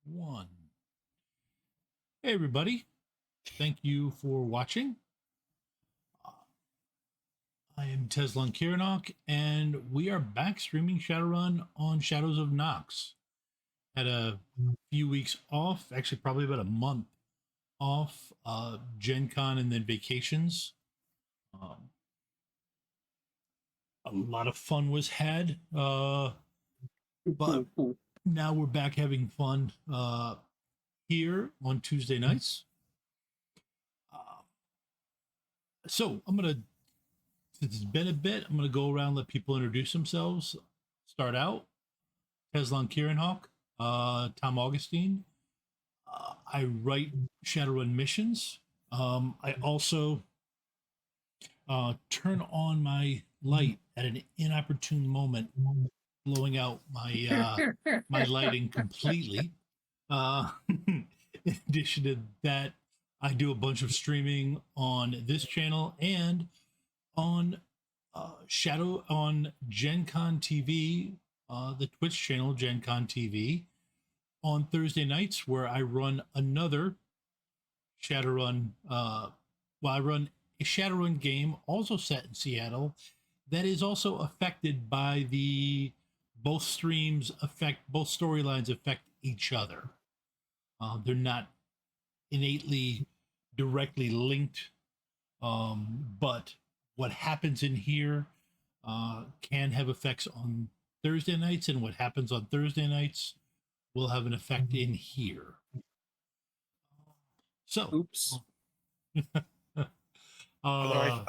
One. Hey, everybody. Thank you for watching. I am Tesla Kierinhawk, and we are back streaming Shadowrun on Shadows of Nox. Had a few weeks off, actually, probably about a month off, Gen Con and then vacations. A lot of fun was had, but now we're back having fun here on Tuesday nights. So I'm going to, since it's been a bit, I'm going to go around, let people introduce themselves. Start out, Tesla Kierinhawk, Tom Augustine. I write Shadowrun missions. I also turn on my light at an inopportune moment, blowing out my my lighting completely. In addition to that, I do a bunch of streaming on this channel and on on Gen Con TV, the Twitch channel Gen Con TV, on Thursday nights, where I run another Shadowrun. I run a Shadowrun game also set in Seattle that is also affected by the both streams affect both storylines affect each other. They're not innately directly linked, but what happens in here can have effects on Thursday nights, and what happens on Thursday nights will have an effect in here. So, oops. Why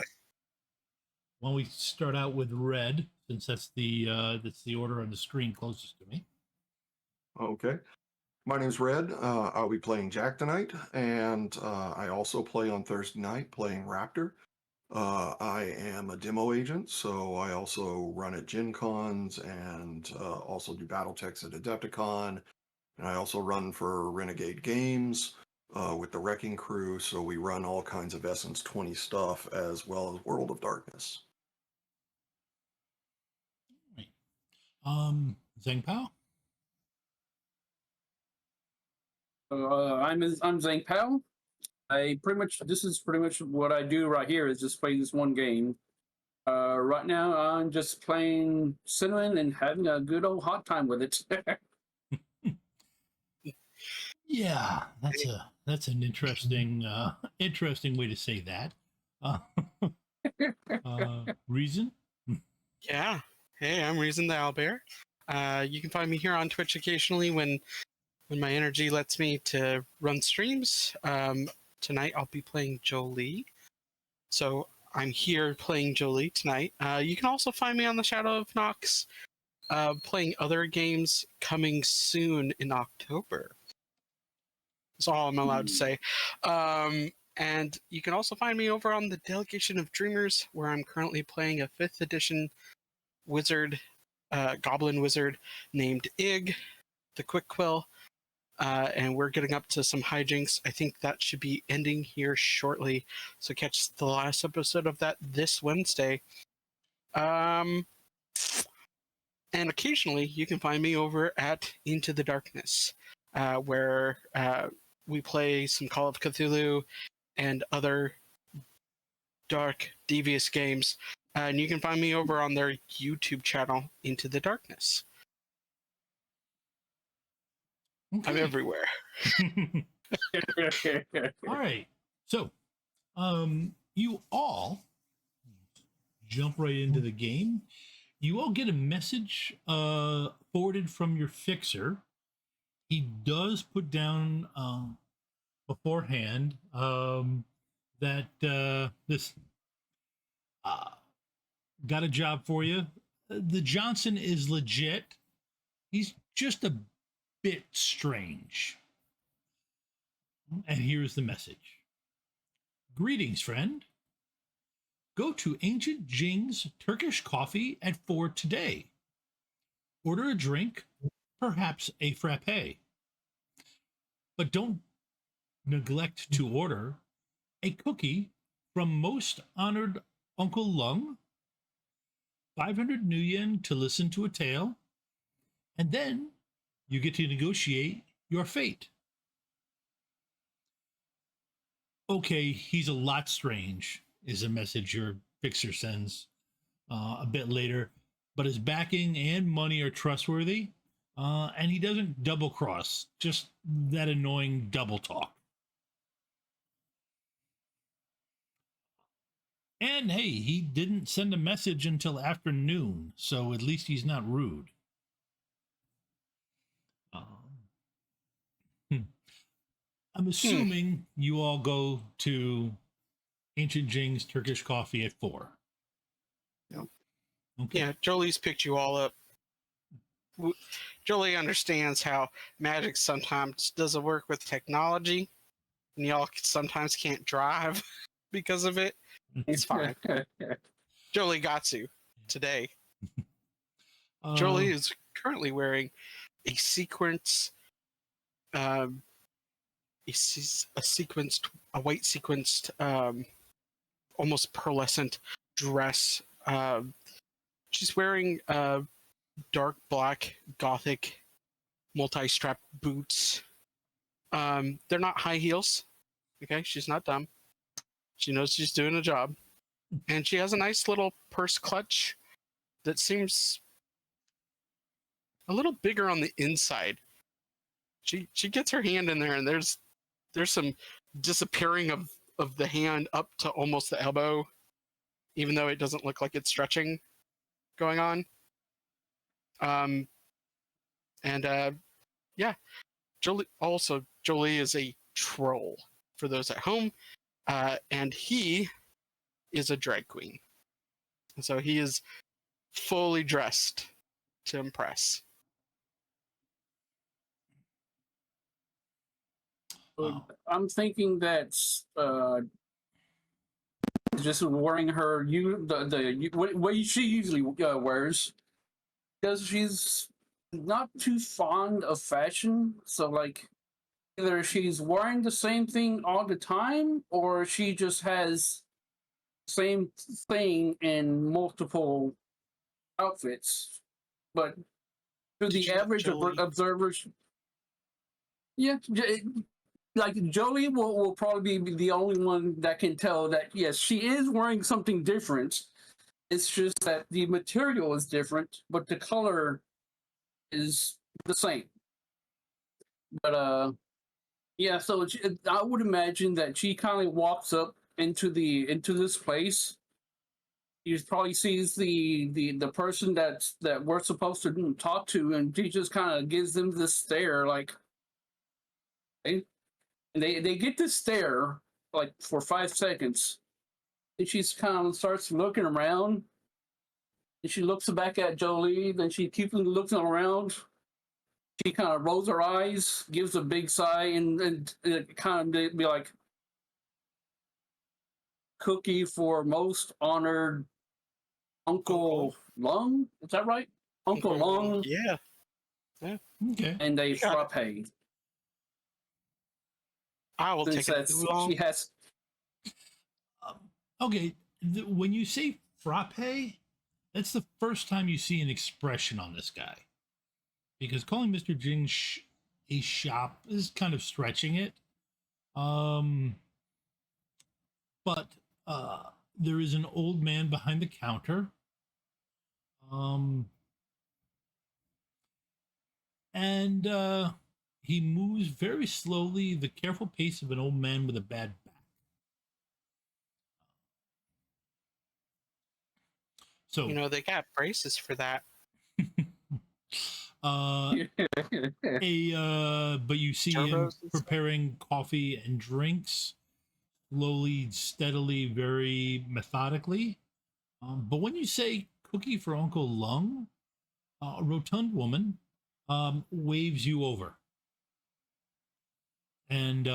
don't we start out with Red, since that's the order on the screen closest to me. Okay. My name's Red. I'll be playing Jack tonight, and I also play on Thursday night playing Raptor. I am a demo agent, so I also run at Gen Cons and also do battle techs at Adepticon. And I also run for Renegade Games with the Wrecking Crew, so we run all kinds of Essence 20 stuff as well as World of Darkness. Right. Xangpow? I'm Xangpow. This is pretty much what I do right here is just play this one game. Right now I'm just playing Cinnamon and having a good old hot time with it. Yeah, that's an interesting way to say that. Reason? Yeah. Hey, I'm Rezin the Owlbear. You can find me here on Twitch occasionally when my energy lets me to run streams. Tonight I'll be playing Jolie. So I'm here playing Jolie tonight. You can also find me on the Shadow of Nox playing other games coming soon in October. That's all I'm allowed to say. And you can also find me over on the Delegation of Dreamers, where I'm currently playing a 5th edition wizard, goblin wizard named Ig, the Quick Quill. And we're getting up to some hijinks. I think that should be ending here shortly. So catch the last episode of that this Wednesday. And occasionally you can find me over at Into the Darkness, where we play some Call of Cthulhu and other dark, devious games. And you can find me over on their YouTube channel, Into the Darkness. Okay. I'm everywhere. All right. So, you all jump right into the game. You all get a message forwarded from your fixer. He does put down beforehand that this got a job for you. The Johnson is legit. He's just a bit strange. And here's the message. Greetings, friend. Go to Ancient Jing's Turkish Coffee at 4 today. Order a drink, perhaps a frappe. But don't neglect to order a cookie from Most Honored Uncle Lung, 500 new yen to listen to a tale, and then you get to negotiate your fate. Okay, he's a lot strange, is a message your fixer sends a bit later, but his backing and money are trustworthy, and he doesn't double cross, just that annoying double talk. And hey, he didn't send a message until afternoon, so at least he's not rude. I'm assuming you all go to Ancient Jing's Turkish Coffee at 4. Yep. Okay. Yeah, Jolie's picked you all up. Jolie understands how magic sometimes doesn't work with technology, and y'all sometimes can't drive because of it. It's fine. Jolie got you today. Jolie is currently wearing a sequence, a white sequenced, almost pearlescent dress. She's wearing dark black gothic multi-strap boots. They're not high heels. Okay, she's not dumb. She knows she's doing a job. And she has a nice little purse clutch that seems a little bigger on the inside. She gets her hand in there, and there's some disappearing of the hand up to almost the elbow, even though it doesn't look like it's stretching going on. Yeah, Jolie is a troll for those at home, and he is a drag queen, and so he is fully dressed to impress. I'm thinking that just wearing her what she usually wears, because she's not too fond of fashion. So like, either she's wearing the same thing all the time, or she just has the same thing in multiple outfits. But to the average observer, yeah, like Jolie will probably be the only one that can tell that yes, she is wearing something different. It's just that the material is different, but the color is the same. But yeah, so I would imagine that she kind of walks up into this place. He probably sees the person that we're supposed to talk to, and she just kind of gives them this stare, like, hey. And they get this stare like for 5 seconds, and she's kind of starts looking around, and she looks back at Jolie. Then she keeps looking around. She kind of rolls her eyes, gives a big sigh, and kind of be like, "Cookie for most honored Uncle Lung." Is that right? Uncle Lung. Yeah. Okay. And a frappe. I will take it. She has. Okay, when you say frappe, that's the first time you see an expression on this guy. Because calling Mr. Jing a shop is kind of stretching it. But there is an old man behind the counter. And he moves very slowly, the careful pace of an old man with a bad back. So, you know, they got braces for that. but you see him preparing coffee and drinks slowly, steadily, very methodically. But when you say cookie for Uncle Lung, a rotund woman waves you over and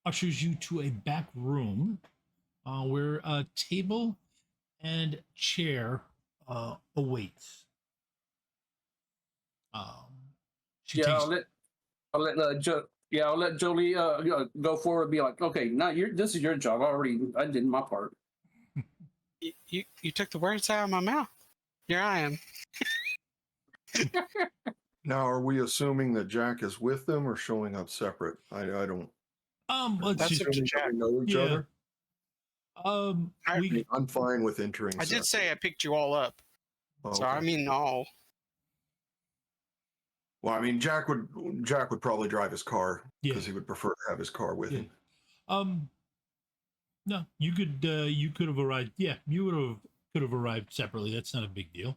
ushers you to a back room where a table and chair awaits. I'll let Jolie go forward and be like, okay, now this is your job. I did my part. You took the words out of my mouth. Here I am. Now, are we assuming that Jack is with them or showing up separate? I don't. Let's That's just up to Assuming that Jack. we know each yeah. other. We I'm fine with entering. I did separate. say I picked you all up. Oh, So I okay. mean all. Well, I mean, Jack would probably drive his car Yeah. because he would prefer to have his car with Yeah. him. No, you could have arrived. Yeah, you could have arrived separately. That's not a big deal.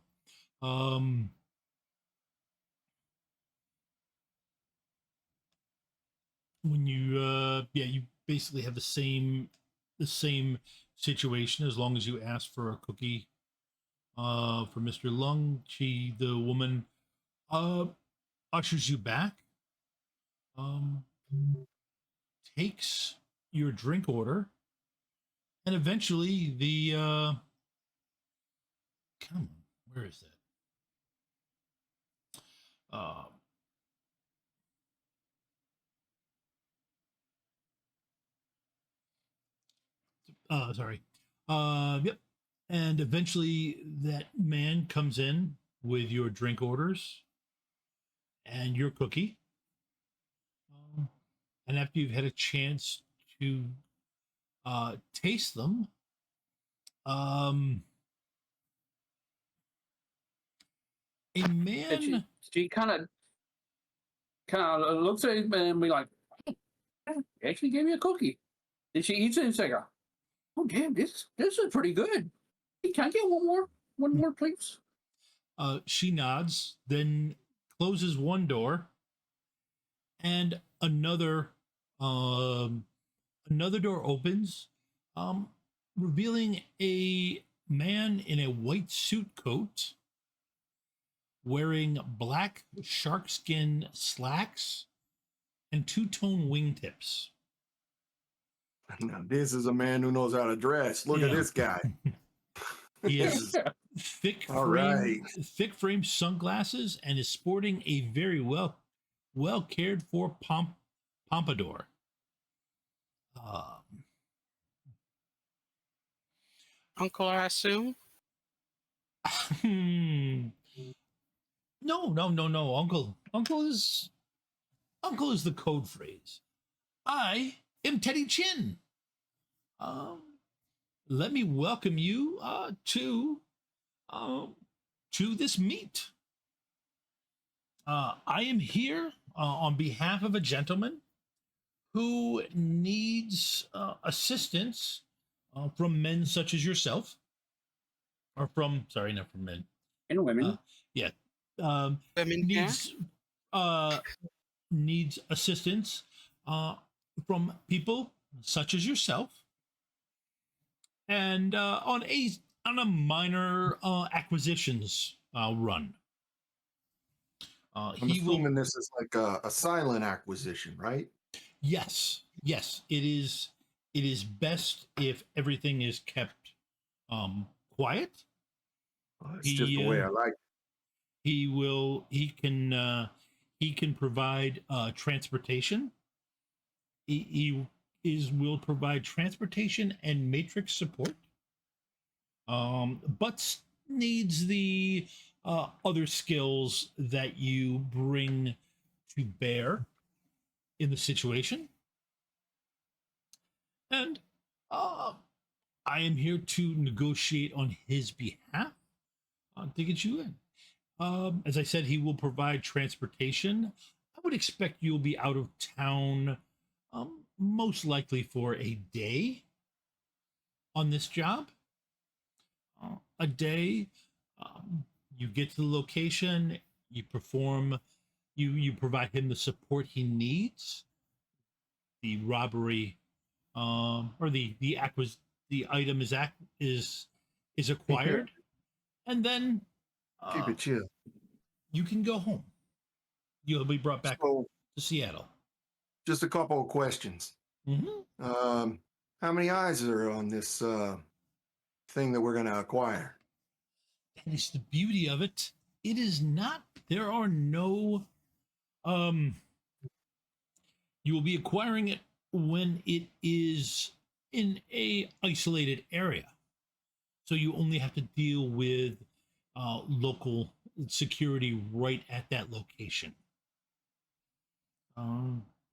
When you basically have the same situation as long as you ask for a cookie for Mr. Lung. The woman ushers you back, um takes your drink order, and eventually the come on, where is that? Sorry. Yep. And eventually that man comes in with your drink orders and your cookie. And after you've had a chance to taste them, a man. She kind of looks at him and be like, "Hey, he actually gave me a cookie." And she eats it and say, "Oh damn, this is pretty good. Hey, can I get one more, please?" She nods, then closes one door, and another door opens, revealing a man in a white suit coat, wearing black sharkskin slacks and two-tone wingtips. Now, this is a man who knows how to dress. Look at Yeah. this guy. He This has is- thick All frame sunglasses and is sporting a very well cared for pompadour. Uncle, I assume? No. Uncle is the code phrase. I am Teddy Chin. Let me welcome you to this meet. I am here on behalf of a gentleman who needs assistance from men such as yourself, or from not from men. And women. Yeah. I mean, Needs assistance from people such as yourself, and on a minor acquisitions run. I'm He will. assuming this is like a silent acquisition, right? Yes, it is. It is best if everything is kept quiet. It's just the way I like it. He can provide transportation. Will provide transportation and matrix support. But needs the other skills that you bring to bear in the situation. And I am here to negotiate on his behalf to get you in. As I said, he will provide transportation. I would expect you'll be out of town most likely for a day on this job. A day. You get to the location, you perform, you provide him the support he needs. The robbery, or the item is acquired, and then Keep it chill. you can go home. You'll be brought back So, to Seattle. just a couple of questions. Mm-hmm. How many eyes are on this thing that we're going to acquire? That is the beauty of it. It is not. There are no. You will be acquiring it when it is in a isolated area, so you only have to deal with local security right at that location,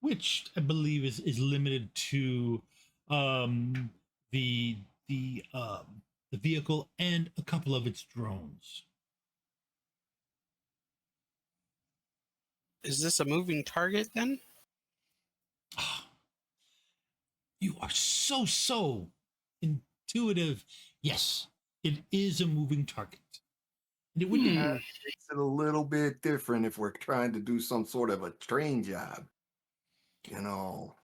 which I believe is limited to um, the the vehicle and a couple of its drones. Is this a moving target then? You are so intuitive. Yes, it is a moving target. And it would be Makes it a little bit different if we're trying to do some sort of a train job. You know,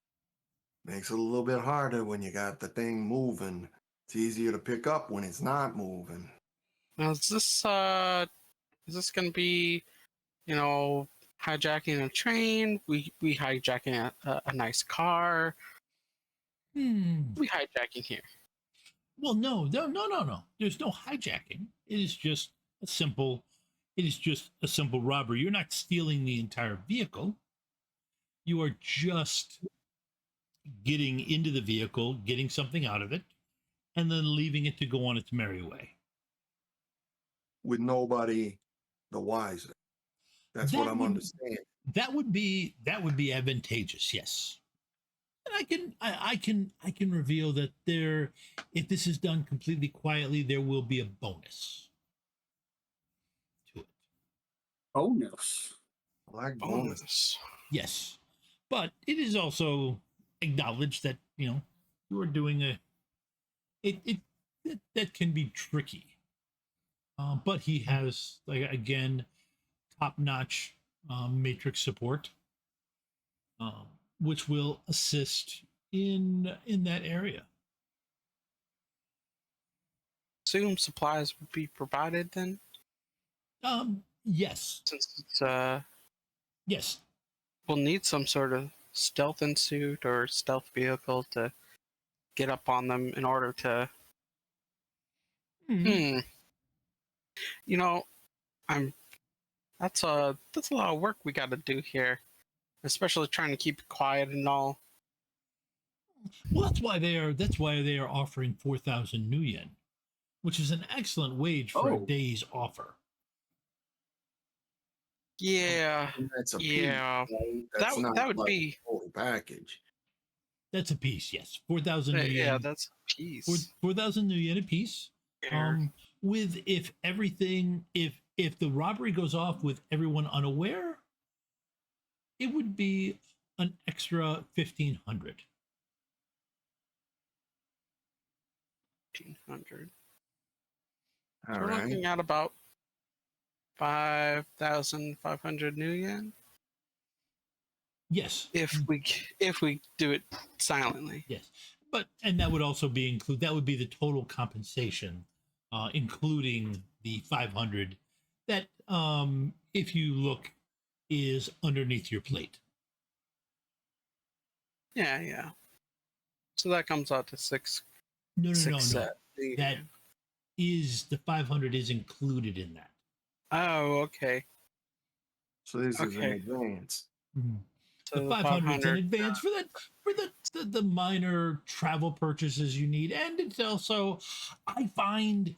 makes it a little bit harder when you got the thing moving. It's easier to pick up when it's not moving. Now, is this going to be, you know, hijacking a train? We hijacking a nice car? We hijacking here? Well, no. There's no hijacking. It is just a simple. It is just a simple robbery. You're not stealing the entire vehicle. You are just getting into the vehicle, getting something out of it, and then leaving it to go on its merry way. With nobody the wiser. That's what That I'm would- understanding. That would be advantageous. Yes. And I can reveal that there, if this is done completely quietly, there will be a bonus to it. Bonus. Like bonus. Bonus. Yes, but it is also acknowledged that you are doing that can be tricky. But he has, like, again, top notch matrix support, which will assist in that area. Assume supplies would be provided then, Yes, since it's yes. we'll need some sort of stealth suit or stealth vehicle to get up on them in order to. Mhm. You know, I'm. That's a lot of work we got to do here, especially trying to keep it quiet and all. Well, that's why they are offering 4,000 new yen, which is an excellent wage for a Oh. day's offer. Yeah, And that's a piece, yeah. right? That That's would- not that would like be- a total package. That's a piece, yes. 4,000 new yeah, yen. that's a piece. 4,000 new yen a piece. Here. With if the robbery goes off with everyone unaware, it would be an extra 1,500. 1,500. All So we're right. looking at about 5,500 new yen Yes. if we do it silently. Yes. And that would also that would be the total compensation, including the 500 that, if you look, is underneath your plate. Yeah, yeah. So that comes out to six. No. Set. That is, the 500 is included in that. Oh, okay. So this is an Okay. advance. So The 500 is in advance for the minor travel purchases you need, and it's also, I find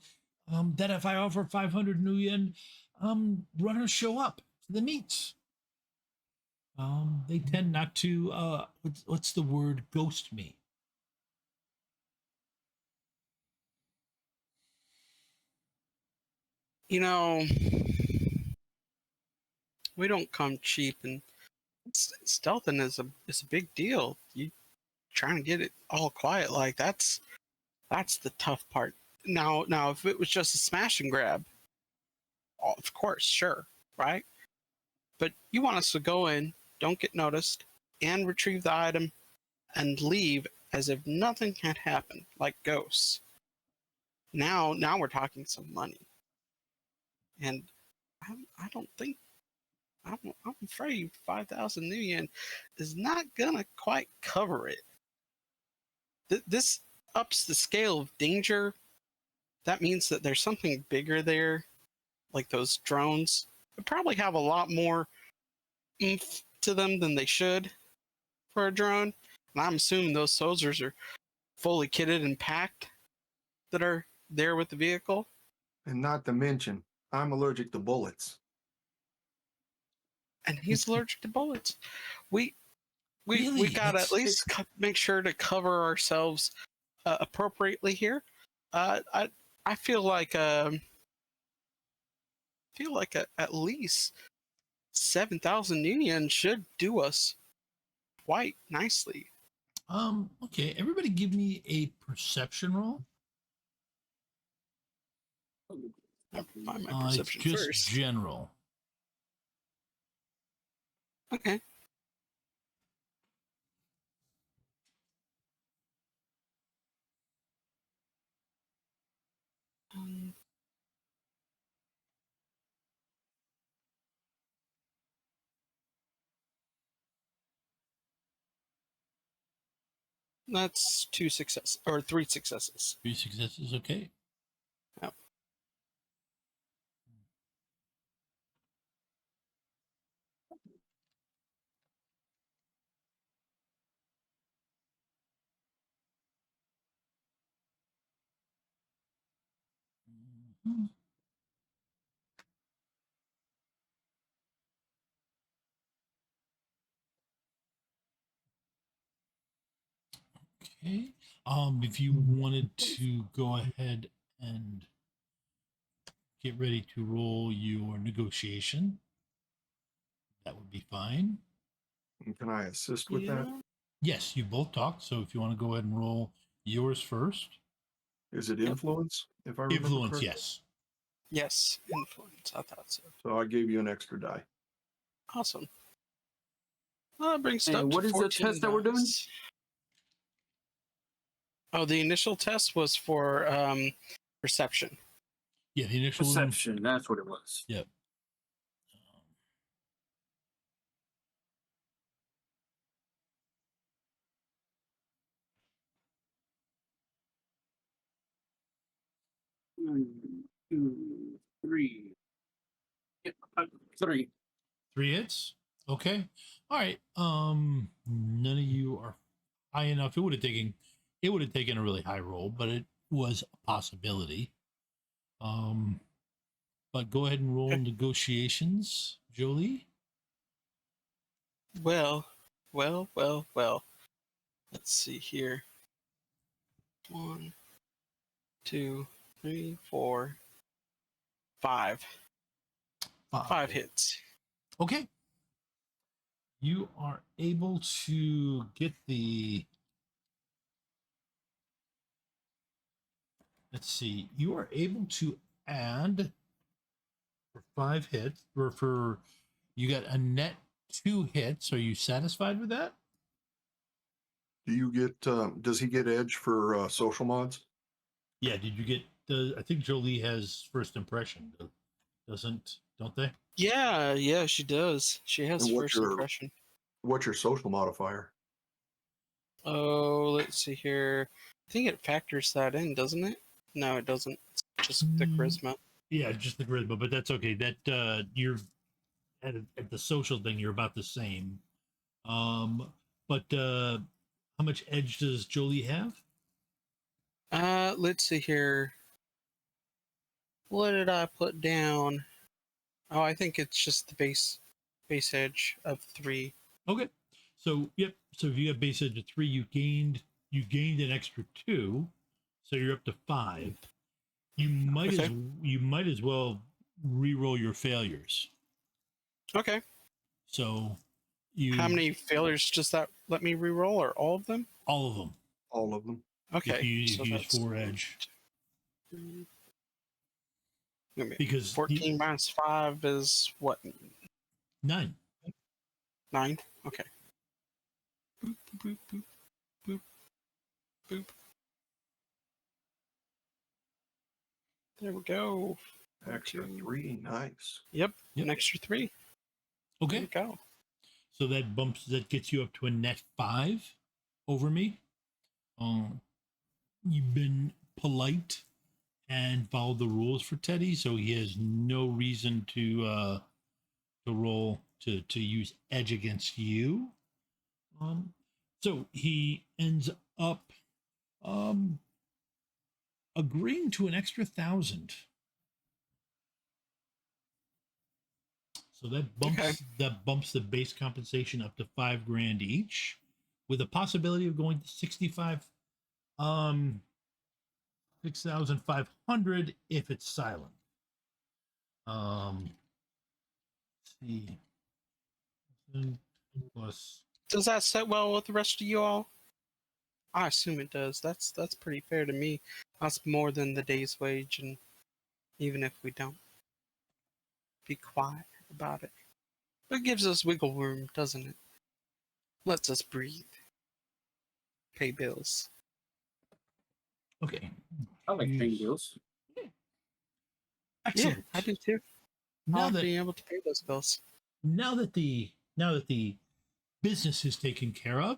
that if I offer 500 new yen, runners show up to the meets. They tend not to what's the word, ghost me. You know, we don't come cheap, and stealthing is a big deal. You trying to get it all quiet, like that's the tough part. Now, if it was just a smash and grab, of course, sure, right? But you want us to go in, don't get noticed, and retrieve the item, and leave as if nothing had happened, like ghosts. Now we're talking some money, and I don't think. I'm afraid 5,000 new yen is not gonna quite cover it. This ups the scale of danger. That means that there's something bigger there, like those drones. They probably have a lot more oomph to them than they should for a drone. And I'm assuming those soldiers are fully kitted and packed that are there with the vehicle. And not to mention, I'm allergic to bullets. And he's allergic to bullets. We Really? gotta at least make sure to cover ourselves appropriately here. I feel like at least 7,000 union should do us quite nicely. Okay, everybody give me a perception roll. I'll find my It's perception just first. general. Okay. That's 2 successes or 3 successes. 3 successes, okay. Yep. Mhm. Okay. If you wanted to go ahead and get ready to roll your negotiation, that would be fine. And can I assist with that? Yeah. Yes, you both talked. So if you want to go ahead and roll yours first. Is it Yep. influence? If I remember Influence, correctly? yes. Yes, influence. I thought so. So I gave you an extra die. Awesome. Well, that brings it And up what to is the 14 test that we're doing? dice. Oh, the initial test was for perception. Yeah, the initial one. Perception. That's what it was. Yep. One, 2, 3. Yep, 3. 3 hits. Okay. All right. None of you are high enough. It would have taken a really high roll, but it was a possibility. But go ahead and roll Okay. negotiations, Jolie. Well. Let's see here. 1, 2, 3, 4, 5. 5 hits. Okay. You are able to get the. Let's see. You are able to add for 5 hits, or for you got a net 2 hits. Are you satisfied with that? Do you get? Does he get edge for social mods? Yeah. Did you get? I think Jolie has first impression. Don't they? Yeah, she does. She has And first impression. What's your social modifier? Oh, let's see here. I think it factors that in, doesn't it? No, it doesn't. It's just the charisma. Yeah, just the charisma, but that's okay. That you're at the social thing, you're about the same. But how much edge does Jolie have? Let's see here. What did I put down? Oh, I think it's just the base edge of 3. Okay. So yep. So if you have base edge of 3, you gained an extra 2, so you're up to 5. You might as well re-roll your failures. Okay. So How many failures does that let me reroll, or all of them? all of them. All of them. Okay. If you so use that's 4 edge. Wait a minute. Because 14 minus 5 is what? 9. 9? Okay. Boop, boop, boop, boop, boop. There we go. Extra 2. 3. Nice. Yep, Yep. an extra 3. There Okay. we go. So that gets you up to a net 5 over me. You've been polite and followed the rules for Teddy, so he has no reason to roll to use edge against you. So he ends up agreeing to an extra 1,000. So that bumps the base compensation up to $5,000 each, with a possibility of going to 6,500 if it's silent. Let's see. Plus, Does that set well with the rest of you all? I assume it does. That's pretty fair to me. That's more than the day's wage, and even if we don't, be quiet about it. It gives us wiggle room, doesn't it? Lets us breathe. Pay bills. okay. I like paying bills. Excellent. Yeah, I do too. I Now like that being able to pay those bills. now that the business is taken care of,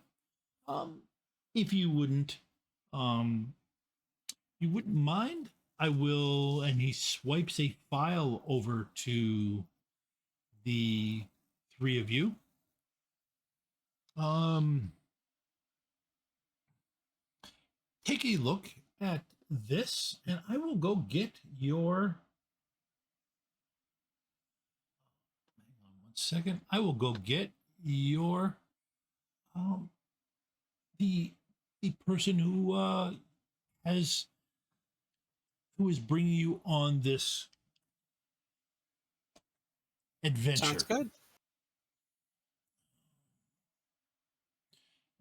if you wouldn't mind, I will. And he swipes a file over to the three of you. Take a look at this, and I will go get your. Hang on 1 second. I will go get your the person who is bringing you on this adventure. Sounds good.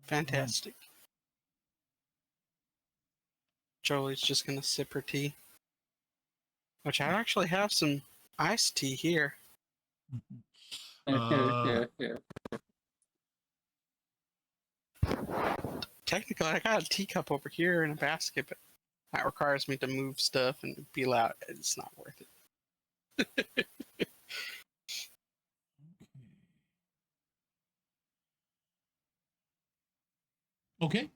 Fantastic. Jolie's just gonna sip her tea. Which I actually have some iced tea here. Technically, I got a teacup over here in a basket, but that requires me to move stuff and be loud. It's not worth it. Okay.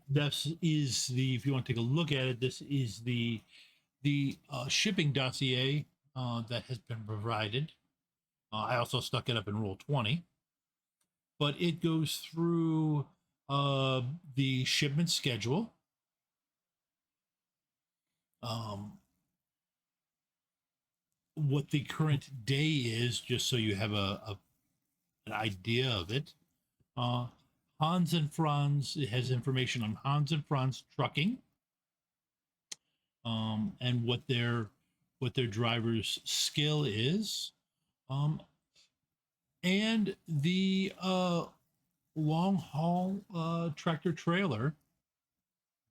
This is the, if you want to take a look at it, this is the shipping dossier that has been provided. I also stuck it up in Roll20, but it goes through the shipment schedule, what the current day is, just so you have an idea of it. Hans and Franz, it has information on Hans and Franz trucking, and what their driver's skill is, and the long haul tractor trailer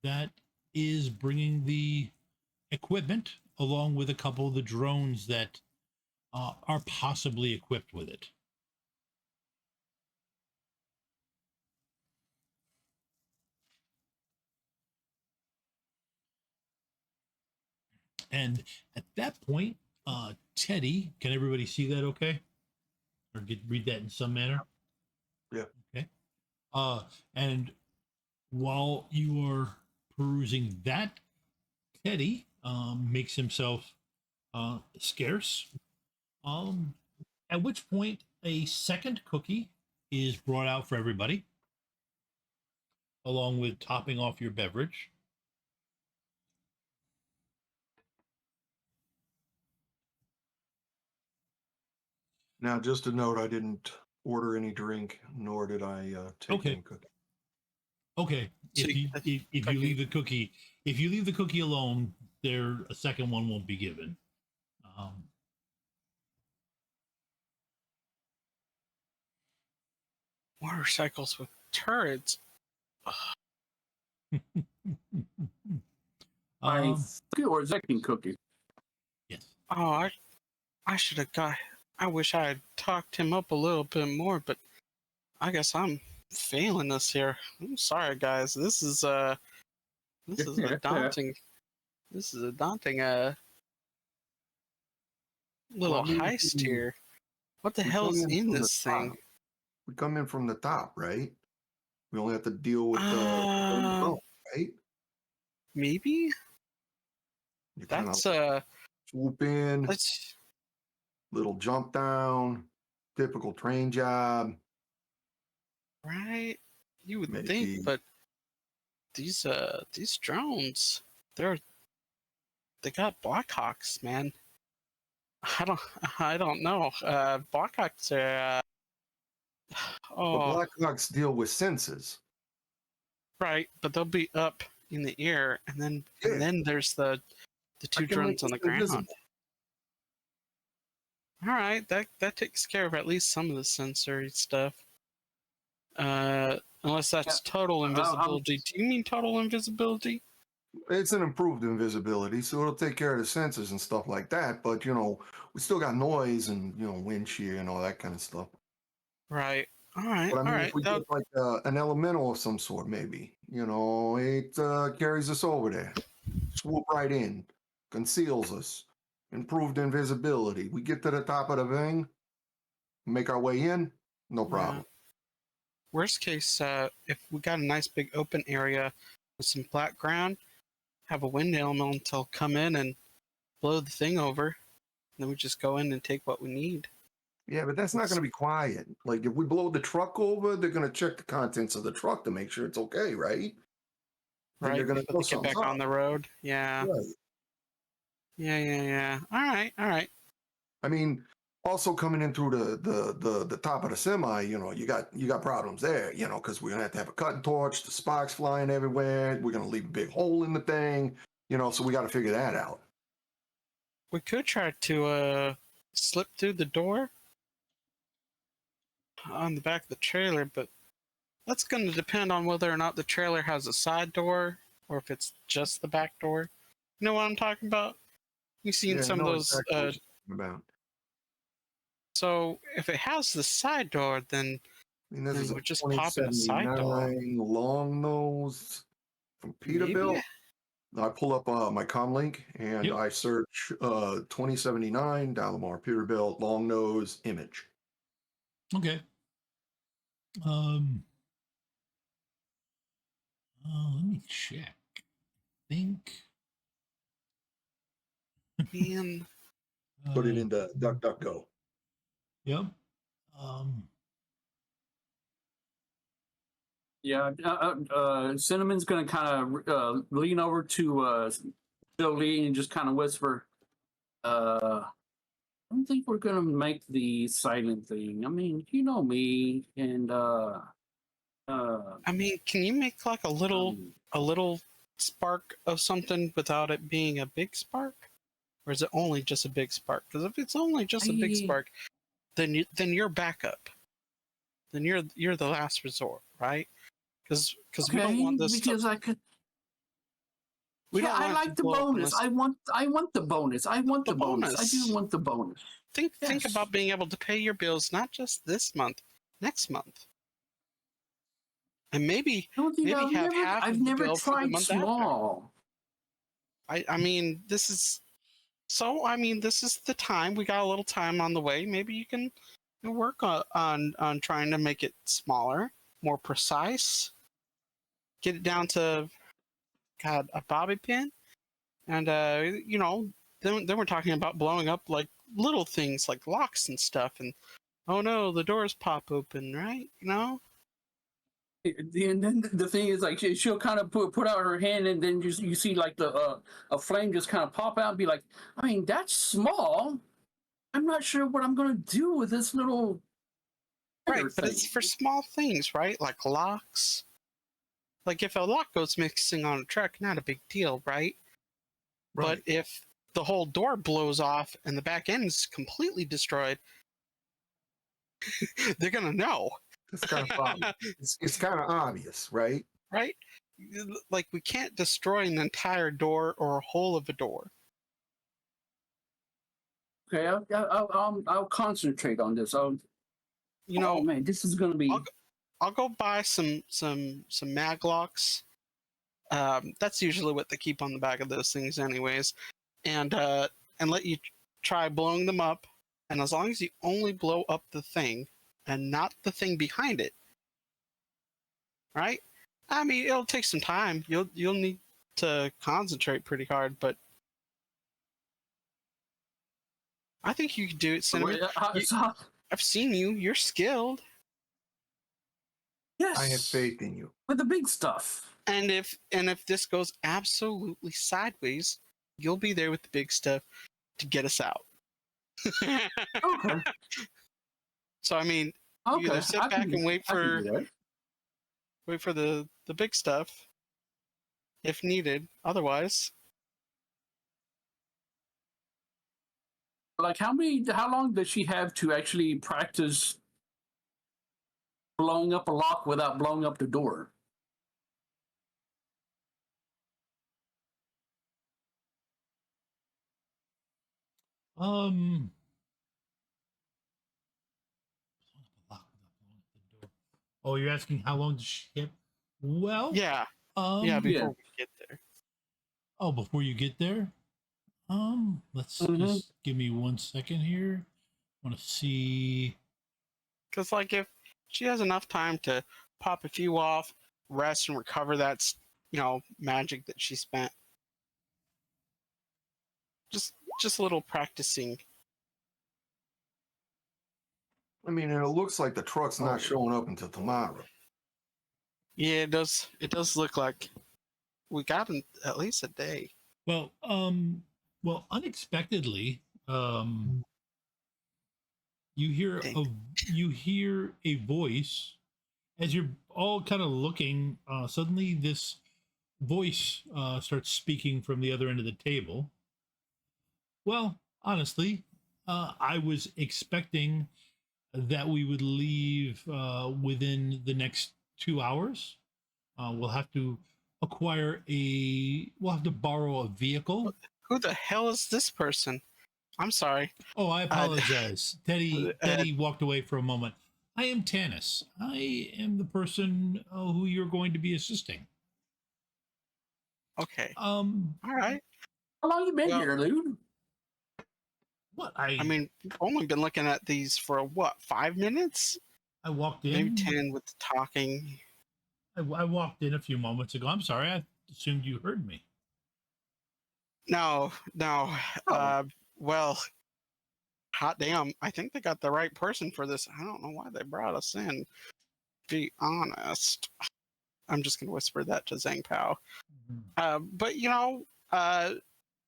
that is bringing the equipment, along with a couple of the drones that are possibly equipped with it. And at that point, Teddy, can everybody see that okay? Or read that in some manner? Yeah. Okay. And while you are perusing that, Teddy makes himself scarce. At which point a second cookie is brought out for everybody, along with topping off your beverage. Now, just a note, I didn't order any drink, nor did I take any cookie. Okay. So If you leave the cookie alone, a second one won't be given. Motorcycles with turrets. Or is that cookie? Yes. Oh, I should have got. I wish I had talked him up a little bit more, but I guess I'm failing us here. I'm sorry, guys. This is a daunting. This is a daunting little heist here. What the hell's in this thing? We come in from the top, right? We only have to deal with right? Maybe You that's swoop in, that's little jump down, typical train job. right. You would Maybe. think, but these drones, they got Blackhawks, man. I don't know. Blackhawks are. But Oh, Blackhawks deal with senses. right, but they'll be up in the air, and Yeah. then there's the I two can make drones on the it ground. invisible. All right, that takes care of at least some of the sensory stuff. Unless that's total invisibility. Do you mean total invisibility? It's an improved invisibility, so it'll take care of the senses and stuff like that. But we still got noise and wind shear and all that kind of stuff. Right. All right. But I All mean, right. if we get like an elemental of some sort, maybe it carries us over there, swoop right in, conceals us, improved invisibility. We get to the top of the thing, make our way in, no problem. Worst case, if we got a nice big open area with some flat ground, have a wind elemental come in and blow the thing over, and then we just go in and take what we need. Yeah, but that's not going to be quiet. Like if we blow the truck over, they're going to check the contents of the truck to make sure it's okay, right? And Right. they're going to Before they get back on the road. Yeah. Right. Yeah. All right. I mean, also coming in through the top of the semi, you got problems there, because we're gonna have a cutting torch, the sparks flying everywhere. We're gonna leave a big hole in the thing, so we got to figure that out. We could try to slip through the door on the back of the trailer, but that's going to depend on whether or not the trailer has a side door or if it's just the back door. You know what I'm talking about? You've seen some of those. Exactly what you're talking about. So if it has the side door, then I mean, this is we're a just popping a side door. 2079 long nose from Peterbilt. Maybe. I pull up my comlink and Yep. I search 2079 Dalamar Peterbilt long nose image. Okay. Let me check. I think. Man. Put it into DuckDuckGo. Yep. Yeah, Cinnamon's going to kind of lean over to Jolie and just kind of whisper, I don't think we're going to make the silent thing. I mean, you know me, and I mean, can you make like a little spark of something without it being a big spark? Or is it only just a big spark? Because if it's only just a big spark, then you're backup. Then you're the last resort, right? Because we don't want this. Because I could. I like the bonus. I want the bonus. I want the bonus. I do want the bonus. Think about being able to pay your bills not just this month, next month, and maybe have half I've of the never bill for the tried month small. after. I mean, this is the time. We got a little time on the way. Maybe you can work on trying to make it smaller, more precise, get it down to a bobby pin, and then we're talking about blowing up like little things like locks and stuff, and oh no, the doors pop open, right? And then the thing is, like, she'll kind of put out her hand, and then you see like a flame just kind of pop out and be like, I mean, that's small. I'm not sure what I'm going to do with this little. Right, but it's for small things, right? Like locks. Like if a lock goes missing on a truck, not a big deal, right? But if the whole door blows off and the back end is completely destroyed, they're gonna know. It's kind of obvious. It's kind of obvious, right? Right? Like we can't destroy an entire door or a hole of a door. Okay, I'll concentrate on this. Oh man, this is gonna be. I'll go buy some mag locks. That's usually what they keep on the back of those things, anyways. And let you try blowing them up. And as long as you only blow up the thing and not the thing behind it, right? I mean, it'll take some time. You'll need to concentrate pretty hard, but I think you can do it, Cinnamon. I've seen you. You're skilled. Yes, I have faith in you. With the big stuff. And if this goes absolutely sideways, you'll be there with the big stuff to get us out. Okay. So I mean, you Okay. either sit back and wait I can for do that. the big stuff if needed. Otherwise, Like, how long does she have to actually practice blowing up a lock without blowing up the door? Um, oh, you're asking how long does she get? Well, yeah, um, before we get there. oh, before you get there, let's Mhm. just give me 1 second here. I want to see. Because like if she has enough time to pop a few off, rest and recover that magic that she spent. Just a little practicing. I mean, and it looks like the truck's not showing up until tomorrow. Yeah, it does. It does look like we got at least a day. Well, unexpectedly, you hear Dang. a voice as you're all kind of looking. Suddenly, this voice starts speaking from the other end of the table. Well, honestly, I was expecting that we would leave within the next 2 hours. We'll have to we'll have to borrow a vehicle. Who the hell is this person? I'm sorry. Oh, I apologize. Teddy walked away for a moment. I am Tanis. I am the person who you're going to be assisting. Okay. All right. How long you been Well, here, dude? What I mean, we've only been looking at these for 5 minutes? I walked in. Maybe 10 with the talking. I walked in a few moments ago. I'm sorry. I assumed you heard me. No. Oh. Well, hot damn. I think they got the right person for this. I don't know why they brought us in. To be honest. I'm just going to whisper that to Xangpow. But,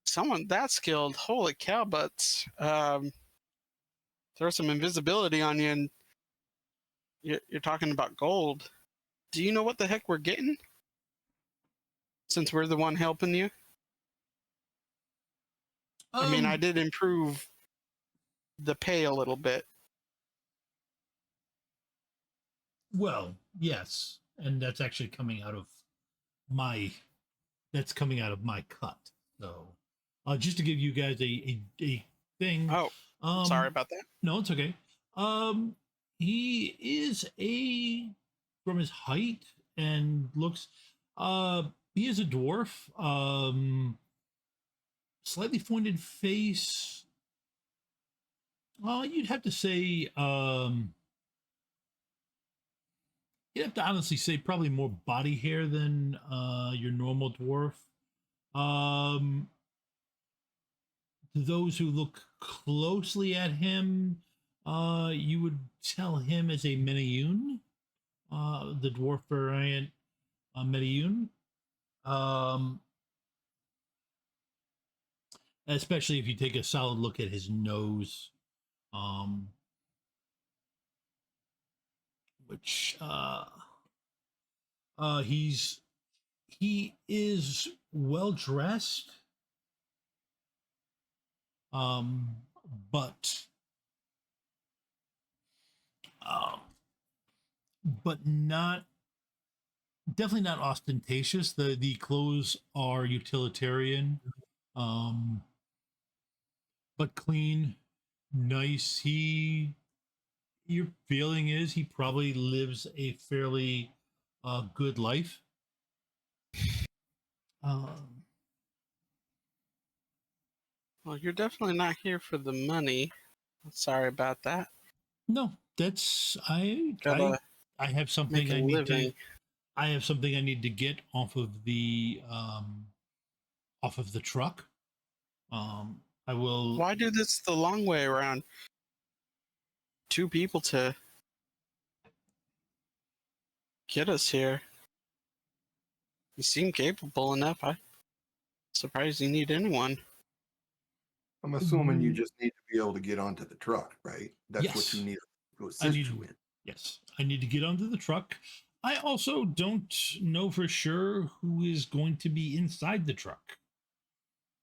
someone that skilled, holy cow, but throw some invisibility on you and you're talking about gold. Do you know what the heck we're getting? Since we're the one helping you? I mean, I did improve the pay a little bit. Well, yes, and that's actually coming out of my cut. So, just to give you guys a thing. Oh, sorry about that. No, it's okay. He is from his height and looks. He is a dwarf. Slightly pointed face. You'd have to say. You'd have to honestly say probably more body hair than your normal dwarf. To those who look closely at him, you would tell him as a Menayun, the dwarf variant Menayun. Especially if you take a solid look at his nose, which he is well dressed, but not definitely not ostentatious. The clothes are utilitarian, but clean, nice. Your feeling is he probably lives a fairly good life. Well, you're definitely not here for the money. Sorry about that. No, that's Gotta I have something make a I need living. to. I have something I need to get off of the truck. I will. Why do this the long way around? 2 people to get us here. You seem capable enough. I'm surprised you need anyone. I'm assuming you just need to be able to get onto the truck, right? That's what Yes. you need to I assist need, you in. yes, I need to get onto the truck. I also don't know for sure who is going to be inside the truck.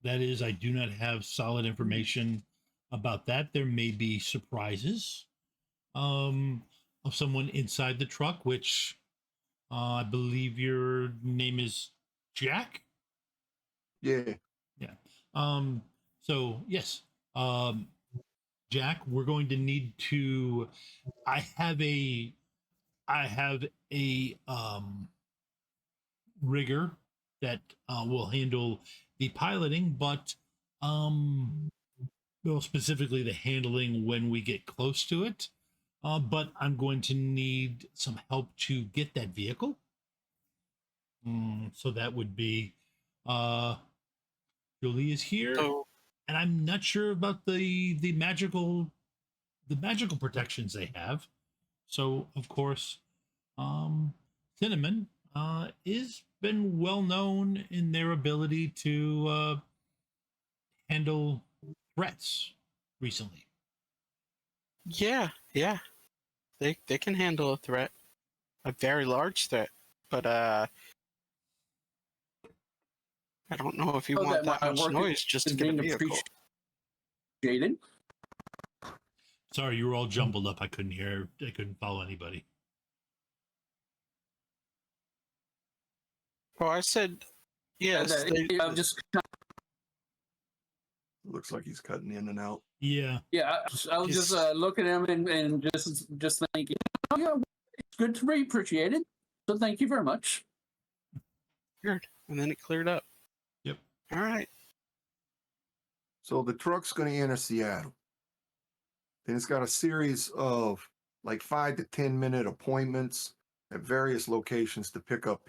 That is, I do not have solid information about that. There may be surprises of someone inside the truck, which I believe your name is Jack. Yeah. Yeah. So yes, um, Jack, we're going to need to. I have a. I have a rigger that will handle the piloting, but well, specifically the handling when we get close to it. But I'm going to need some help to get that vehicle. So that would be Julie is here, So, and I'm not sure about the magical protections they have. So of course, Cinnamon is been well known in their ability to handle threats recently. yeah, yeah. They can handle a threat. A very large threat. But I don't know if you So want that that my much work noise just to is get a being vehicle. appreciated. Sorry, you were all jumbled up. I couldn't hear. I couldn't follow anybody. Oh, I said yes. I'm just Looks like he's cutting in and out. Yeah. yeah. I was just looking at him and just thinking, oh yeah, it's good to be appreciated. So thank you very much. Weird. And then it cleared up. Yep. All right. So the truck's going to enter Seattle. Then it's got a series of like 5 to 10 minute appointments at various locations to pick up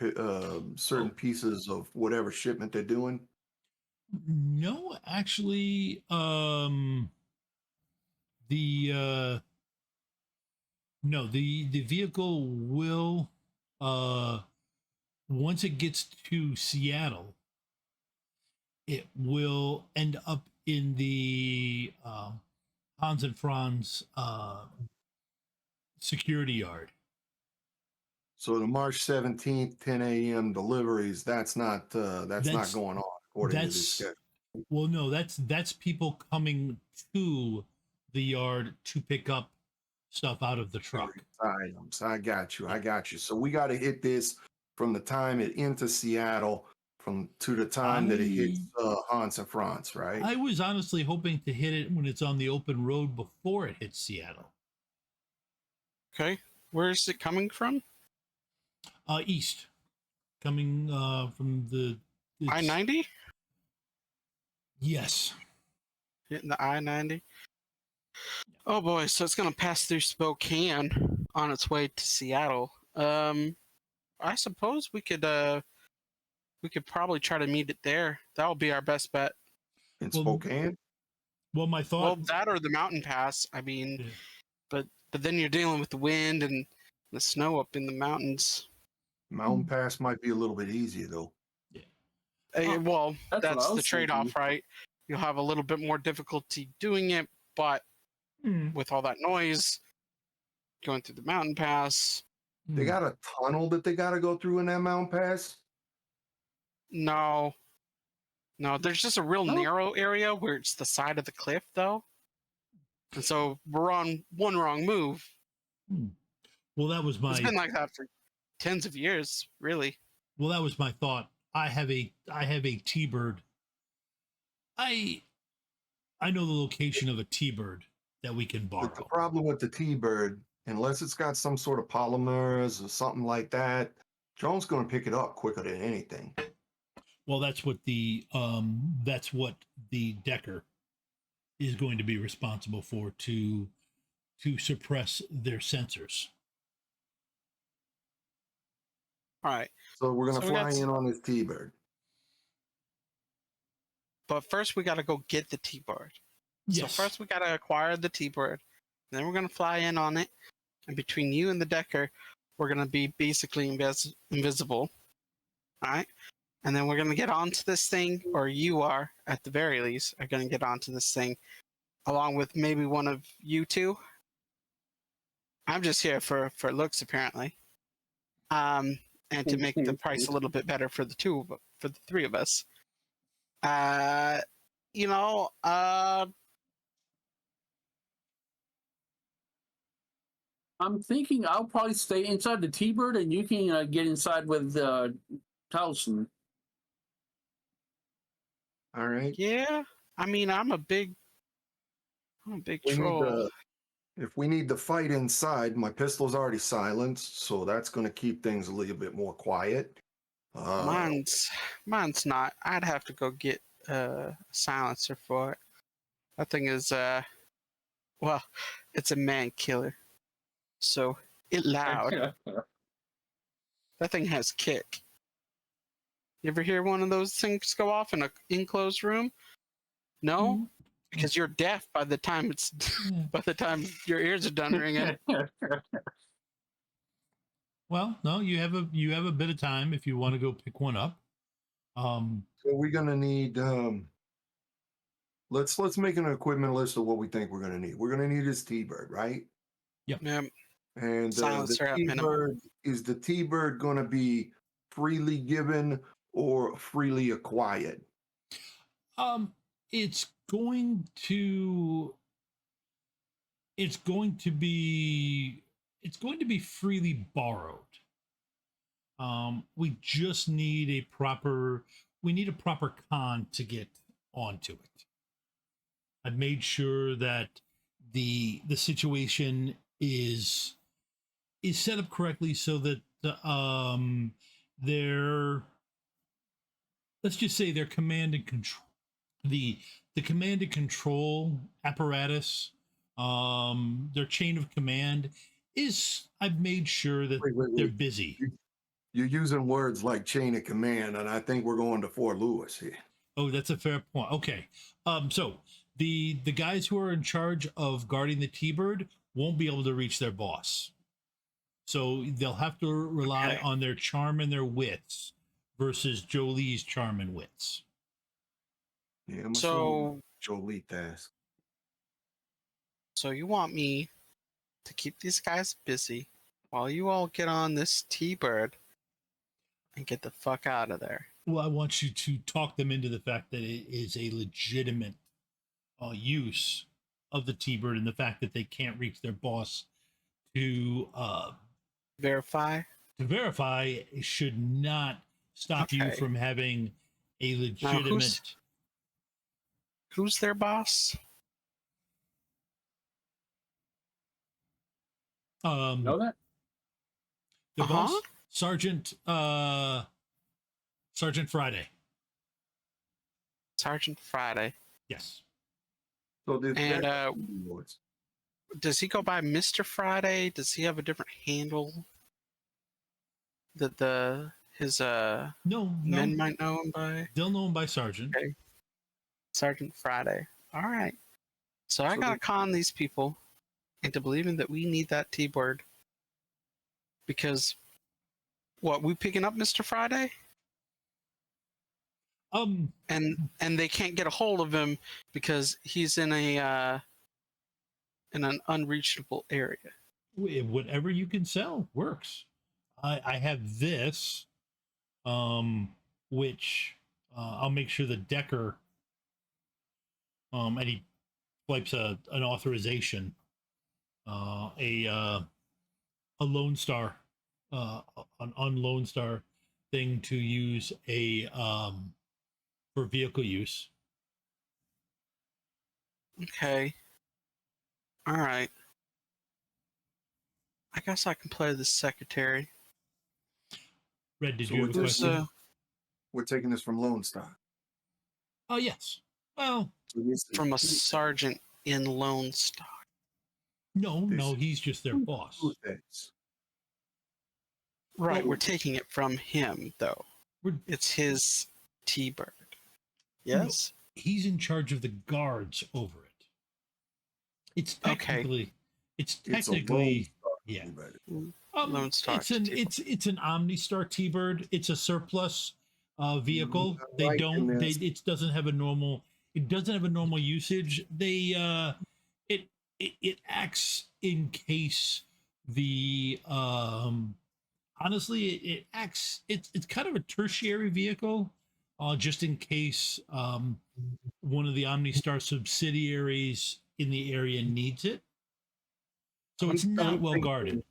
certain pieces of whatever shipment they're doing. No, actually, the no, the vehicle will once it gets to Seattle, it will end up in the Hans and Franz security yard. So the March 17th, 10 a.m. deliveries, that's not going on according to this schedule. Well, no, that's people coming to the yard to pick up stuff out of the truck. Items. I got you. I got you. So we got to hit this from the time it enters Seattle to the time that it hits Hans and Franz, right? I was honestly hoping to hit it when it's on the open road before it hits Seattle. Okay. Where is it coming from? East, coming from the I-90? Yes. Hitting the I-90? Oh boy, so it's going to pass through Spokane on its way to Seattle. I suppose we could probably try to meet it there. That'll be our best bet. In Spokane? Well, my thought. Well, that or the mountain pass. I mean, Yeah. but then you're dealing with the wind and the snow up in the mountains. Mountain Pass might be a little bit easier though. Yeah. Well, That's what I that's the was trade-off, thinking. right? You'll have a little bit more difficulty doing it, but with all that noise going through the mountain pass. They got a tunnel that they got to go through in that mountain pass? No, there's just a real narrow area where it's the side of the cliff, though. And so we're on one wrong move. Well, that was my. It's been like that for tens of years, really. Well, that was my thought. I have a T-bird. I know the location of a T-bird that we can borrow. But the problem with the T-bird, unless it's got some sort of polymers or something like that, Joan's going to pick it up quicker than anything. Well, that's what the Decker is going to be responsible for to suppress their sensors. All right. So we're going to So we fly got- in on this T-bird. But first, we got to go get the T-bird. Yes. So first, we got to acquire the T-bird. Then we're going to fly in on it. And between you and the Decker, we're going to be basically invisible. All right? and then we're gonna get onto this thing, or you are, at the very least, are gonna get onto this thing, along with maybe one of you two. I'm just here for looks, apparently, and to make the price a little bit better for for the three of us. You know, I'm thinking I'll probably stay inside the T-Bird, and you can get inside with Towson. All right. yeah. I mean, I'm a big We need troll. to, if we need to fight inside, my pistol's already silenced, so that's going to keep things a little bit more quiet. Mine's not. I'd have to go get a silencer for it. That thing is well, it's a man killer. So it loud. That thing has kick. You ever hear one of those things go off in an enclosed room? No? Mhm. Because you're deaf by the time it's Yeah. by the time your ears are done ringing. Well, no, you have a bit of time if you want to go pick one up. So we're going to need. Let's make an equipment list of what we think we're going to need. We're going to need this T-Bird, right? Yeah. And Silencer the at minimum. T-Bird, is the T-Bird going to be freely given or freely acquired? It's going to freely borrowed. We just need a proper con to get onto it. I've made sure that the situation is set up correctly so that their, let's just say, their command and control, the command and control apparatus, their chain of command is, I've made sure that Wait. they're busy. You're using words like chain of command, and I think we're going to Fort Lewis here. Oh, that's a fair point. Okay. So the guys who are in charge of guarding the T-Bird won't be able to reach their boss. So they'll have to rely on their charm and their wits versus Jolie's charm and wits. Yeah, I'm So Jolie task. So you want me to keep these guys busy while you all get on this T-Bird and get the fuck out of there. Well, I want you to talk them into the fact that it is a legitimate use of the T-Bird and the fact that they can't reach their boss to Verify? to verify should not stop you Okay. from having a Now, legitimate. who's their boss? Know that? The Uh-huh. boss, Sergeant Friday. Sergeant Friday. Yes. So this And does he go by Mr. Friday? Does he have a different handle that his No. men might know him by? They'll know him by Sergeant. Okay. Sergeant Friday. All right. So I So gotta con these people into believing that we need that T-Bird. Because what, we picking up Mr. Friday? And they can't get a hold of him because he's in an unreachable area. Whatever you can sell works. I have this, which I'll make sure the Decker, and he swipes an authorization, a Lone Star, an unlone Star thing to use for vehicle use. Okay. All right. I guess I can play the secretary. Red, did So you have a who's, question? we're taking this from Lone Star. Oh, yes. Well, So this is From a sergeant in Lone Star. no, This- he's just their boss. two things. Right, Well, we're taking it from him, though. We're- It's his T-Bird. Yes? He's in charge of the guards over it. It's Okay. technically, it's It's a technically, Lone yeah. Star. Lone Star It's an T-Bird. it's an OmniStar T-Bird. It's a surplus. vehicle. They Like don't. in They this. it doesn't have a normal. It doesn't have a normal usage. It it acts in case the honestly it acts. It's kind of a tertiary vehicle, just in case one of the OmniStar subsidiaries in the area needs it. So it's not well guarded.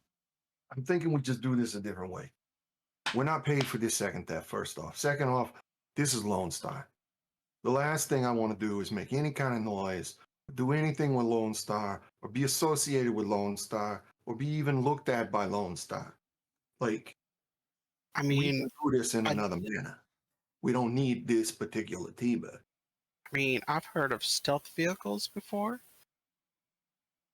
I'm thinking we just do this a different way. We're not paid for this second theft, first off. Second off, this is Lone Star. The last thing I want to do is make any kind of noise, do anything with Lone Star, or be associated with Lone Star, or be even looked at by Lone Star. Like, I we mean, can do this in I- another manner. We don't need this particular T-Bird. I've heard of stealth vehicles before.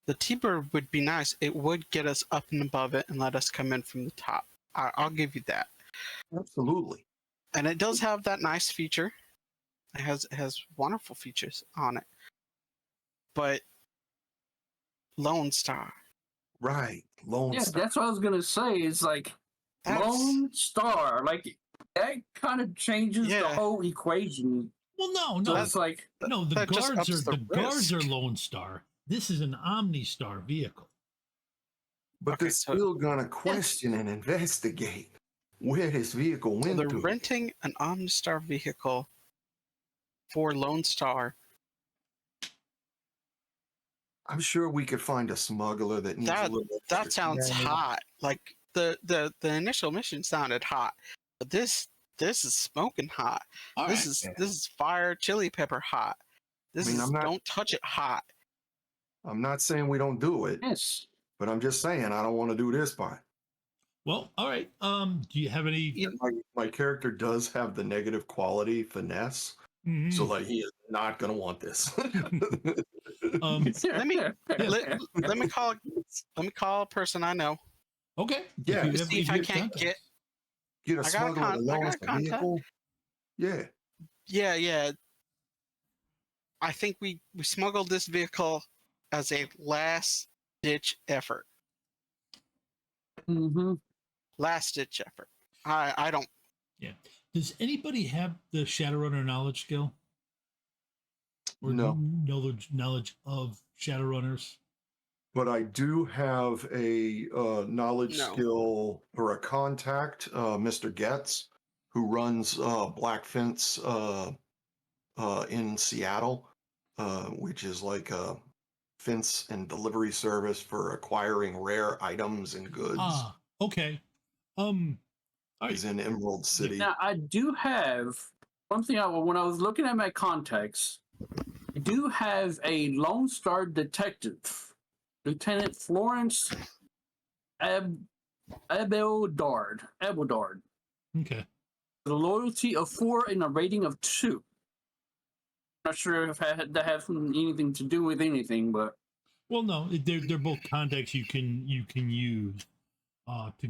The T-Bird would be nice. It would get us up and above it and let us come in from the top. I'll give you that. Absolutely. And it does have that nice feature. It has wonderful features on it. But Lone Star. Right. Lone Yeah, Star. that's what I was gonna say. It's like That's, Lone Star. Like that kind of changes the Yeah. whole equation. Well, no, So no, it's like no. The that just guards ups are the guards are risk. Lone Star. This is an OmniStar vehicle. But Okay, they're so- still going to question and investigate where this vehicle So went they're to. renting an OmniStar vehicle for Lone Star. I'm sure we could find a smuggler that needs a little extra That sounds cash. hot. Like the initial mission sounded hot, but this is smoking hot. All this right. is fire chili pepper hot. This I mean, is I'm not- don't touch it hot. I'm not saying we don't do it, yes. but I'm just saying I don't want to do this part. Well, all right. Do you have any? You- My character does have the negative quality finesse, Mhm. so like he is not going to want this. Let me- let me call a person I know. Okay. Yeah, you See if I you have can't contacts. get a I got a smuggler con- that I got lost a the contact. vehicle. Yeah, Yeah. I think we smuggled this vehicle as a last ditch effort. Mm-hmm. Last ditch effort. I don't. Does anybody have the Shadowrunner knowledge skill? Or No. knowledge of Shadowrunners? but I do have a knowledge No. skill or a contact, Mr. Getz, who runs Black Fence in Seattle, which is like a fence and delivery service for acquiring rare items and goods. Ah, okay. All right. Is in Emerald City. Now I do have one thing. When I was looking at my contacts, I do have a Lone Star detective, Lieutenant Florence Abelard. Okay. The loyalty of 4 and a rating of 2. Not sure if that has anything to do with anything, but Well, no, they're both contacts you can use to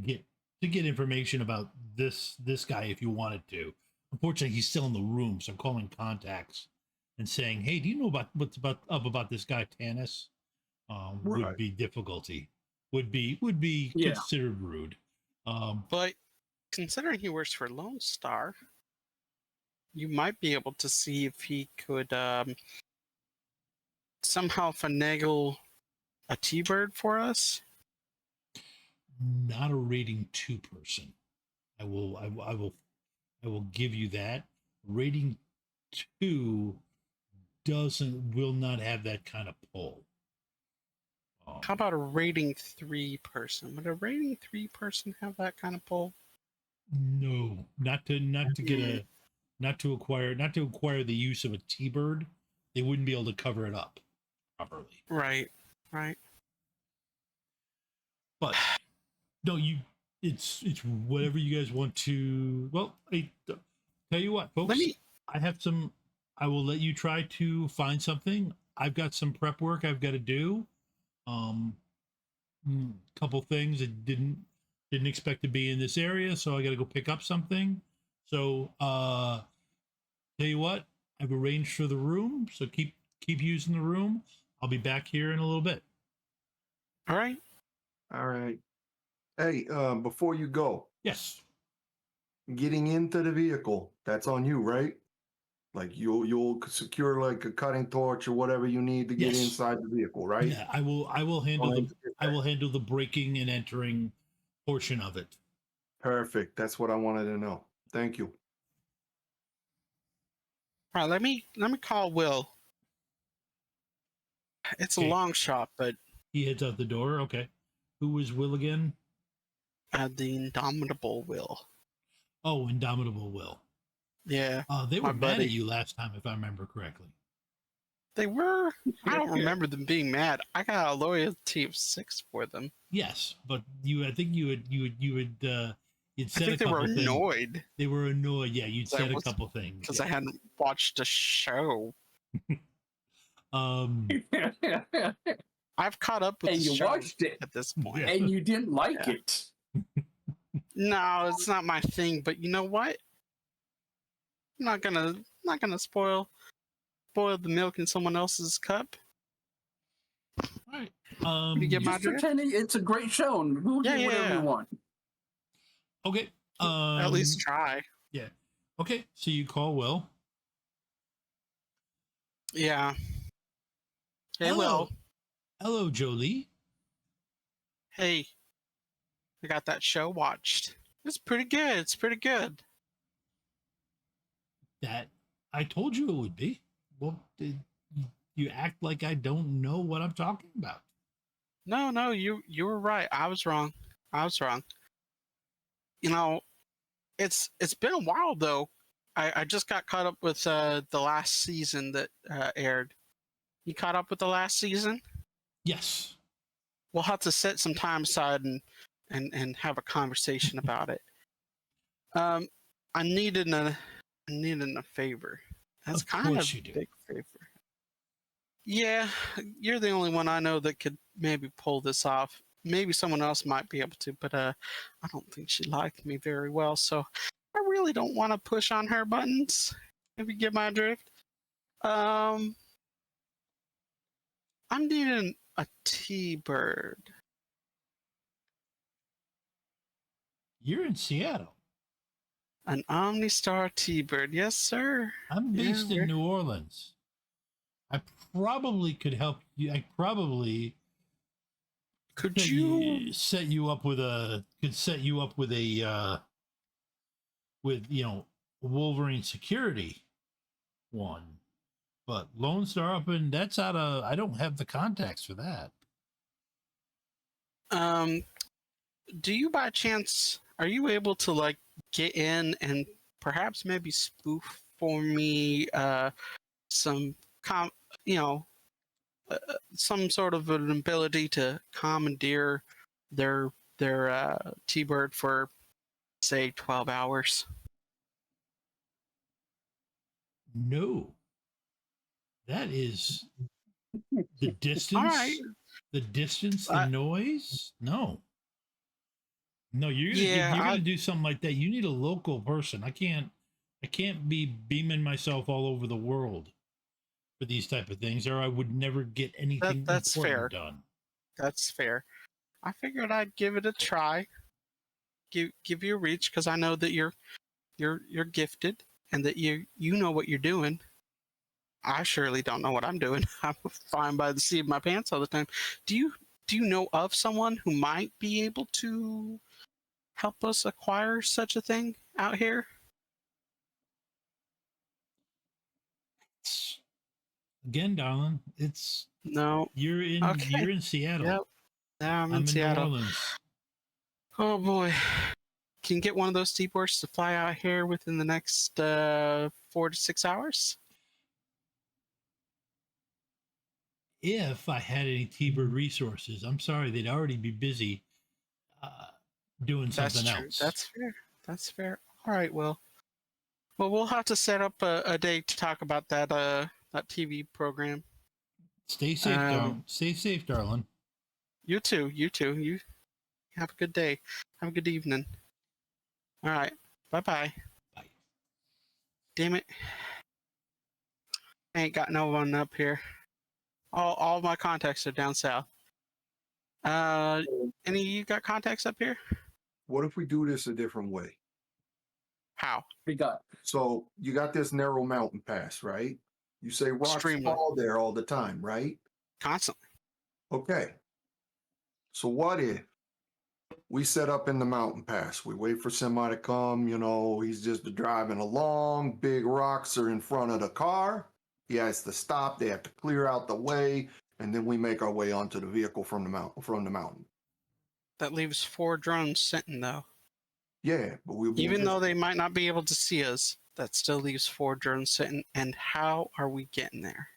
get information about this guy if you wanted to. Unfortunately, he's still in the room, so I'm calling contacts and saying, "Hey, do you know what's about this guy Tanis?" Would Right. be difficulty. Would be Yeah. considered rude. But considering he works for Lone Star, you might be able to see if he could somehow finagle a T-Bird for us. Not a rating 2 person. I will give you that. Rating 2 will not have that kind of pull. How about a rating 3 person? Would a rating 3 person have that kind of pull? No, not to acquire the use of a T-Bird. They wouldn't be able to cover it up properly. Right. But no, it's whatever you guys want to. Well, tell you what, folks. Let me. I will let you try to find something. I've got some prep work I've got to do. Couple things that didn't expect to be in this area, so I got to go pick up something. So, tell you what, I've arranged for the room, so keep using the room. I'll be back here in a little bit. All right. All right. Hey, before you go, Yes. getting into the vehicle, that's on you, right? Like you'll secure like a cutting torch or whatever you need to get Yes. inside the vehicle, right? Yeah, I will handle the breaking and entering portion of it. Perfect. That's what I wanted to know. Thank you. All right, let me call Will. It's a Okay. long shot, but He heads out the door. Okay. Who is Will again? the indomitable Will. Oh, Indomitable Will. Yeah, They my were mad buddy. at you last time, if I remember correctly. They were. I don't remember them being mad. I got a loyalty of 6 for them. Yes, but I think you'd I said think a they were couple things. annoyed They were annoyed. Yeah, you'd 'cause said a couple things. because Yeah. I hadn't watched a show. I've caught up with And the you show watched it, at this point. Yeah. and you didn't like Yeah. it. No, it's not my thing. But you know what? I'm not gonna spoil the milk in someone else's cup. All right. You get my Just drift? pretending it's a great show, and we'll Yeah, do whatever yeah. you want. Okay. At least try. Yeah. Okay. So you call Will. Yeah. Hey, Hello. Will. Hello, Jolie. Hey, I got that show watched. It's pretty good. It's pretty good. That I told you it would be. Well, you act like I don't know what I'm talking about. No, you were right. I was wrong. You know, it's been a while though. I just got caught up with the last season that aired. You caught up with the last season? Yes. We'll have to set some time aside and have a conversation about it. I needed a favor. That's Of kind course of you a do. big favor. Yeah, you're the only one I know that could maybe pull this off. Maybe someone else might be able to, but I don't think she liked me very well, so I really don't want to push on her buttons. If you get my drift. I'm needing a T-bird. You're in Seattle. An OmniStar T-bird. Yes, sir. I'm Yeah, based in New Orleans. I probably could help you. I probably Could set you set you up with a with Wolverine security one, but Lone Star up and that's out of. I don't have the contacts for that. do you by chance are you able to like get in and perhaps maybe spoof for me some some sort of an ability to commandeer their T-bird for say 12 hours? No, that is the distance. All right. The distance, the noise. No, you're gonna Yeah, if you're gonna do something like that, you need a local person. I can't be beaming myself all over the world for these type of things, or I would never get anything that's fair. done. That's fair. I figured I'd give it a try. Give you a reach because I know that you're gifted and that you know what you're doing. I surely don't know what I'm doing. I'm flying by the seat of my pants all the time. Do you know of someone who might be able to help us acquire such a thing out here? Again, darling, it's No. you're in Okay. Seattle. Yep. Now I'm in New Seattle. Orleans. Oh boy. Can you get one of those T-birds to fly out here within the next 4 to 6 hours? If I had any T-bird resources, I'm sorry, they'd already be busy doing something That's true. else. That's fair. That's fair. All right. Well, we'll have to set up a day to talk about that TV program. Stay safe, darling. Stay safe, darling. You too. You too. You have a good day. Have a good evening. All right. Bye-bye. Bye. Damn it. I ain't got no one up here. All my contacts are down south. Any of you got contacts up here? What if we do this a different way? How? We got So you got this narrow mountain pass, right? You say rocks Extremely. fall there all the time, right? Constantly. Okay. So what if we set up in the mountain pass? We wait for somebody to come, he's just driving along, big rocks are in front of the car. He has to stop, they have to clear out the way, and then we make our way onto the vehicle from the mountain. That leaves 4 drones sitting, though. Yeah, but Even though they might not be able to see us, that still leaves 4 drones sitting. And how are we getting there?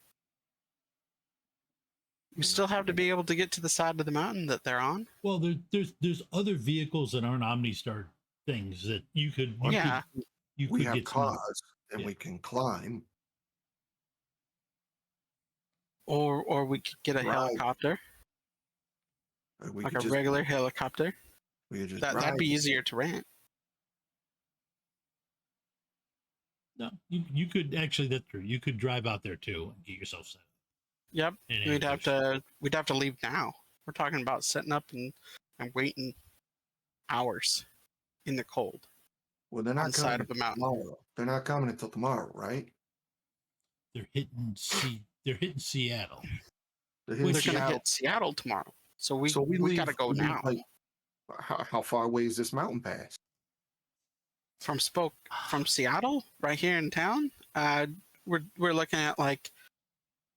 We still have to be able to get to the side of the mountain that they're on. Well, there's other vehicles that aren't OmniStar things that you could we get have some of. cars and Yeah. we can climb. Or we could get a Right. helicopter, We like could a just, regular helicopter. we could just That'd drive. be easier to rent. No, you could actually. That's true. You could drive out there too and get yourself set. Yep. And We'd have to leave now. We're talking about setting up and waiting hours in the cold Well, they're on not the side coming of the mountain. tomorrow. They're not coming until tomorrow, right? They're hitting Seattle. They're They're hitting going to Seattle. hit Seattle tomorrow. So we leave, got to go we leave, now. like, how far away is this mountain pass? From Seattle, right here in town, we're looking at, like,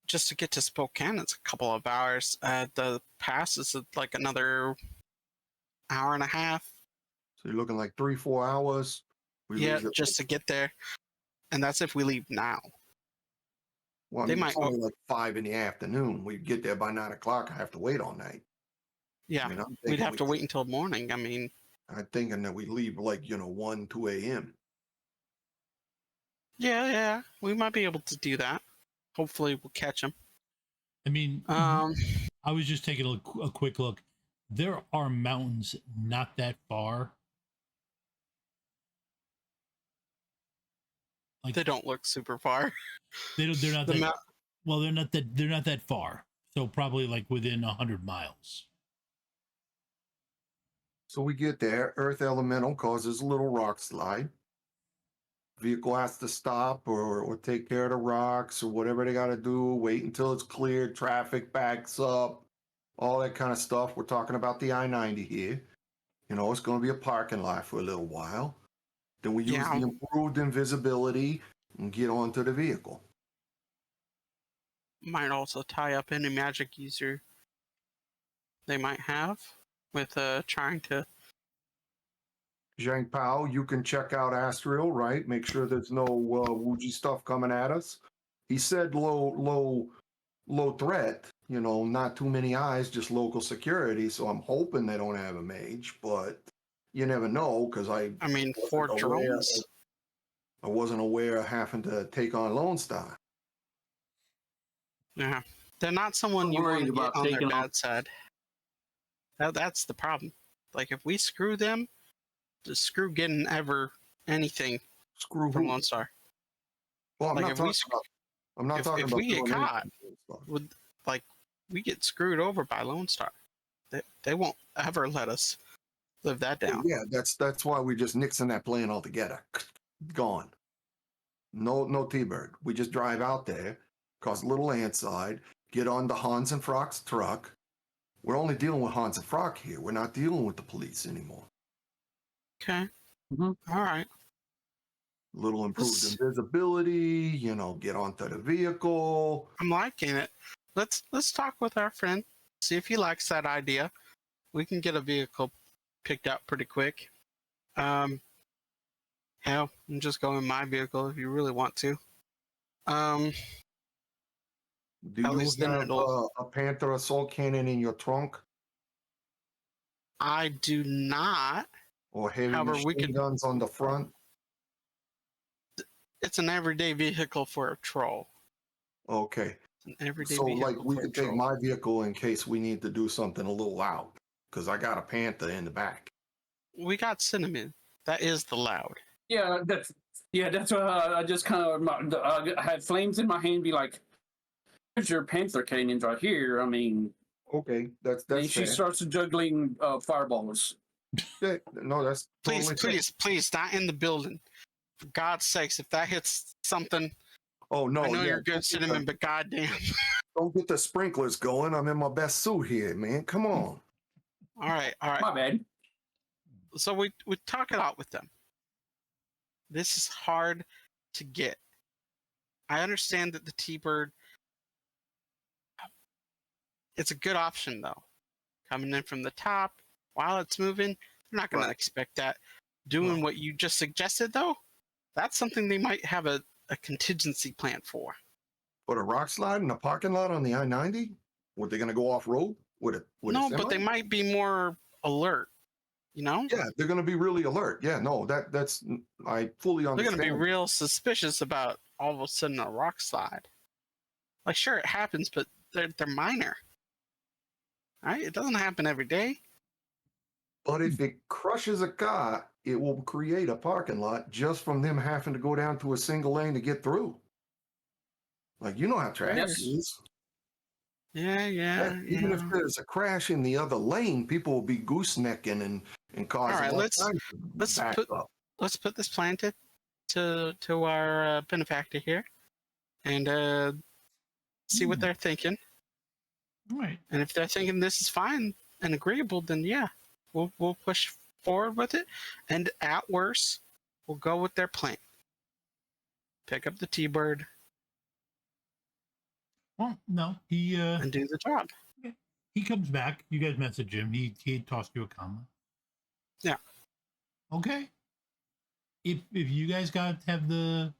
just to get to Spokane, it's a couple of hours. The pass is like another hour and a half. So you're looking like 3-4 hours. We Yeah, leave at, just to get there, and that's if we leave now. well, I they mean, might it's only like 5 in the afternoon. We'd get there by 9 o'clock and have to wait all night. Yeah, I'm we'd thinking have to wait until morning. I mean, I'm thinking that we leave like 1, 2 a.m. yeah, we might be able to do that. Hopefully, we'll catch them. I mean, Um, I was just taking a quick look. There are mountains not that far. Like they don't look super far. they're not The that. mount- Well, they're not that far. So probably like within 100 miles. So we get there. Earth Elemental causes a little rock slide. Vehicle has to stop or take care of the rocks or whatever they got to do. Wait until it's cleared. Traffic backs up. All that kind of stuff. We're talking about the I-90 here. It's going to be a parking lot for a little while. Then we use Yeah. the improved invisibility and get onto the vehicle. might also tie up any magic user they might have with trying to. Xangpow, you can check out Astral, right? Make sure there's no Wuji stuff coming at us. He said low threat, not too many eyes, just local security. So I'm hoping they don't have a mage, but you never know because I mean, 4 wasn't drones. I wasn't aware of having to take on Lone Star. Yeah, they're not someone I'm you want worried to get about on their taking on- bad side. That's the problem. Like, if we screw them, just screw getting ever anything Screw from who? Lone Star. Well, I'm Like, not if we talking about. I'm not talking if about we get doing caught, anything stuff. we get screwed over by Lone Star. They won't ever let us live that down. Yeah, that's why we're just nixing that plane altogether. Gone. No T-Bird. We just drive out there, cause a little landslide, get on the Hans and Frock's truck. We're only dealing with Hans and Frock here. We're not dealing with the police anymore. Okay. Mhm. All right. Little improved This- invisibility, get onto the vehicle. I'm liking it. Let's talk with our friend. See if he likes that idea. We can get a vehicle picked out pretty quick. Hell, I'm just go in my vehicle if you really want to. Do At you least then have it'll- a Panther assault cannon in your trunk I do not. or heavy However, we machine could- guns on the front? It's an everyday vehicle for a troll. Okay. It's an everyday So, vehicle like, we for a could take troll. my vehicle in case we need to do something a little loud, because I got a Panther in the back. We got cinnamon. That is the loud. Yeah, that's what I just kind of I had flames in my hand. Be like, "Here's your Panther cannons right here." I mean, Okay, that's then fair. she starts juggling fireballs. Yeah, no, that's Please, totally fair. please, not in the building. For God's sakes, if that hits something, Oh no, I know yeah, you're good, Cinnamon, but goddamn. don't get the sprinklers going. I'm in my best suit here, man. Come on. All right, all right. My bad. So we talk it out with them. This is hard to get. I understand that the T-Bird, it's a good option though. Coming in from the top while it's moving, they're not going to Right. expect that. Doing No. what you just suggested though, that's something they might have a contingency plan for. Put a rock slide in a parking lot on the I-90? What, they going to go off road with it? No, but they might be more alert. You know, Yeah, they're going to be really alert. Yeah, no, that's I fully they're understand. going to be real suspicious about all of a sudden a rock slide. Like, sure, it happens, but they're minor. Right? It doesn't happen every day. But if it crushes a car, it will create a parking lot just from them having to go down to a single lane to get through. Like, you know how traffic Yes. is. Yeah. Even if there's a crash in the other lane, people will be goosenecking and causing right, all let's- kinds of let's back put- up. Let's put this plan to our benefactor here, and see what they're thinking. All right. And if they're thinking this is fine and agreeable, then yeah, we'll push forward with it. And at worst, we'll go with their plan. Pick up the T-Bird Well, no, he and do the job. comes back. You guys message him. He tossed you a comma. Yeah. Okay. If you guys have the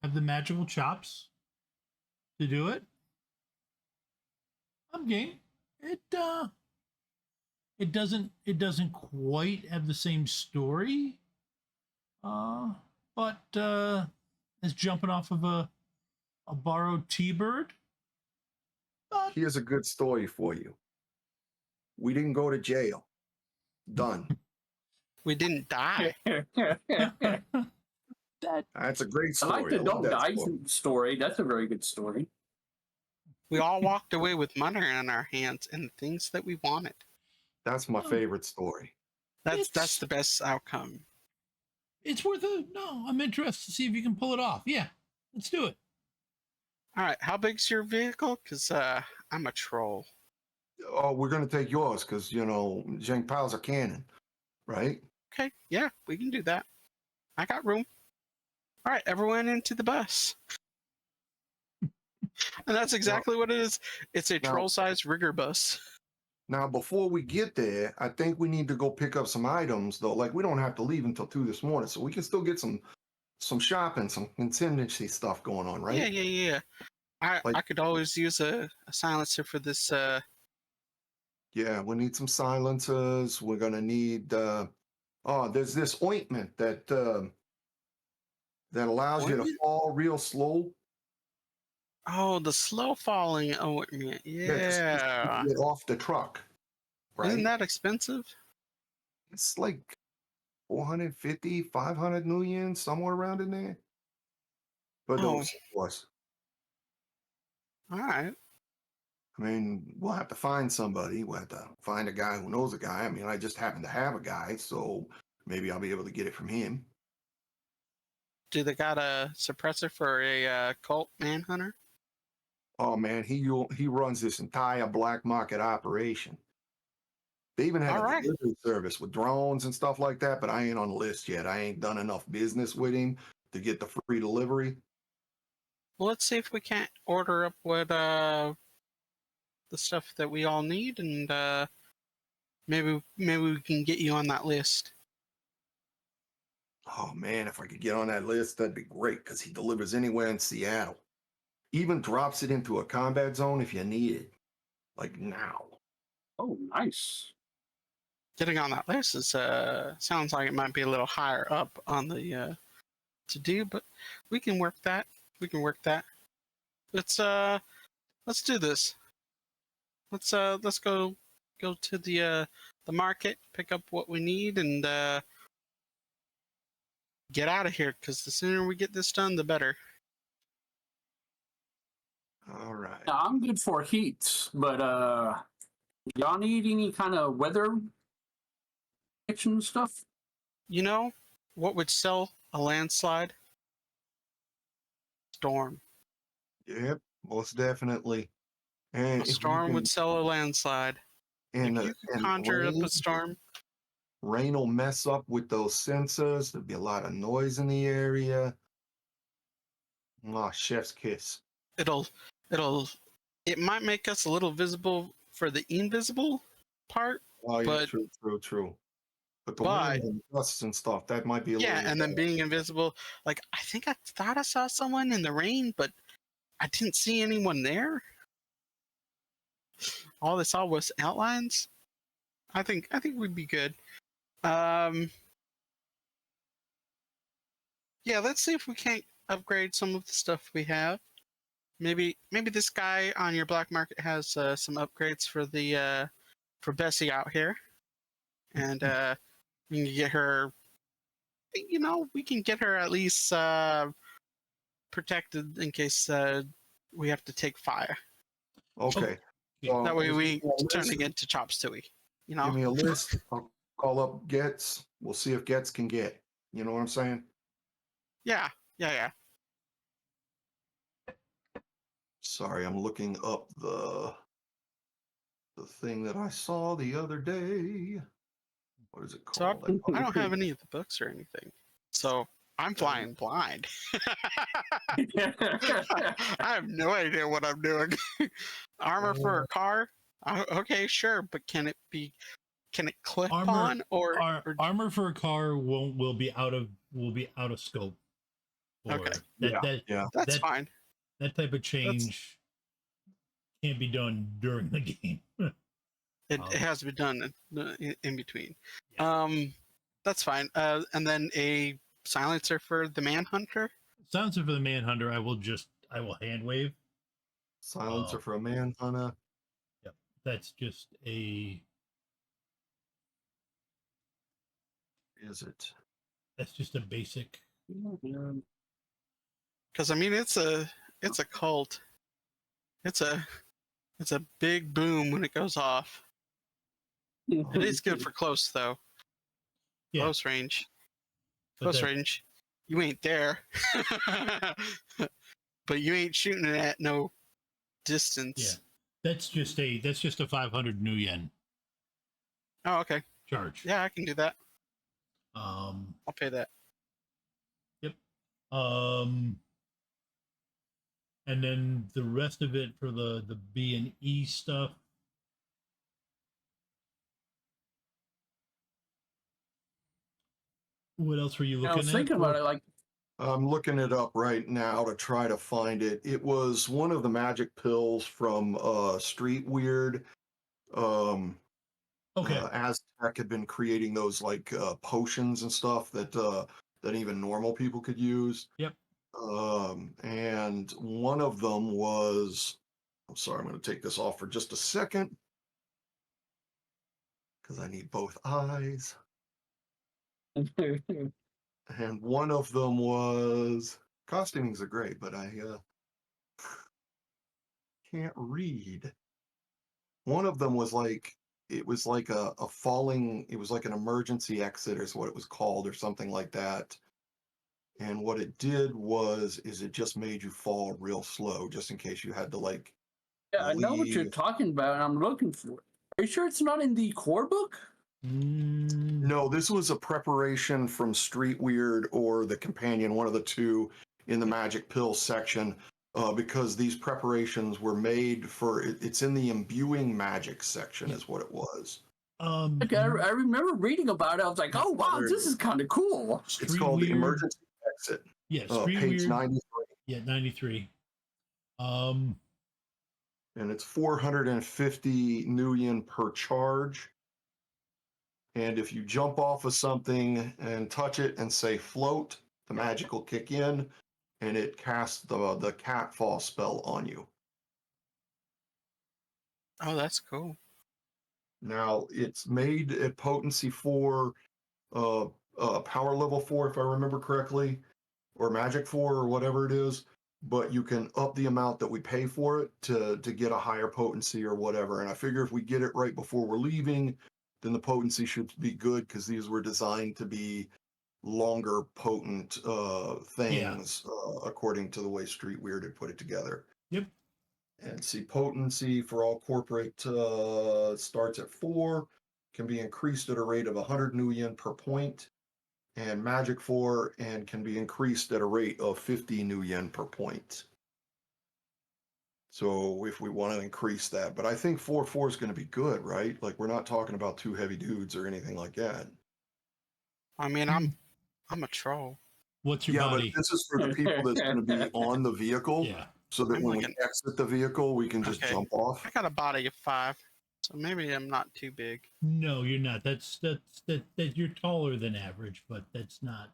magical chops to do it, I'm game. It doesn't quite have the same story. But it's jumping off of a borrowed T-Bird. But Here's a good story for you. We didn't go to jail. Done. We didn't die. that That's a great I story. like the love don't that die story. story. That's a very good story. We all walked away with money in our hands and things that we wanted. That's my favorite story. That's It's- the best outcome. it's worth a no. I'm interested to see if you can pull it off. Yeah, let's do it. All right, how big's your vehicle? Because I'm a troll. Oh, we're gonna take yours because Xangpow's a cannon, right? Okay, yeah, we can do that. I got room. All right, everyone into the bus. And that's exactly what it is. It's a Now- troll-sized rigger bus. Now, before we get there, I think we need to go pick up some items, though. Like, we don't have to leave until 2 this morning, so we can still get some shopping, some contingency stuff going on, right? Yeah. I Like- could always use a silencer for this. Yeah, we need some silencers. We're gonna need. There's this ointment that allows you to Ointment? fall real slow. Oh, the slow falling ointment. Just Yeah. to get off the truck, right? Isn't that expensive? It's like 450, 500 million, somewhere around in there. But Oh. those was. All right. I mean, we'll have to find somebody. We'll have to find a guy who knows a guy. I mean, I just happen to have a guy, so maybe I'll be able to get it from him. Do they got a suppressor for a cult manhunter? Oh man, he runs this entire black market operation. They even have All a right. delivery service with drones and stuff like that, but I ain't on the list yet. I ain't done enough business with him to get the free delivery. Well, let's see if we can't order up what the stuff that we all need, and maybe we can get you on that list. Oh man, if I could get on that list, that'd be great because he delivers anywhere in Seattle. Even drops it into a combat zone if you need it. Like now. Oh, nice. Getting on that list is sounds like it might be a little higher up on the to do, but we can work that. Let's do this. Let's go to the market, pick up what we need, and get out of here. Because the sooner we get this done, the better. All right. Now, I'm good for heat, but y'all need any kind of weather protection stuff? You know what would sell a landslide? Storm. Yep, most definitely. And A if you storm can, would sell a landslide. If you could and conjure up a storm, rain will mess up with those sensors. There'll be a lot of noise in the area. Oh, chef's kiss. it'll it'll it might make us a little visible for the invisible part, Oh yeah, but true. But the but wind and gusts and stuff, that might be a yeah, little. and then being invisible, like I think I thought I saw someone in the rain, but I didn't see anyone there. All I saw was outlines. I think we'd be good. Um, yeah, let's see if we can't upgrade some of the stuff we have. Maybe this guy on your black market has some upgrades for Bessie out here, and we can get her. We can get her at least protected in case we have to take fire. Okay. That way just we give me a turning list. into chop suey. Give me a list. I'll call up Getz. We'll see if Getz can get. You know what I'm saying? Yeah. Sorry, I'm looking up the thing that I saw the other day. What is it So called? I don't have any of the books or anything. So I'm flying blind. I have no idea what I'm doing. Armor for a car? Okay, sure, but can it clip on or armor for a car will be out of scope. Okay. That's fine. That type of change can't be done during the game. It has to be done in between. Yeah. That's fine. And then a silencer for the Manhunter. Silencer for the Manhunter, I will hand wave. Silencer for a manhunter. Yep. That's just a. Is it? That's just a basic. Because I mean, it's a cult. It's a big boom when it goes off. It is good for close though. Yeah. Close range. But Close range. You ain't there. But you ain't shooting it at no distance. Yeah. That's just a 500 new yen Oh, okay. charge. Yeah, I can do that. I'll pay that. Yep. And then the rest of it for the B and E stuff. What else were you looking at? I was thinking about it, like I'm looking it up right now to try to find it. It was one of the magic pills from Street Weird. Okay. Aztec had been creating those like potions and stuff that even normal people could use. Yep. And one of them was, I'm sorry, I'm going to take this off for just a second because I need both eyes. And one of them was, costumings are great, but I can't read. One of them was like, it was like a falling, it was like an emergency exit is what it was called or something like that. And what it did is it just made you fall real slow just in case you had to like. Yeah, I know what you're talking about and I'm looking for it. Are you sure it's not in the core book? No, this was a preparation from Street Weird or the Companion, one of the two in the Magic Pill section, because these preparations were made for, it's in the imbuing magic section is what it was. Like, I remember reading about it. I was like, oh, wow, this is kind of cool. It's called the Emergency Exit. Yeah, page Weird. 93. Yeah, 93. And it's 450 new yen per charge. And if you jump off of something and touch it and say float, the magic will kick in and it casts the catfall spell on you. Oh, that's cool. Now, it's made at potency 4, power level 4, if I remember correctly, or magic 4, or whatever it is. But you can up the amount that we pay for it to get a higher potency or whatever. And I figure if we get it right before we're leaving, then the potency should be good because these were designed to be longer, potent things, according to the way Street Weird had put it together. Yep. And see, potency for all corporate starts at 4, can be increased at a rate of 100 new yen per point, and magic 4, and can be increased at a rate of 50 new yen per point. So if we want to increase that, but I think 4/4 is going to be good, right? Like, we're not talking about 2 heavy dudes or anything like that. I mean, I'm a troll. What's your Yeah, body? but this is for the people that's going to be on the vehicle, Yeah. so that I'm when like we exit the vehicle, we can just Okay. jump off. I got a body of 5, so maybe I'm not too big. No, you're not. That you're taller than average, but that's not.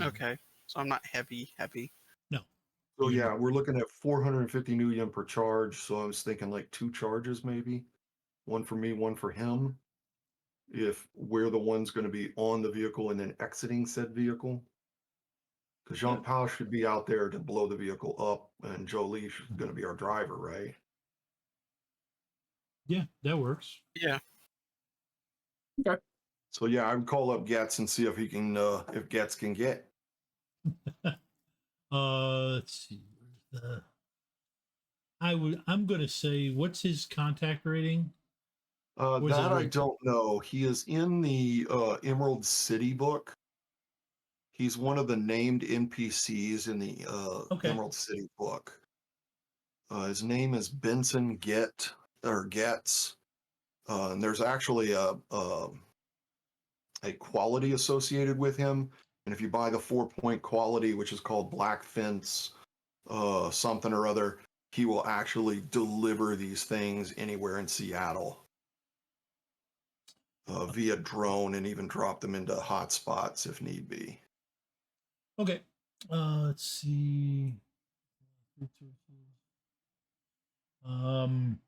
Okay, so I'm not heavy. No. So yeah, we're looking at 450 new yen per charge. So I was thinking like 2 charges, maybe 1 for me, 1 for him. If we're the ones going to be on the vehicle and then exiting said vehicle, because Xangpow should be out there to blow the vehicle up, and Jolie is going to be our driver, right? Yeah, that works. Yeah. So yeah, I would call up Getz and see if he can, if Getz can get. Let's see. Where's the? I'm gonna say, what's his contact rating? Was That it I like- don't know. He is in the Emerald City book. He's one of the named NPCs in the Okay. Emerald City book. His name is Benson Getz. And there's actually a quality associated with him. And if you buy the 4-point quality, which is called Black Fence something or other, he will actually deliver these things anywhere in Seattle via drone, and even drop them into hot spots if need be. Okay. Let's see. Um.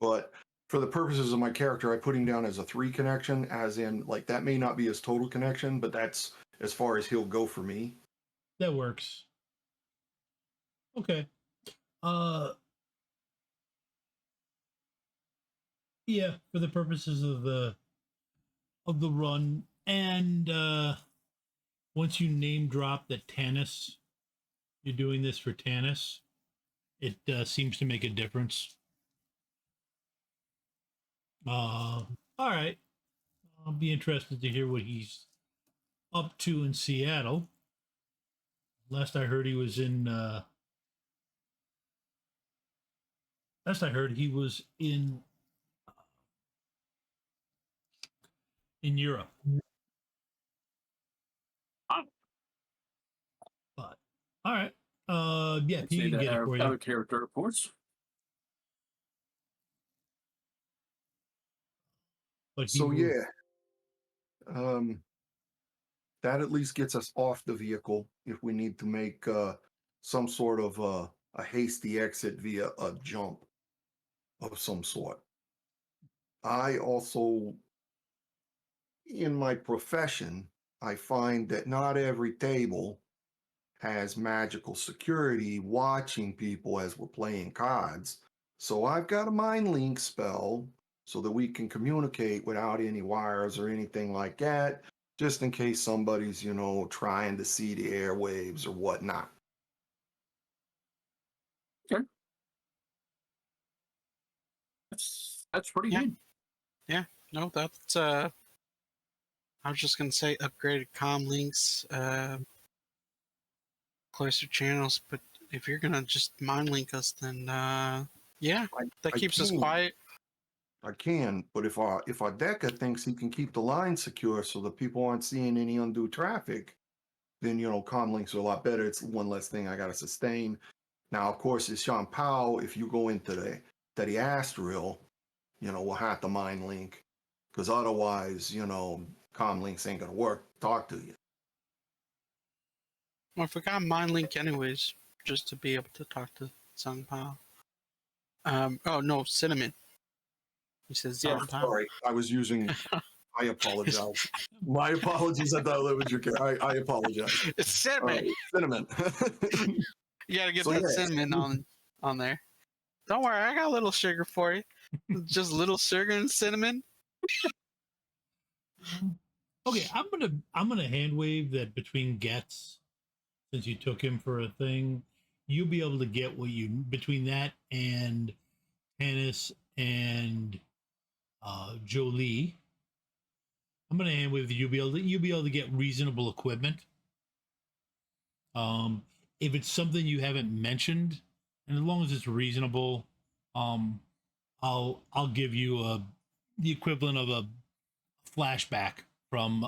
But for the purposes of my character, I put him down as a 3 connection, as in, like, that may not be his total connection, but that's as far as he'll go for me. That works. Okay. Yeah, for the purposes of the run, and once you name drop that Tanis, you're doing this for Tanis, it seems to make a difference. All right. I'll be interested to hear what he's up to in Seattle. Last I heard, he was in. Last I heard, he was in Europe. But all right. Yeah, Let's he see can get it for you. other character reports. But So yeah, that at least gets us off the vehicle if we need to make some sort of a hasty exit via a jump of some sort. I also, in my profession, I find that not every table has magical security watching people as we're playing cards. So I've got a mind link spell so that we can communicate without any wires or anything like that, just in case somebody's, trying to see the airwaves or whatnot. Okay. That's pretty good. Yeah. No, that's I was just gonna say upgraded comm links, closer channels, but if you're gonna just mind link us, then yeah, that keeps us quiet. I can, but if our Deca thinks he can keep the line secure so that people aren't seeing any undue traffic, then comm links are a lot better. It's one less thing I gotta sustain. Now, of course, it's Xangpow. If you go into the Astral, we'll have to mind link, because otherwise, comm links ain't gonna work. Talk to you. Well, if we got mind link anyways, just to be able to talk to Xangpow. Oh no, Cinnamon. He says I'm Xangpow. sorry, I was using. I apologize. My apologies. I thought that was your. I apologize. It's Cinnamon. Cinnamon. You gotta get So, that yeah. cinnamon on there. Don't worry, I got a little sugar for you. Just little sugar and cinnamon. Okay, I'm gonna hand wave that between gets, since you took him for a thing, you'll be able to get what you between that and Tannis and Jolie. I'm gonna hand wave that you'll be able to get reasonable equipment. If it's something you haven't mentioned, and as long as it's reasonable, I'll give you the equivalent of a flashback from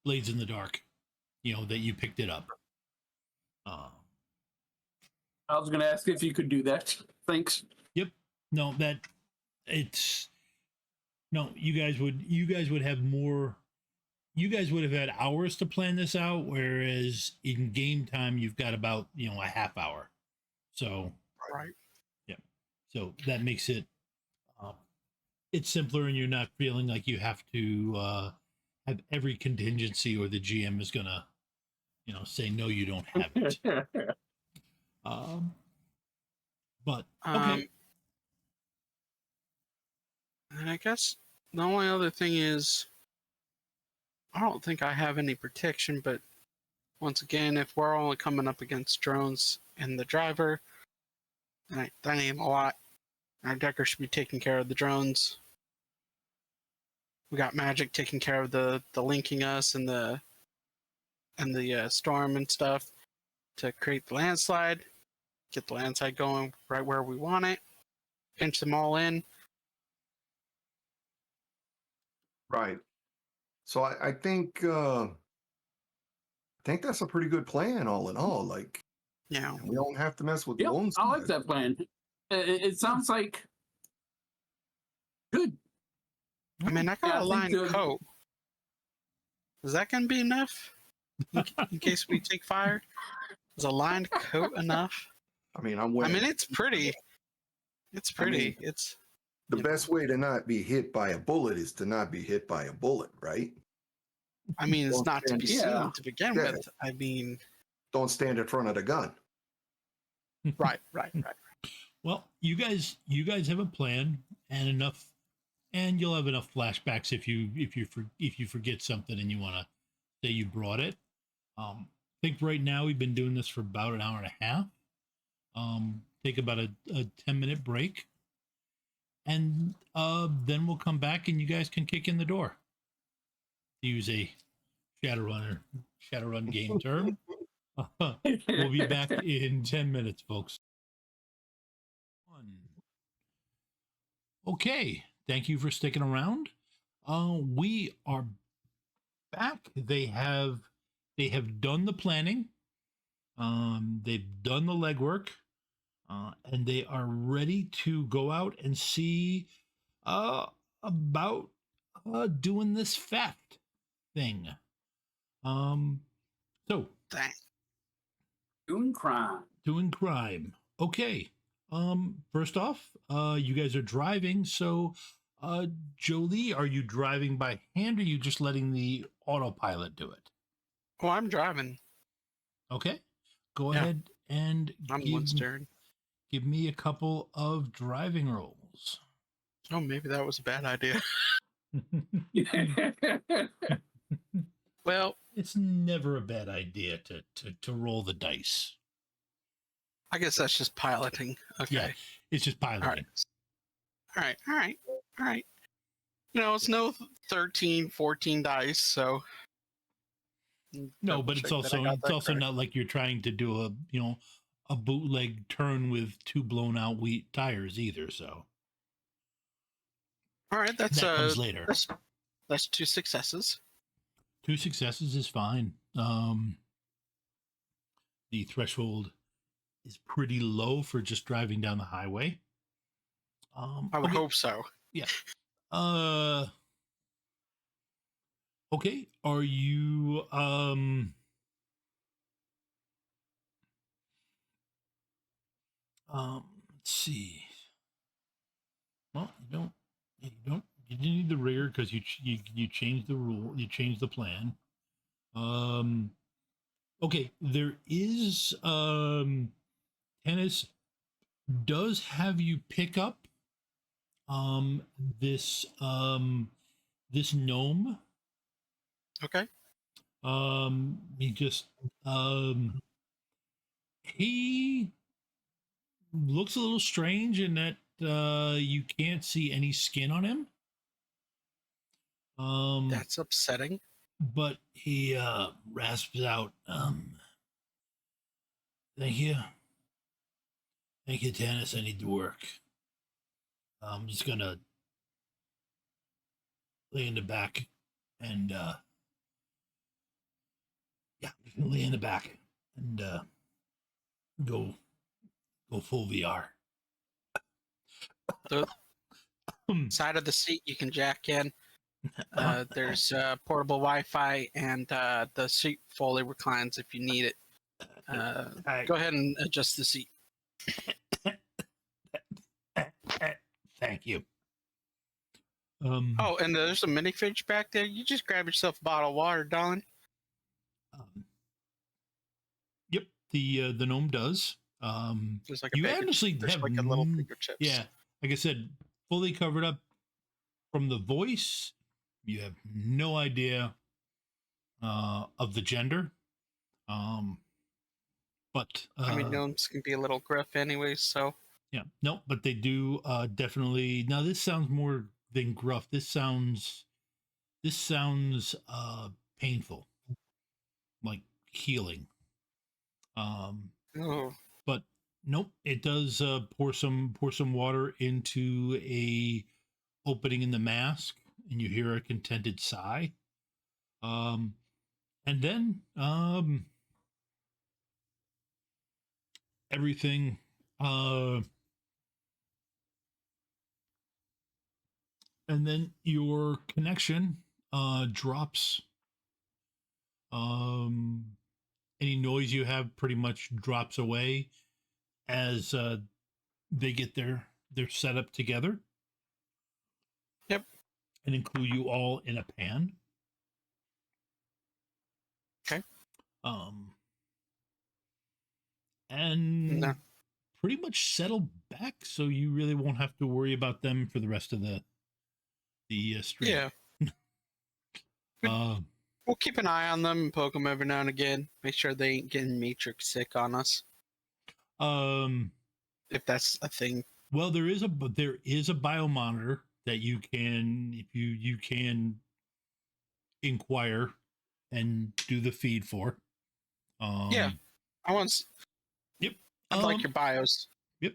Blades in the Dark, that you picked it up. I was going to ask if you could do that. Thanks. Yep. No, you guys would have more. You guys would have had hours to plan this out, whereas in game time you've got about a half hour. So Right. yeah, so that makes it it's simpler, and you're not feeling like you have to have every contingency, or the GM is gonna say no, you don't have it. But okay. And I guess the only other thing is, I don't think I have any protection, but once again, if we're only coming up against drones and the driver, that ain't a lot. Our decker should be taking care of the drones. We got magic taking care of the linking us and the storm and stuff to create the landslide, get the landslide going right where we want it, pinch them all in. Right. So I think that's a pretty good plan, all in all. Like, Yeah. we don't have to mess with Yep, lone I like side. that plan. It sounds like good. I mean, I got Yeah, a I lined think coat. Is that going to be enough in case we take fire? Is a lined coat enough? I mean, I'm I wearing. mean, it's pretty. It's pretty. mean, It's the best way to not be hit by a bullet is to not be hit by a bullet, right? I mean, it's Don't not to be stand- seen to begin Yeah. with. I mean, Don't stand in front of the gun. right. Well, you guys have a plan and enough, and you'll have enough flashbacks if you forget something and you want to say you brought it. I think right now we've been doing this for about an hour and a half. Take about a 10-minute break, and then we'll come back and you guys can kick in the door. To use a Shadowrun game term. We'll be back in 10 minutes, folks. Okay, thank you for sticking around. We are back. They have done the planning. They've done the legwork, and they are ready to go out and see about doing this theft thing. So Dang. Doing crime. doing crime. Okay. First off, you guys are driving, so Jolie, are you driving by hand, or are you just letting the autopilot do it? Oh, I'm driving. Okay. Go Yeah. ahead and I'm one steering. give me a couple of driving rolls. Oh, maybe that was a bad idea. Well, It's never a bad idea to roll the dice. I guess that's just piloting. Okay. Yeah, it's just piloting. All right. It's no 13, 14 dice, so. No, but it's also not like you're trying to do a bootleg turn with two blown out wheat tires either. So All right, that comes later. That's 2 successes. 2 successes is fine. The threshold is pretty low for just driving down the highway. I would hope so. Yeah. Okay. Are you let's see. Well, you didn't need the rigor because you changed the rule, you changed the plan. Okay, there is tennis does have you pick up this this gnome. Okay. He just he looks a little strange in that you can't see any skin on him. That's upsetting. But he rasps out, thank you. Thank you, Tannis. I need to work. I'm just gonna lay in the back and yeah, I'm just gonna lay in the back and go full VR. The side of the seat you can jack in. There's portable Wi-Fi, and the seat fully reclines if you need it. Go ahead and adjust the seat. Thank you. Oh, and there's a mini fridge back there. You just grab yourself a bottle of water, darling. Yep, the gnome does. There's like a You bag honestly there's have like a little bag of chips. Yeah, like I said, fully covered up from the voice. You have no idea of the gender. But I mean, gnomes can be a little gruff anyways, so. yeah, no, but they do definitely. Now this sounds more than gruff. This sounds painful, like healing. Oh. But nope, it does pour some water into a opening in the mask, and you hear a contented sigh. And then everything and then your connection drops. Any noise you have pretty much drops away as they get their setup together. Yep. And include you all in a pan. Okay. And No. pretty much settle back, so you really won't have to worry about them for the rest of the stream. Yeah. We'll keep an eye on them and poke them every now and again. Make sure they ain't getting Matrix sick on us. If that's a thing. Well, there is a biomonitor that you can, if you can inquire and do the feed for. Yeah. I want. Yep. I'd like your bios. Yep.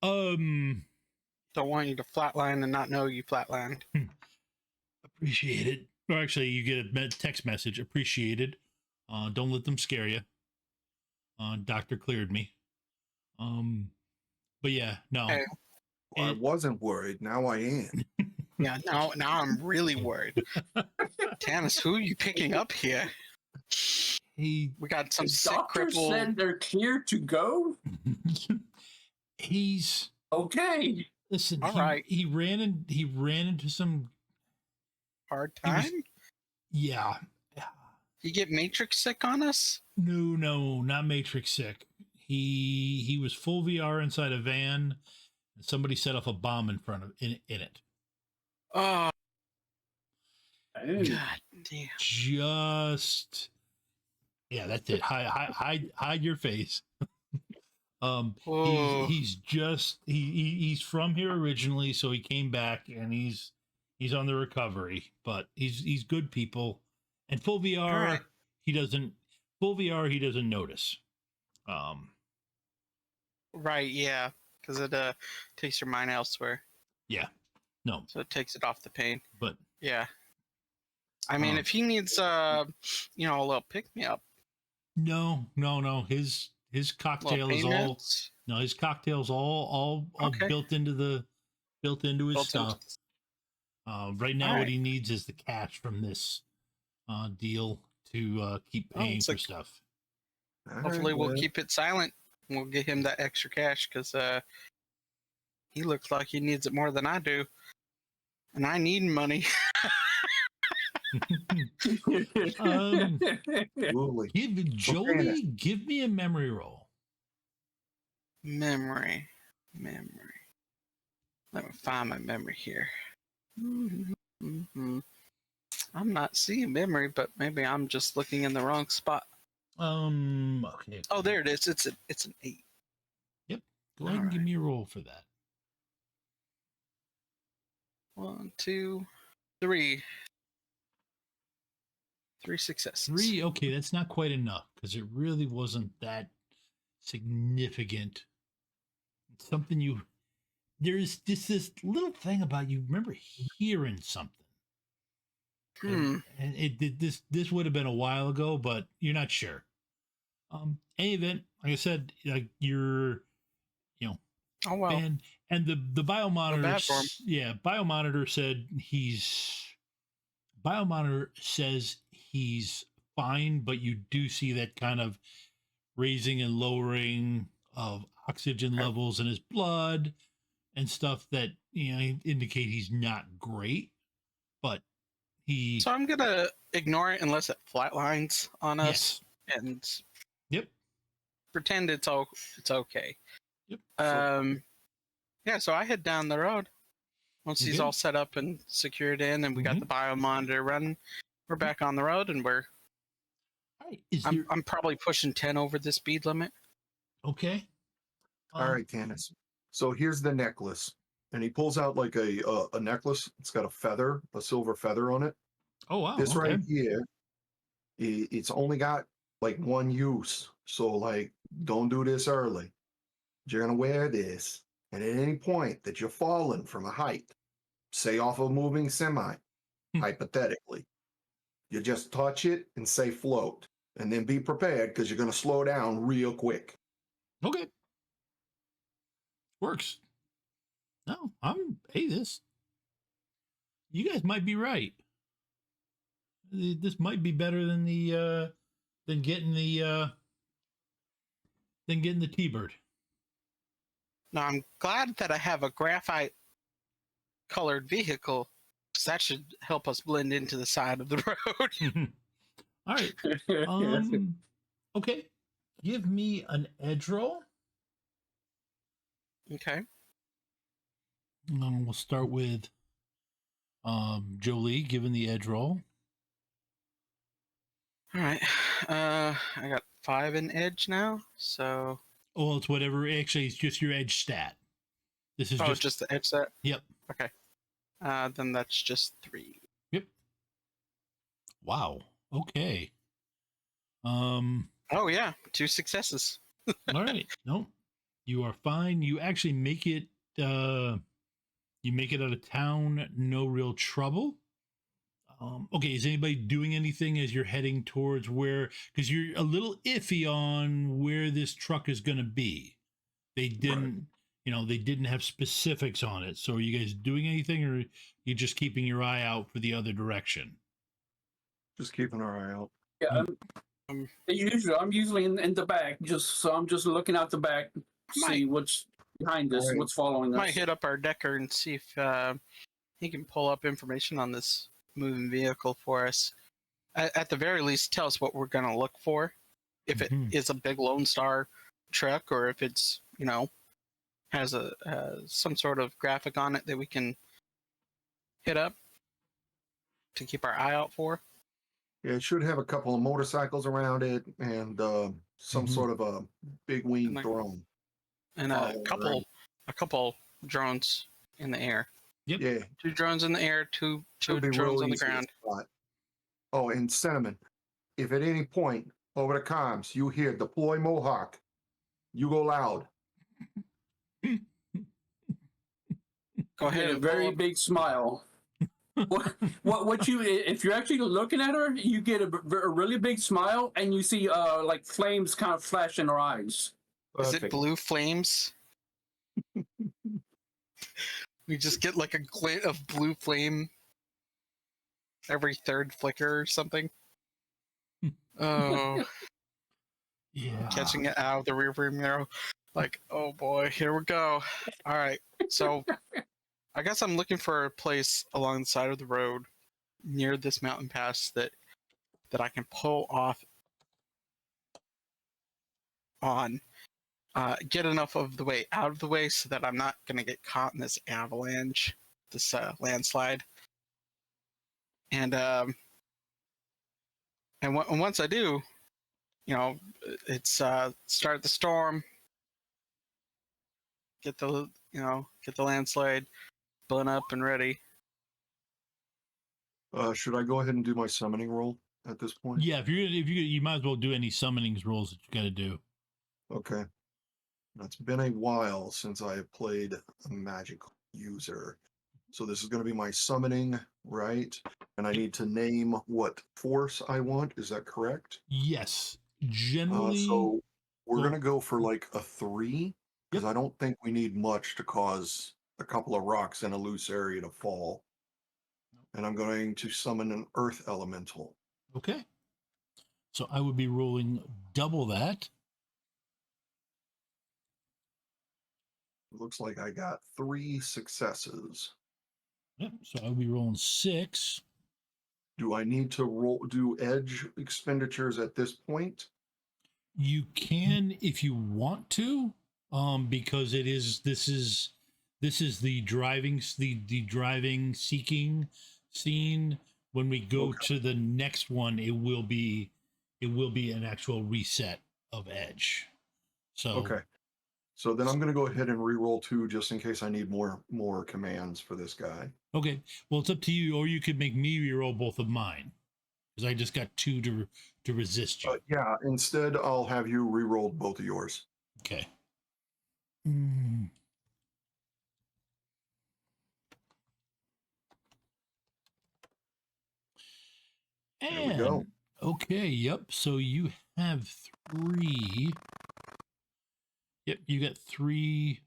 Don't want you to flatline and not know you flatlined. Appreciate it. Or actually, you get a text message. Appreciated. Don't let them scare you. Doctor cleared me. But yeah, no. Hey. Well, I wasn't worried. Now I am. Yeah, now I'm really worried. Tannis, who are you picking up here? We got some The sick doctor cripple. said they're clear to go. He's okay. Listen. All right. He ran into some Hard time? Yeah. You get Matrix sick on us? No, not Matrix sick. He was full VR inside a van, and somebody set off a bomb in front of in it. Oh, Hey. God damn. Just yeah, that's it. Hide your face. Whoa. He's from here originally, so he came back and he's on the recovery, but he's good people. And full VR, Right. he doesn't notice. Right, yeah. Because it takes your mind elsewhere. Yeah. No, So it takes it off the pain. but Yeah. I mean, if he needs a little pick-me-up. no. His cocktail is all his cocktail's all Okay. built into his stuff. Right now, All what right. he needs is the cash from this deal to keep paying it's for like- stuff. Hopefully we'll keep it silent. We'll get him that extra cash because he looks like he needs it more than I do. And I need money. Absolutely. Jolie, give me a memory roll. Memory. Let me find my memory here. I'm not seeing memory, but maybe I'm just looking in the wrong spot. Okay. Oh, there it is. It's an 8. Yep. Go ahead and give me a roll for that. 1, 2, 3. 3 successes. 3. Okay, that's not quite enough because it really wasn't that significant. Something there's just this little thing about you remember hearing something. And this would have been a while ago, but you're not sure. Any event, like I said, like you're, Oh well. and the biomonitor, bad for him. Biomonitor says he's fine, but you do see that kind of raising and lowering of oxygen levels in his blood and stuff that indicate he's not great, but So I'm gonna ignore it unless it flatlines on us, and Yep. pretend it's okay. Yep. Yeah. So I head down the road once he's all set up and secured in, and we got the biomonitor running. We're back on the road, and All right. I'm probably pushing 10 over the speed limit. Okay. All right, Candace. So here's the necklace. And he pulls out like a necklace. It's got a silver feather on it. Oh, wow. This right here, it's only got like one use. So like, don't do this early. You're going to wear this. And at any point that you're falling from a height, say off a moving semi, hypothetically, you just touch it and say float. And then be prepared because you're going to slow down real quick. Okay. Works. No, you guys might be right. This might be better than getting the T-Bird. Now I'm glad that I have a graphite colored vehicle, because that should help us blend into the side of the road. All right. Okay. Give me an edge roll. Okay. We'll start with Jolie giving the edge roll. All right. I got 5 in edge now, so. Oh, it's whatever. Actually, it's just your edge stat. This is just the edge stat. Yep. Okay. Then that's just 3. Yep. Wow. Okay. Oh yeah, 2 successes. All right. Nope. You are fine. You actually make it. You make it out of town. No real trouble. Okay. Is anybody doing anything as you're heading towards where? Because you're a little iffy on where this truck is going to be. They didn't. Right. They didn't have specifics on it. So are you guys doing anything, or are you just keeping your eye out for the other direction? Just keeping our eye out. Yeah, I'm usually in the back, I'm just looking out the back, see what's behind us, what's following us. Might hit up our decker and see if he can pull up information on this moving vehicle for us. At the very least, tell us what we're going to look for. If it is a big Lone Star truck, or if it's has some sort of graphic on it that we can hit up to keep our eye out for. Yeah, it should have a couple of motorcycles around it and some sort of a big wing drone. And a couple drones in the air. Yep. Yeah. 2 drones in the air, two drones on the ground. Oh, and Cinnamon, if at any point over the comms you hear deploy Mohawk, you go loud. Go ahead. A very big smile. what you, if you're actually looking at her, you get a really big smile, and you see like flames kind of flash in her eyes. Is it blue flames? We just get like a glint of blue flame every 3rd flicker or something. Oh, Yeah. catching it out of the rear view mirror. Like, oh boy, here we go. All right, so I guess I'm looking for a place along the side of the road near this mountain pass that I can pull off on. Get enough of the way out of the way so that I'm not going to get caught in this avalanche, this landslide. And once I do, it's start the storm, get the landslide blown up and ready. Should I go ahead and do my summoning roll at this point? Yeah, you might as well do any summonings rolls that you got to do. Okay. It's been a while since I have played a magic user. So this is going to be my summoning, right? And I need to name what force I want. Is that correct? Yes, generally. So we're well- going to go for like a 3 because I don't think we need much to cause a couple of rocks in a loose area to fall. And I'm going to summon an earth elemental. Okay. So I would be rolling double that. Looks like I got 3 successes. Yep. So I would be rolling 6. Do I need to do edge expenditures at this point? You can if you want to, because this is the driving seeking scene. When we go to the next one, it will be an actual reset of edge. So Okay. So then I'm going to go ahead and re-roll 2 just in case I need more commands for this guy. okay, well it's up to you, or you could make me reroll both of mine because I just got 2 to resist you. Yeah, instead I'll have you re-roll both of yours. Okay. There we go. Okay, yep. So you have 3. Yep, you got 3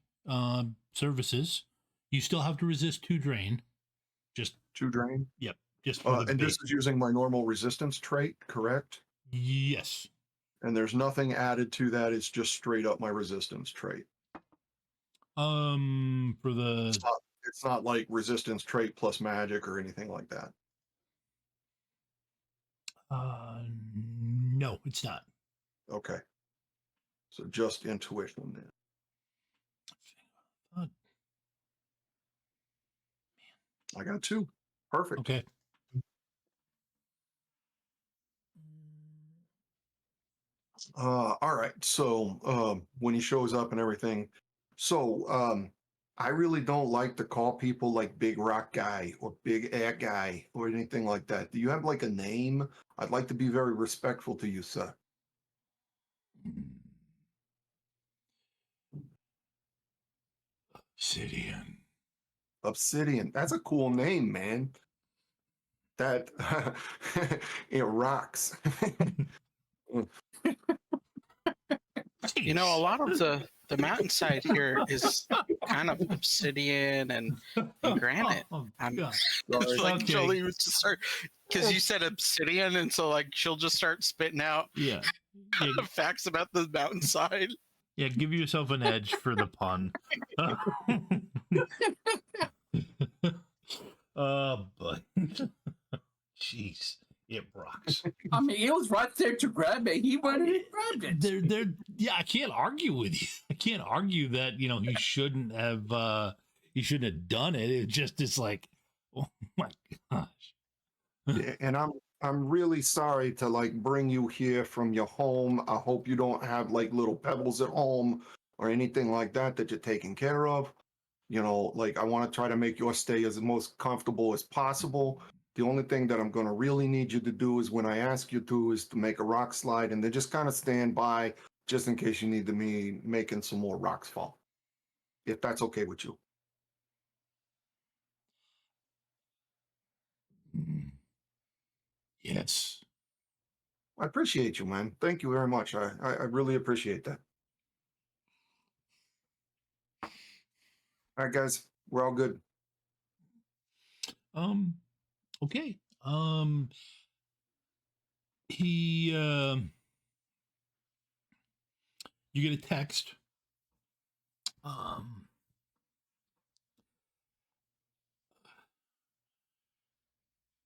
services. You still have to resist 2 drain. Just 2 drain. Yep. Just for the And base. this is using my normal resistance trait, correct? Yes. And there's nothing added to that. It's just straight up my resistance trait. For the It's not like resistance trait plus magic or anything like that. no, it's not. Okay. So just intuition then. I got 2. Perfect. Okay. All right. So when he shows up and everything, I really don't like to call people like Big Rock Guy or Big Ant Guy or anything like that. Do you have like a name? I'd like to be very respectful to you, sir. Obsidian. Obsidian. That's a cool name, man. That it rocks. A lot of the mountainside here is kind of obsidian and granite. Oh, I'm God. like Okay. Jolie would just start, because you said obsidian, and so like she'll just start spitting out Yeah. facts about the mountainside. Yeah, give yourself an edge for the pun. But jeez, it rocks. I mean, it was right there to grab it. He went and grabbed it. Yeah, I can't argue with you. I can't argue that, he shouldn't have done it. It's like, oh my gosh. Yeah, and I'm really sorry to like bring you here from your home. I hope you don't have like little pebbles at home or anything like that you're taking care of. Like I want to try to make your stay as most comfortable as possible. The only thing that I'm going to really need you to do is when I ask you to is to make a rock slide and then just kind of stand by just in case you need to be making some more rocks fall. If that's okay with you. Yes. I appreciate you, man. Thank you very much. I really appreciate that. All right, guys, we're all good. Okay. He you get a text.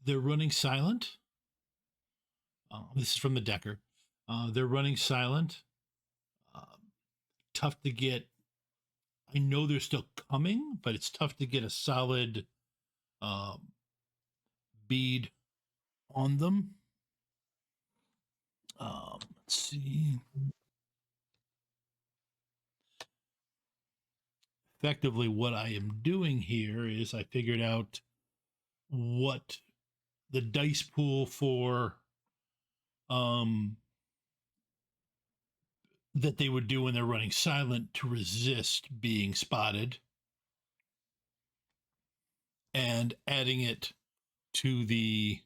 they're running silent. This is from the Decker. They're running silent. Tough to get. I know they're still coming, but it's tough to get a solid bead on them. Let's see. Effectively, what I am doing here is I figured out what the dice pool for that they would do when they're running silent to resist being spotted, and adding it to the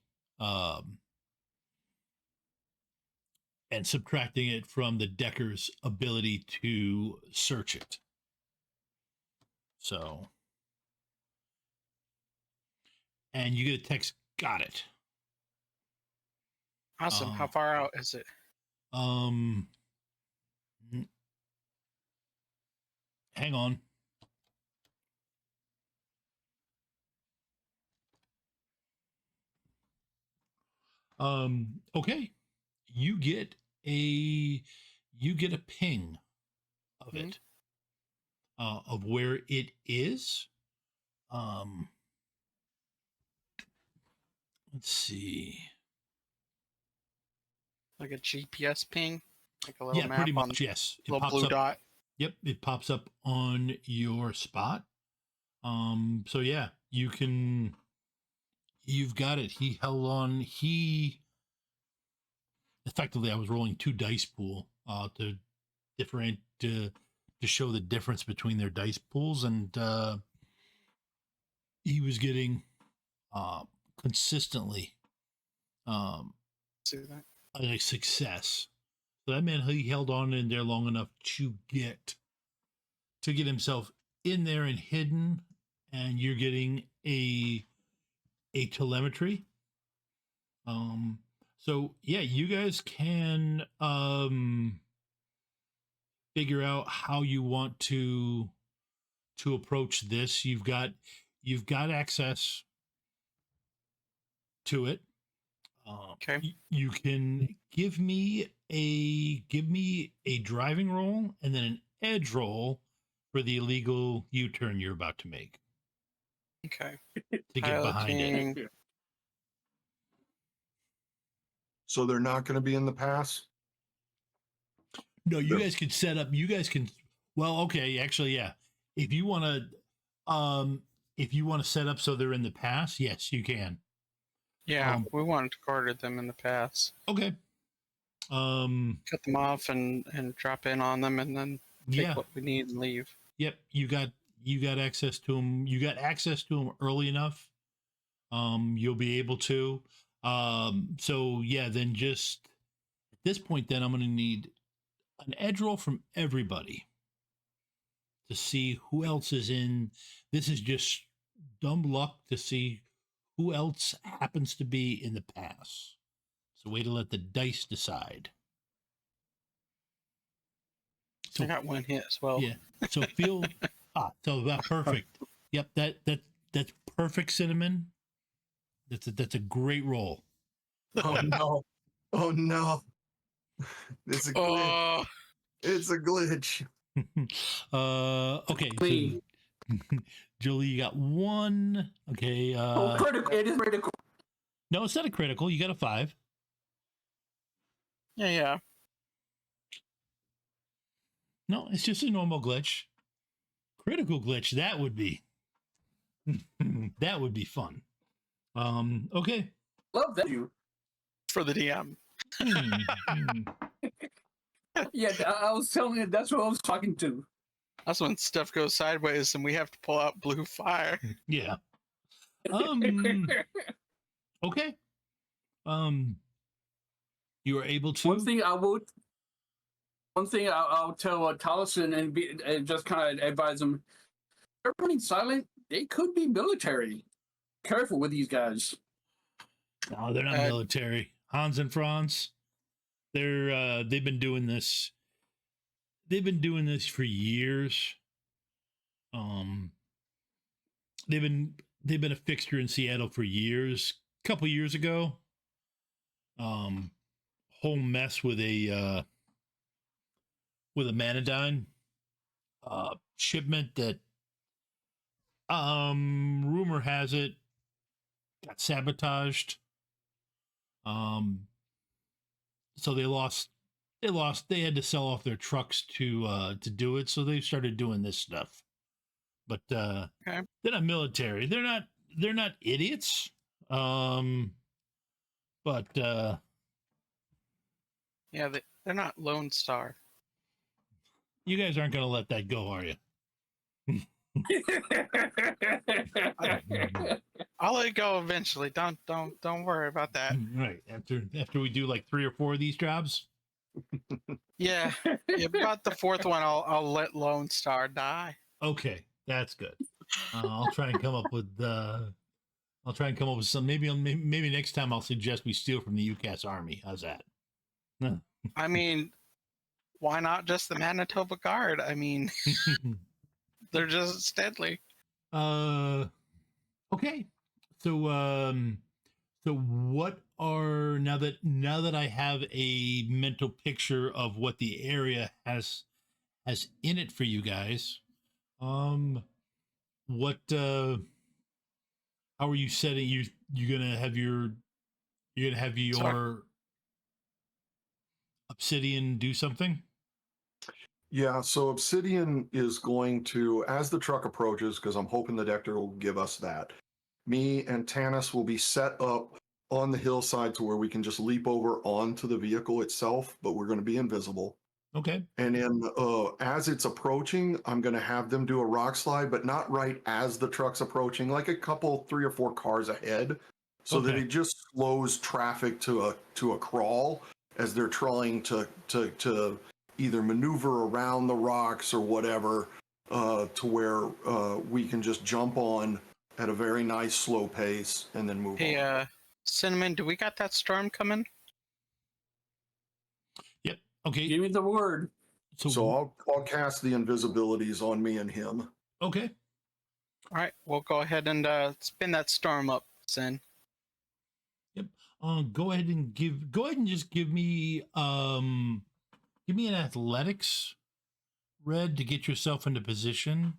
and subtracting it from the Decker's ability to search it. So, and you get a text, got it. Awesome. How far out is it? Hang on. Okay. You get a ping of it, of where it is. Let's see. Like a GPS ping? Like a little Yeah, map pretty on much. Yes, a little blue dot. Yep, it pops up on your spot. So yeah, you've got it. He held on. Effectively, I was rolling 2 dice pool to different to show the difference between their dice pools, and he was getting consistently See that? a success. So that meant he held on in there long enough to get himself in there and hidden, and you're getting a telemetry. So yeah, you guys can figure out how you want to approach this. You've got access to it. Okay. You can give me a driving roll and then an edge roll for the illegal U-turn you're about to make Okay. to get behind it. Piloting. So they're not going to be in the pass? No, you No. guys can set up. You guys can. Well, okay, actually, yeah. If you want to set up so they're in the pass, yes, you can. Yeah, we wanted to quarter them in the past. Okay. Cut them off and drop in on them, and then take Yeah. what we need and leave. Yep. You got access to them. You got access to them early enough. You'll be able to. So yeah, then just at this point, then I'm going to need an edge roll from everybody to see who else is in. This is just dumb luck to see who else happens to be in the pass. It's a way to let the dice decide. So, I got one hit as well. yeah. So feel so that's perfect. Yep, that's perfect, Cinnamon. That's a great roll. Oh no. Oh no. It's a glitch. Oh, It's a glitch. Okay. Me. So, Julie, you got 1. Okay. Oh, critical. It is critical. No, it's not a critical. You got a 5. yeah. No, it's just a normal glitch. Critical glitch, that would be that would be fun. Okay. Love that. You. For the DM. Yeah, I was telling you that's what I was talking to. That's when stuff goes sideways and we have to pull out blue fire. Yeah. Okay. You are able to. One thing I'll tell Tollison and just kind of advise them. They're running silent. They could be military. Careful with these guys. No, they're not military. Hans and Franz. They've been doing this. They've been doing this for years. They've been a fixture in Seattle for years, couple years ago. Whole mess with a Manadyne shipment that rumor has it got sabotaged. So they had to sell off their trucks to do it, so they started doing this stuff. But they're not military. They're not idiots. But Yeah, they're not Lone Star. you guys aren't gonna let that go, are you? I'll let it go eventually. Don't worry about that. Right. After we do like 3 or 4 of these jobs. Yeah, about the fourth one, I'll let Lone Star die. Okay, that's good. I'll try and come up with some. Maybe next time I'll suggest we steal from the UCAS Army. How's that? I mean, why not just the Manitoba Guard? I mean, they're just deadly. Okay. So what are now that I have a mental picture of what the area has in it for you guys, what how are you setting you're gonna have your Sorry. Obsidian do something? Yeah, so Obsidian is going to, as the truck approaches, because I'm hoping the Dector will give us that, me and Tanis will be set up on the hillside to where we can just leap over onto the vehicle itself, but we're going to be invisible. Okay. And then as it's approaching, I'm going to have them do a rock slide, but not right as the truck's approaching, like a couple, 3 or 4 cars ahead, so that it just slows traffic to a crawl as they're trying to either maneuver around the rocks or whatever, to where we can just jump on at a very nice slow pace and then move on. Hey, Cinnamon, do we got that storm coming? Yep. Okay. Give me the word. So I'll cast the invisibilities on me and him. Okay. All right, we'll go ahead and spin that storm up, Sin. Yep. Go ahead and just give me an athletics, Red, to get yourself into position.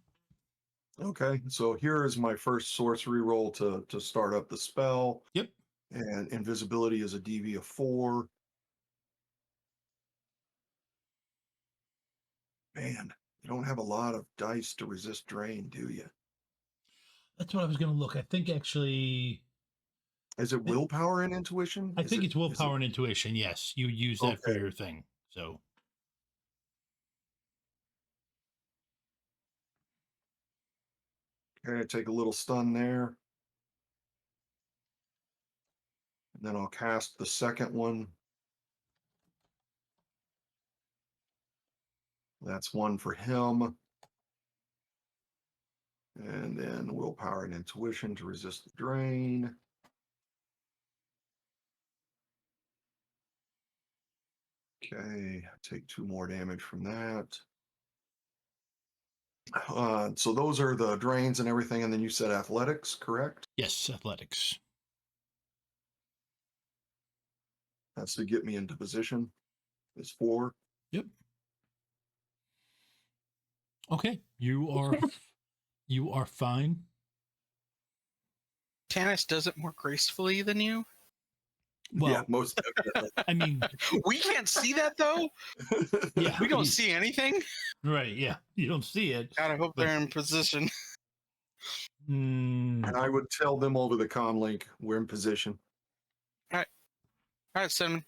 Okay, so here is my first sorcery roll to start up the spell. Yep. And invisibility is a DV of 4. Man, you don't have a lot of dice to resist drain, do you? That's what I was going to look. I think actually... Is it willpower and intuition? I think it's willpower and intuition, yes. You use that for Okay. your thing, so... Okay, take a little stun there. And then I'll cast the second one. That's 1 for him. And then willpower and intuition to resist the drain. Okay, take 2 more damage from that. So those are the drains and everything, and then you said athletics, correct? Yes, athletics. That's to get me into position. It's 4. Yep. Okay, you are fine. Tanis does it more gracefully than you. Well, yeah, most definitely. I mean, We can't see that though. yeah, We don't see anything. Right, yeah, you don't see it. Gotta hope they're in position. And I would tell them over the comm link, we're in position. All right, Cinnamon.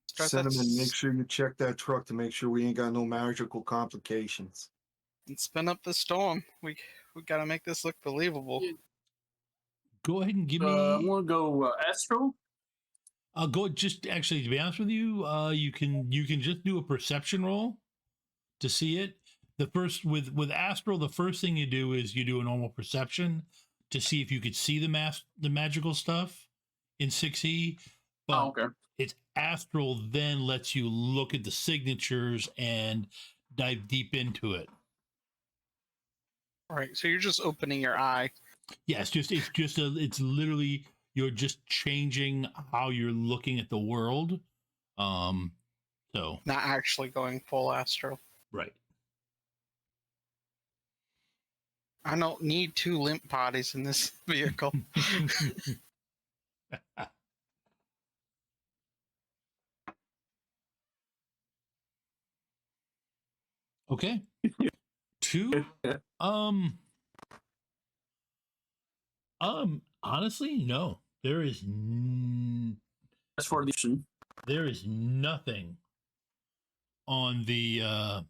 Start that Cinnamon, make sure you check that truck to make sure we ain't got no magical complications. and spin up the storm. We gotta make this look believable. Go ahead and give I'm me. gonna go Astro. Go just actually, to be honest with you, you can just do a perception roll to see it. The first with Astral, the first thing you do is you do a normal perception to see if you could see the magical stuff in 6E. But Okay. it's Astral then lets you look at the signatures and dive deep into it. All right, so you're just opening your eye. Yeah, it's literally You're just changing how you're looking at the world. So Not actually going full astral. right. I don't need 2 limp bodies in this vehicle. Okay. 2. Honestly, no. As for the There is nothing on the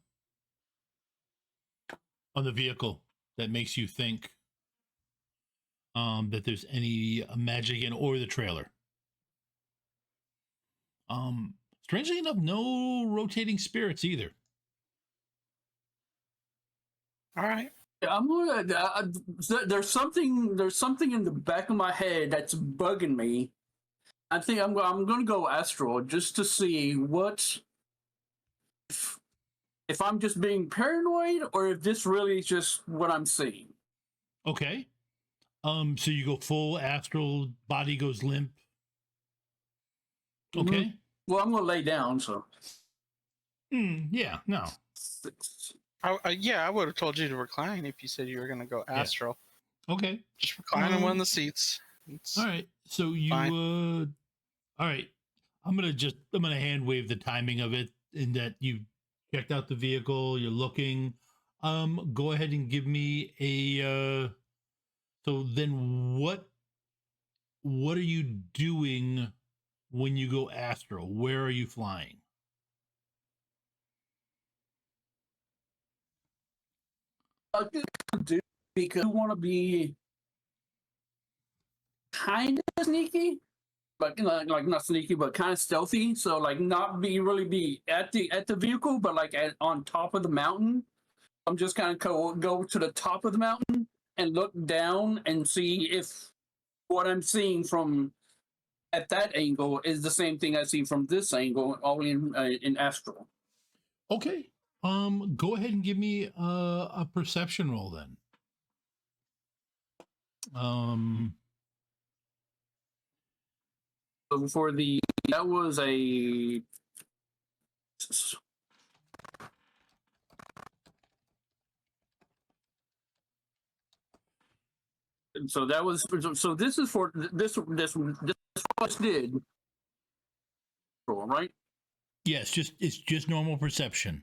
vehicle that makes you think that there's any magic in, or the trailer. Strangely enough, no rotating spirits either. All right. I'm gonna. There's something in the back of my head that's bugging me. I think I'm gonna go astral just to see what if I'm just being paranoid or if this really is just what I'm seeing. Okay. So you go full astral, body goes limp. Okay. Well, I'm gonna lay down. So Yeah. No. 6. Yeah, I would have told you to recline if you said you were going to go astral. Okay. Just recline in one of the seats. All right. So you all right. I'm gonna hand wave the timing of it in that you checked out the vehicle, you're looking. Go ahead and give me a so then what are you doing when you go astral? Where are you flying? Because you want to be kind of sneaky, but like not sneaky, but kind of stealthy. So like not really be at the vehicle, but like on top of the mountain. I'm just kind of go to the top of the mountain and look down and see if what I'm seeing from at that angle is the same thing I see from this angle, all in astral. Okay. Go ahead and give me a perception roll then. So for that was a. So that was so. This is for this what did, right? Yes, it's just normal perception.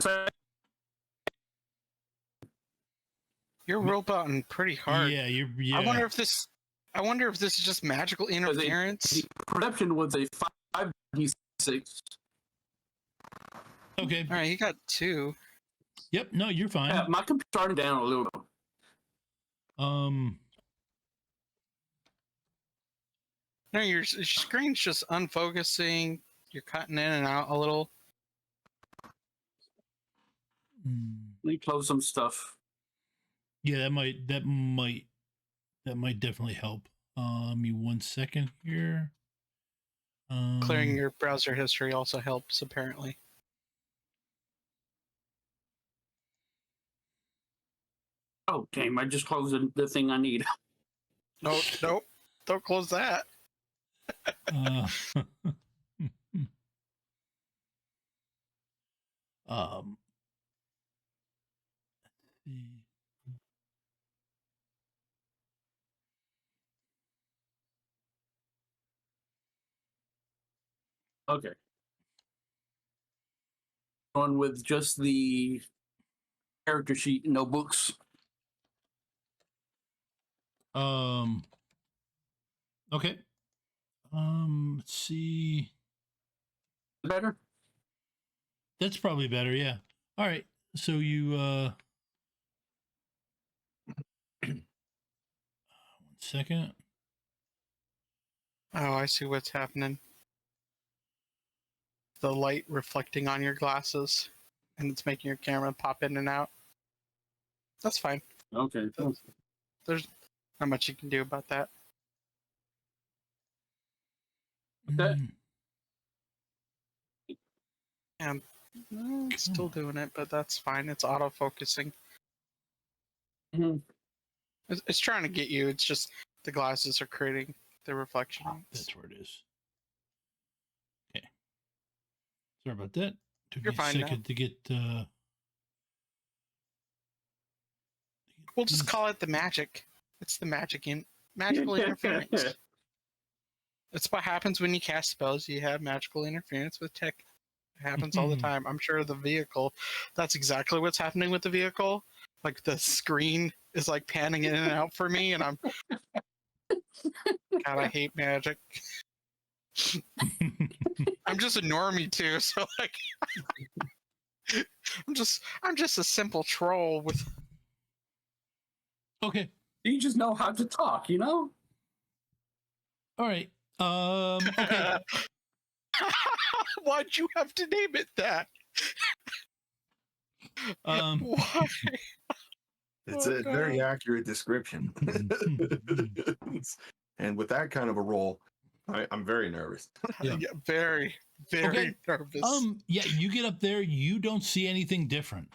So, You're roboting pretty hard. Yeah, I wonder if this is just magical interference. the perception was a 5d6. Okay. All right, you got 2. Yep. No, you're fine. Yeah, my computer's starting down a little bit. No, your screen's just unfocusing. You're cutting in and out a little. Let me close some stuff. Yeah, that might definitely help. Me 1 second here. Clearing your browser history also helps, apparently. Oh, damn, I just closed the thing I need. Nope, don't close that. Um, let's see. Okay. On with just the character sheet, no books. Okay. Let's see. Better? That's probably better, yeah. All right. So you 1 second. Oh, I see what's happening. The light reflecting on your glasses, and it's making your camera pop in and out. That's fine. Okay. There's not much you can do about that. Okay. And still doing it, but that's fine. It's auto-focusing. Mhm. It's trying to get you. It's just the glasses are creating the reflection. That's where it is. Okay. Sorry about that. Took You're me a fine now. second to get. We'll just call it the magic. It's the magical interference. That's what happens when you cast spells. You have magical interference with tech. It happens all the time. I'm sure the vehicle, that's exactly what's happening with the vehicle. Like the screen is like panning in and out for me, and I'm God, I hate magic. I'm just a normie too, so like I'm just a simple troll with Okay. You just know how to talk, you know? All right. Okay. Why'd you have to name it that? Why? It's Oh, a very God. accurate description. And with that kind of a role, I'm very nervous. Yeah. Very, very nervous. Yeah, you get up there, you don't see anything different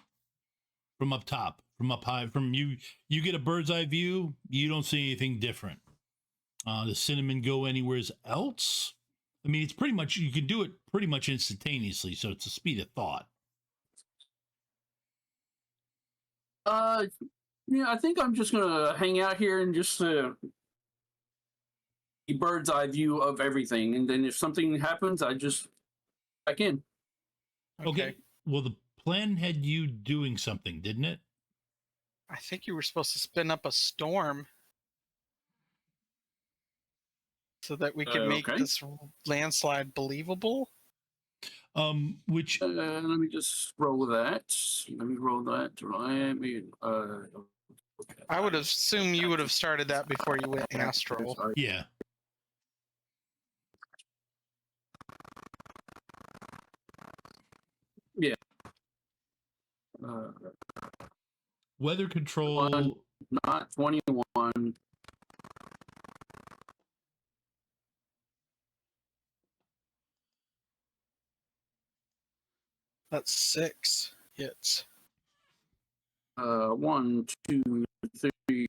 from up top, from up high, from you. You get a bird's eye view, you don't see anything different. The cinnamon go anywhere else? I mean, it's pretty much, you can do it pretty much instantaneously, so it's a speed of thought. Yeah, I think I'm just gonna hang out here and just a bird's eye view of everything, and then if something happens, I just back in. Okay. Well, the plan had you doing something, didn't it? I think you were supposed to spin up a storm so that we can make Okay. this landslide believable. Which Let me just roll that. Let me roll that. I would assume you would have started that before you went astral. yeah. Yeah. Weather control. Not 21. That's 6 hits. 1, 2, 3,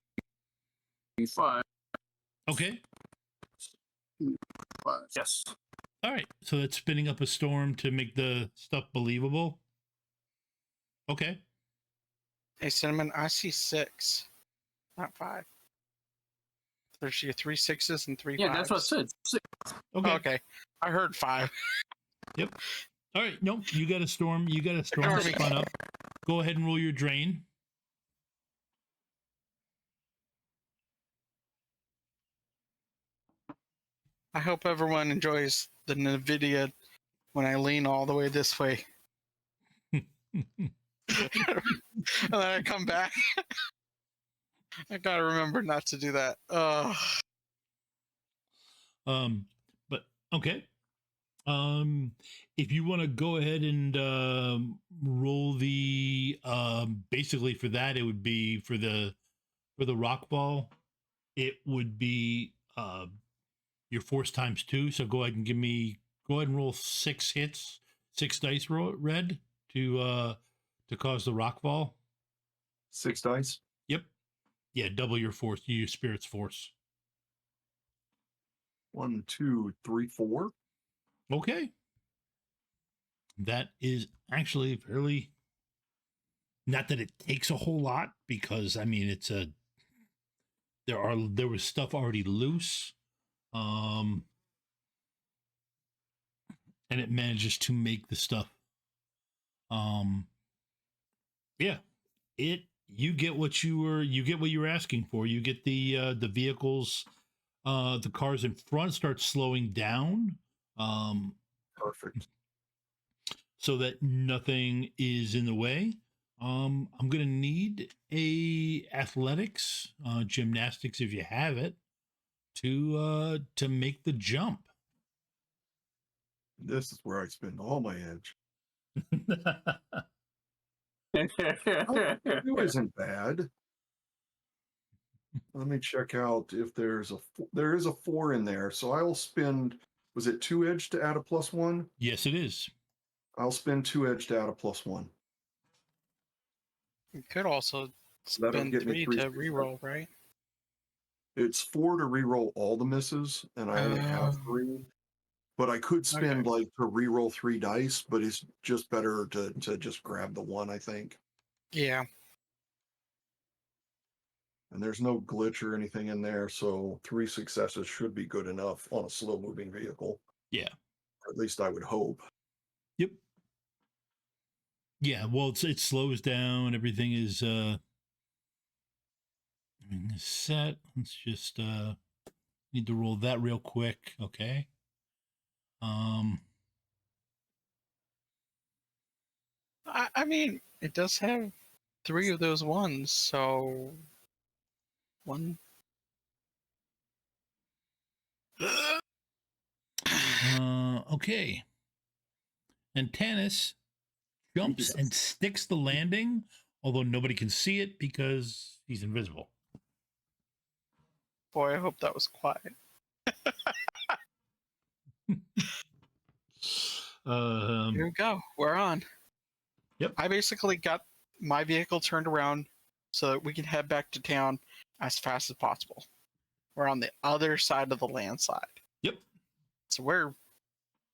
5. Okay. 5. Yes. All right. So that's spinning up a storm to make the stuff believable. Okay. Hey, Cinnamon, I see 6, not 5. There's your 3 6s and 3 Yeah, 5s. that's what I said. 6. Okay. Okay. I heard 5. Yep. All right. Nope. You got a storm. You got a storm spun up. Go ahead and roll your drain. I hope everyone enjoys the NVIDIA when I lean all the way this way. And then I come back. I gotta remember not to do that. But okay. If you want to go ahead and roll the basically for that, it would be for the rock ball, it would be your force times 2. So go ahead and roll 6 hits, 6 dice red to cause the rock ball. 6 dice. Yep. Yeah, double your force, your spirit's force. 1, 2, 3, 4. Okay. That is actually fairly, not that it takes a whole lot, because I mean there was stuff already loose. And it manages to make the stuff. Yeah. You get what you were asking for. You get the vehicles, the cars in front start slowing down. Perfect. So that nothing is in the way. I'm gonna need a athletics, gymnastics if you have it, to make the jump. This is where I spend all my edge. It isn't bad. Let me check out if there is a 4 in there. So I'll spend, was it 2 edge to add a +1? Yes, it is. I'll spend 2 edge to add a +1. You could also That'll Spend get me 3 to successes. reroll, right? It's 4 to reroll all the misses, and I only have Oh. 3. But I could spend like to reroll 3 dice, but it's just better to just grab the 1, I think. Yeah. And there's no glitch or anything in there, so 3 successes should be good enough on a slow moving vehicle. Yeah. Or at least I would hope. Yep. Yeah, well, it slows down. Everything is set. Let's just need to roll that real quick. Okay. I mean, it does have 3 of those ones, so 1. Okay. And Tanis jumps and sticks the landing, although nobody can see it because he's invisible. Boy, I hope that was quiet. Here we go. We're on. Yep. I basically got my vehicle turned around so that we can head back to town as fast as possible. We're on the other side of the landslide. Yep. So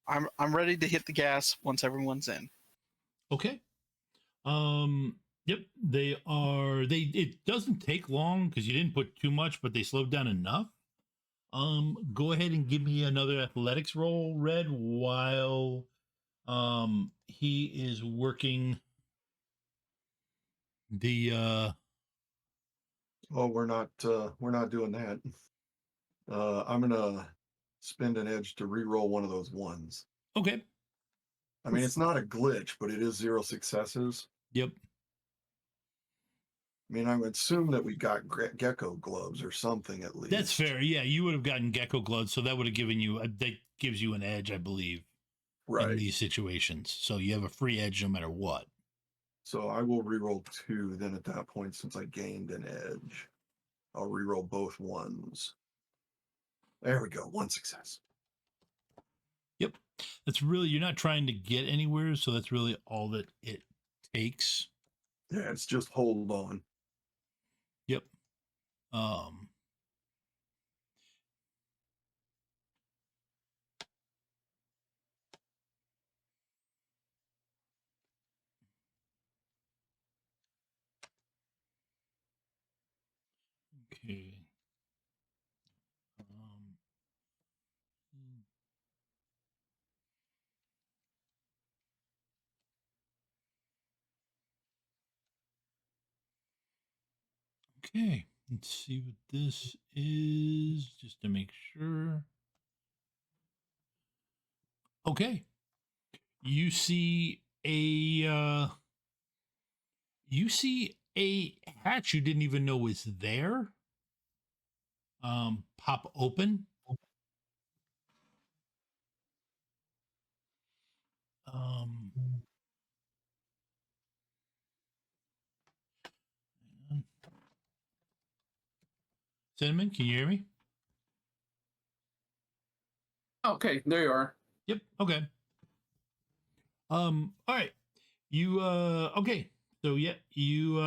I'm ready to hit the gas once everyone's in. Okay. Yep. It doesn't take long because you didn't put too much, but they slowed down enough. Go ahead and give me another athletics roll, Red, while he is working the Oh, we're not doing that. I'm gonna spend an edge to reroll one of those 1s. okay. I mean, it's not a glitch, but it is 0 successes. Yep. I mean, I would assume that we got gecko gloves or something at least. That's fair. Yeah, you would have gotten gecko gloves, so that would have given you that gives you an edge, I believe, Right. in these situations. So you have a free edge no matter what. So I will reroll 2 then at that point since I gained an edge. I'll reroll both 1s. There we go. 1 success. Yep. That's really, you're not trying to get anywhere, so that's really all that it takes. Yeah, it's just hold on. Yep. Okay. Okay, let's see what this is, just to make sure. Okay, you see a hatch you didn't even know was there. Pop open. Um, Cinnamon, can you hear me? Okay, there you are. Yep. Okay. All right. You okay. So yeah, you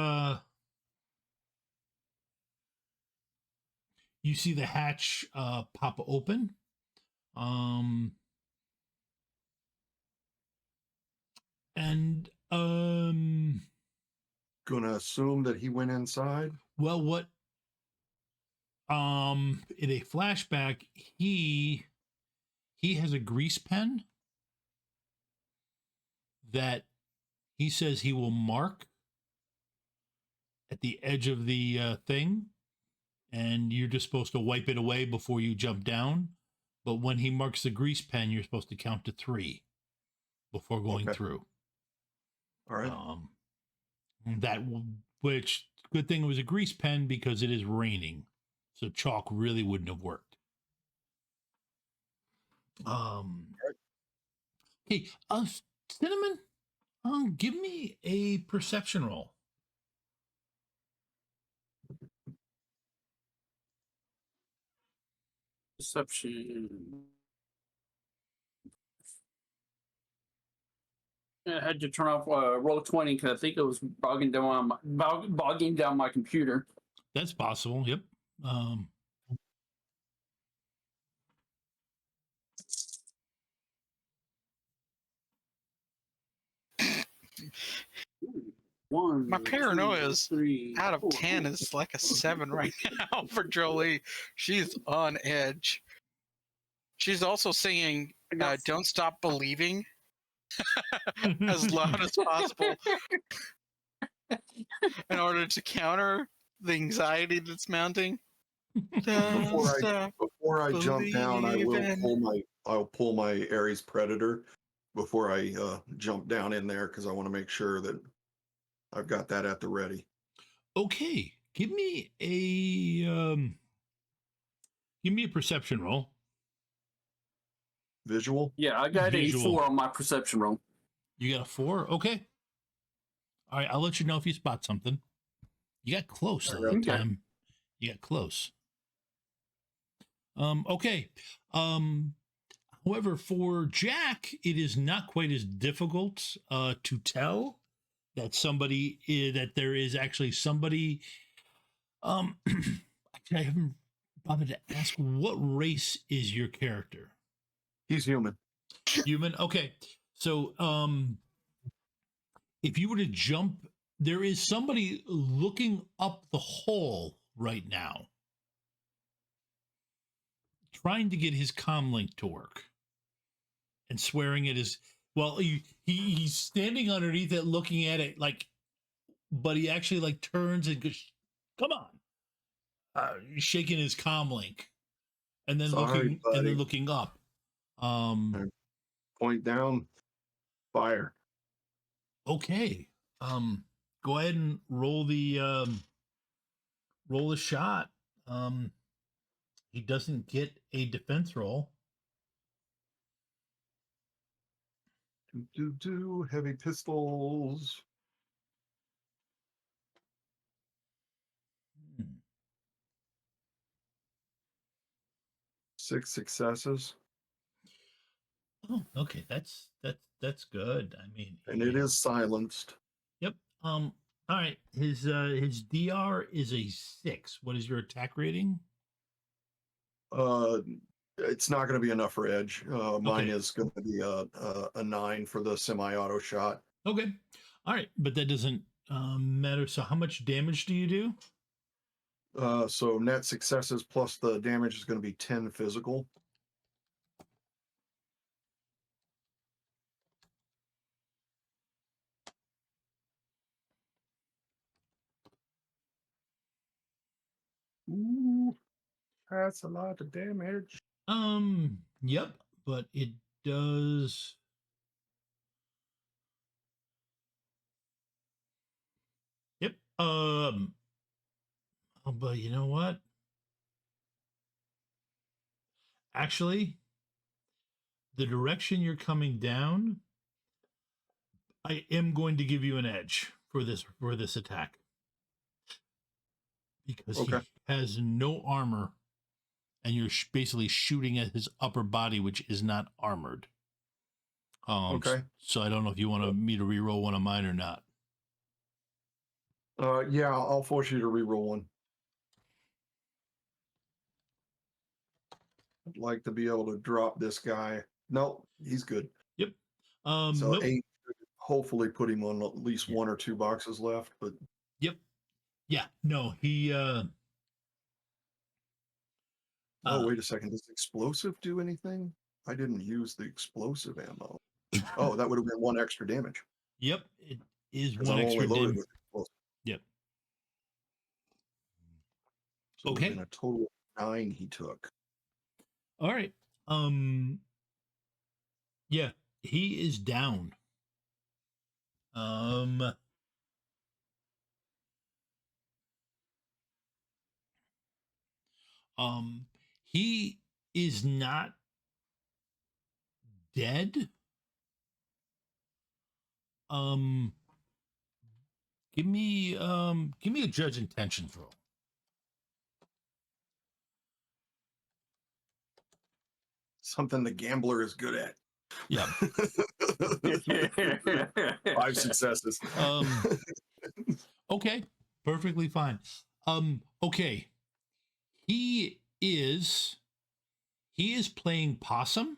see the hatch pop open. And Gonna assume that he went inside. well, what in a flashback, he has a grease pen that he says he will mark at the edge of the thing, and you're just supposed to wipe it away before you jump down. But when he marks the grease pen, you're supposed to count to 3 before going through. All right. Which good thing it was a grease pen because it is raining, so chalk really wouldn't have worked. Hey, Cinnamon, give me a perception roll. Perception. I had to turn off roll 20 because I think it was bogging down my computer. That's possible. Yep. One, My paranoia is 3, out of 4. 10 is like a 7 right now for Jolie. She's on edge. She's also singing Don't Stop Believing as loud as possible in order to counter the anxiety that's mounting. Before I jump down, I'll pull my Ares Predator before I jump down in there because I want to make sure that I've got that at the ready. Okay, give me a perception roll. Visual? Yeah, I got Visual. a 4 on my perception roll. You got a 4? Okay. All right, I'll let you know if you spot something. You got close though that time. You got close. Okay. However, for Jack, it is not quite as difficult to tell that that there is actually somebody. Actually, I haven't bothered to ask, what race is your character? He's human. Human. Okay. So, if you were to jump, there is somebody looking up the hole right now, trying to get his comlink to work, and swearing it is, well, he's standing underneath it, looking at it like, but he actually like turns and goes, "Come on," shaking his comlink, and then looking up. Point down, fire. Okay. Go ahead and roll the shot. He doesn't get a defense roll. Heavy pistols. 6 successes. Oh, okay. That's good. I mean, And it is silenced. Yep. All right. His DR is a 6. What is your attack rating? It's not going to be enough for edge. Mine Okay. is going to be a 9 for the semi-auto shot. Okay. All right, but that doesn't matter. So, how much damage do you do? So net successes plus the damage is going to be 10 physical. Ooh, that's a lot of damage. Yep, but it does. Yep. Oh, but you know what? Actually, the direction you're coming down, I am going to give you an edge for this attack, because Okay. he has no armor, and you're basically shooting at his upper body, which is not armored. Okay. So I don't know if you want me to reroll one of mine or not. Yeah, I'll force you to reroll one. I'd like to be able to drop this guy. No, he's good. Yep. So Nope. 8 should hopefully put him on at least 1 or 2 boxes left. But Yep. Yeah. No, he. wait a second. Does explosive do anything? I didn't use the explosive ammo. Oh, that would have been 1 extra damage. Yep. It is 'Cause one I'm extra only loaded damage. with explosive. Yep. So Okay. it would have been a total of 9 he took. All right. Yeah, he is down. He is not dead. Give me a judge intentions roll. Something the gambler is good at. Yeah. 5 successes. Okay, perfectly fine. Okay. He is playing possum.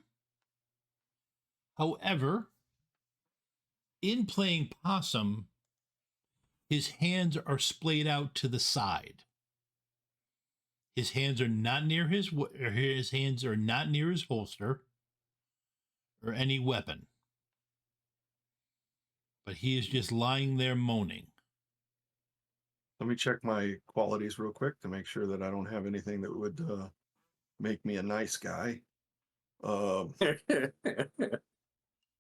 However, in playing possum, his hands are splayed out to the side. His hands are not near his hands are not near his holster or any weapon. But he is just lying there moaning. Let me check my qualities real quick to make sure that I don't have anything that would make me a nice guy.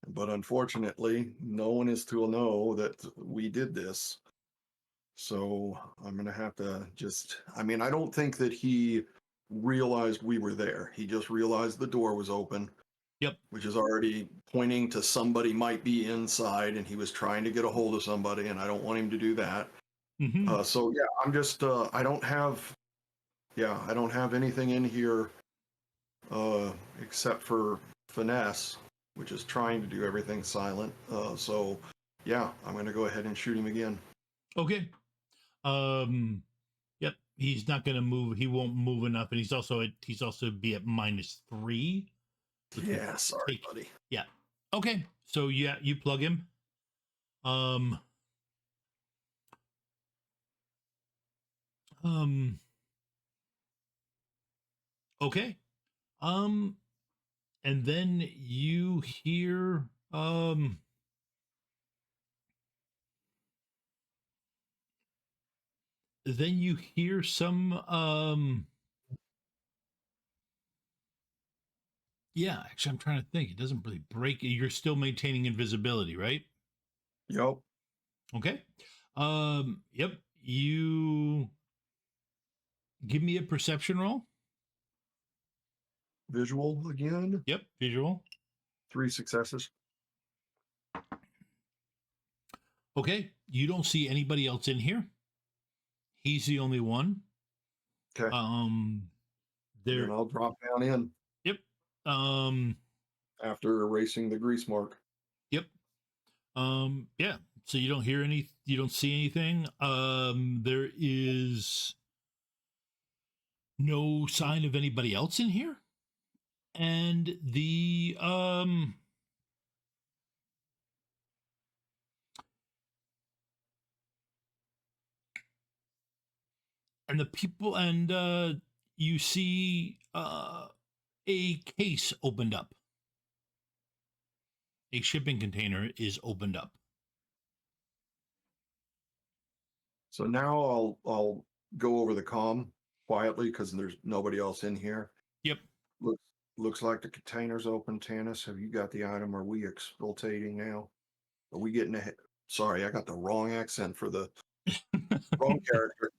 But unfortunately, no one is to know that we did this. So I'm going to have to just, I mean, I don't think that he realized we were there. He just realized the door was open. Yep. Which is already pointing to somebody might be inside, and he was trying to get a hold of somebody, and I don't want him to do that. Mm-hmm. So yeah, I'm just, I don't have anything in here except for finesse, which is trying to do everything silent. So yeah, I'm going to go ahead and shoot him again. Okay. Yep. He's not going to move. He won't move enough, and he's also be at -3. Yeah, sorry, buddy. Yeah. Okay. So yeah, you plug him. Um. Okay. And then you hear some yeah, actually I'm trying to think. It doesn't really break. You're still maintaining invisibility, right? Yep. Okay. Yep. You give me a perception roll. Visual again. Yep, visual. 3 successes. Okay. You don't see anybody else in here. He's the only one. Okay. There. Then I'll drop down in. Yep. After erasing the grease mark. Yep. Yeah. So you don't see anything. There is no sign of anybody else in here. And the people and you see a case opened up. A shipping container is opened up. So now I'll go over the comm quietly because there's nobody else in here. Yep. Looks like the container's open. Tanis, have you got the item? Are we exploitating now? Are we getting ahead? Sorry, I got the wrong accent for the wrong character.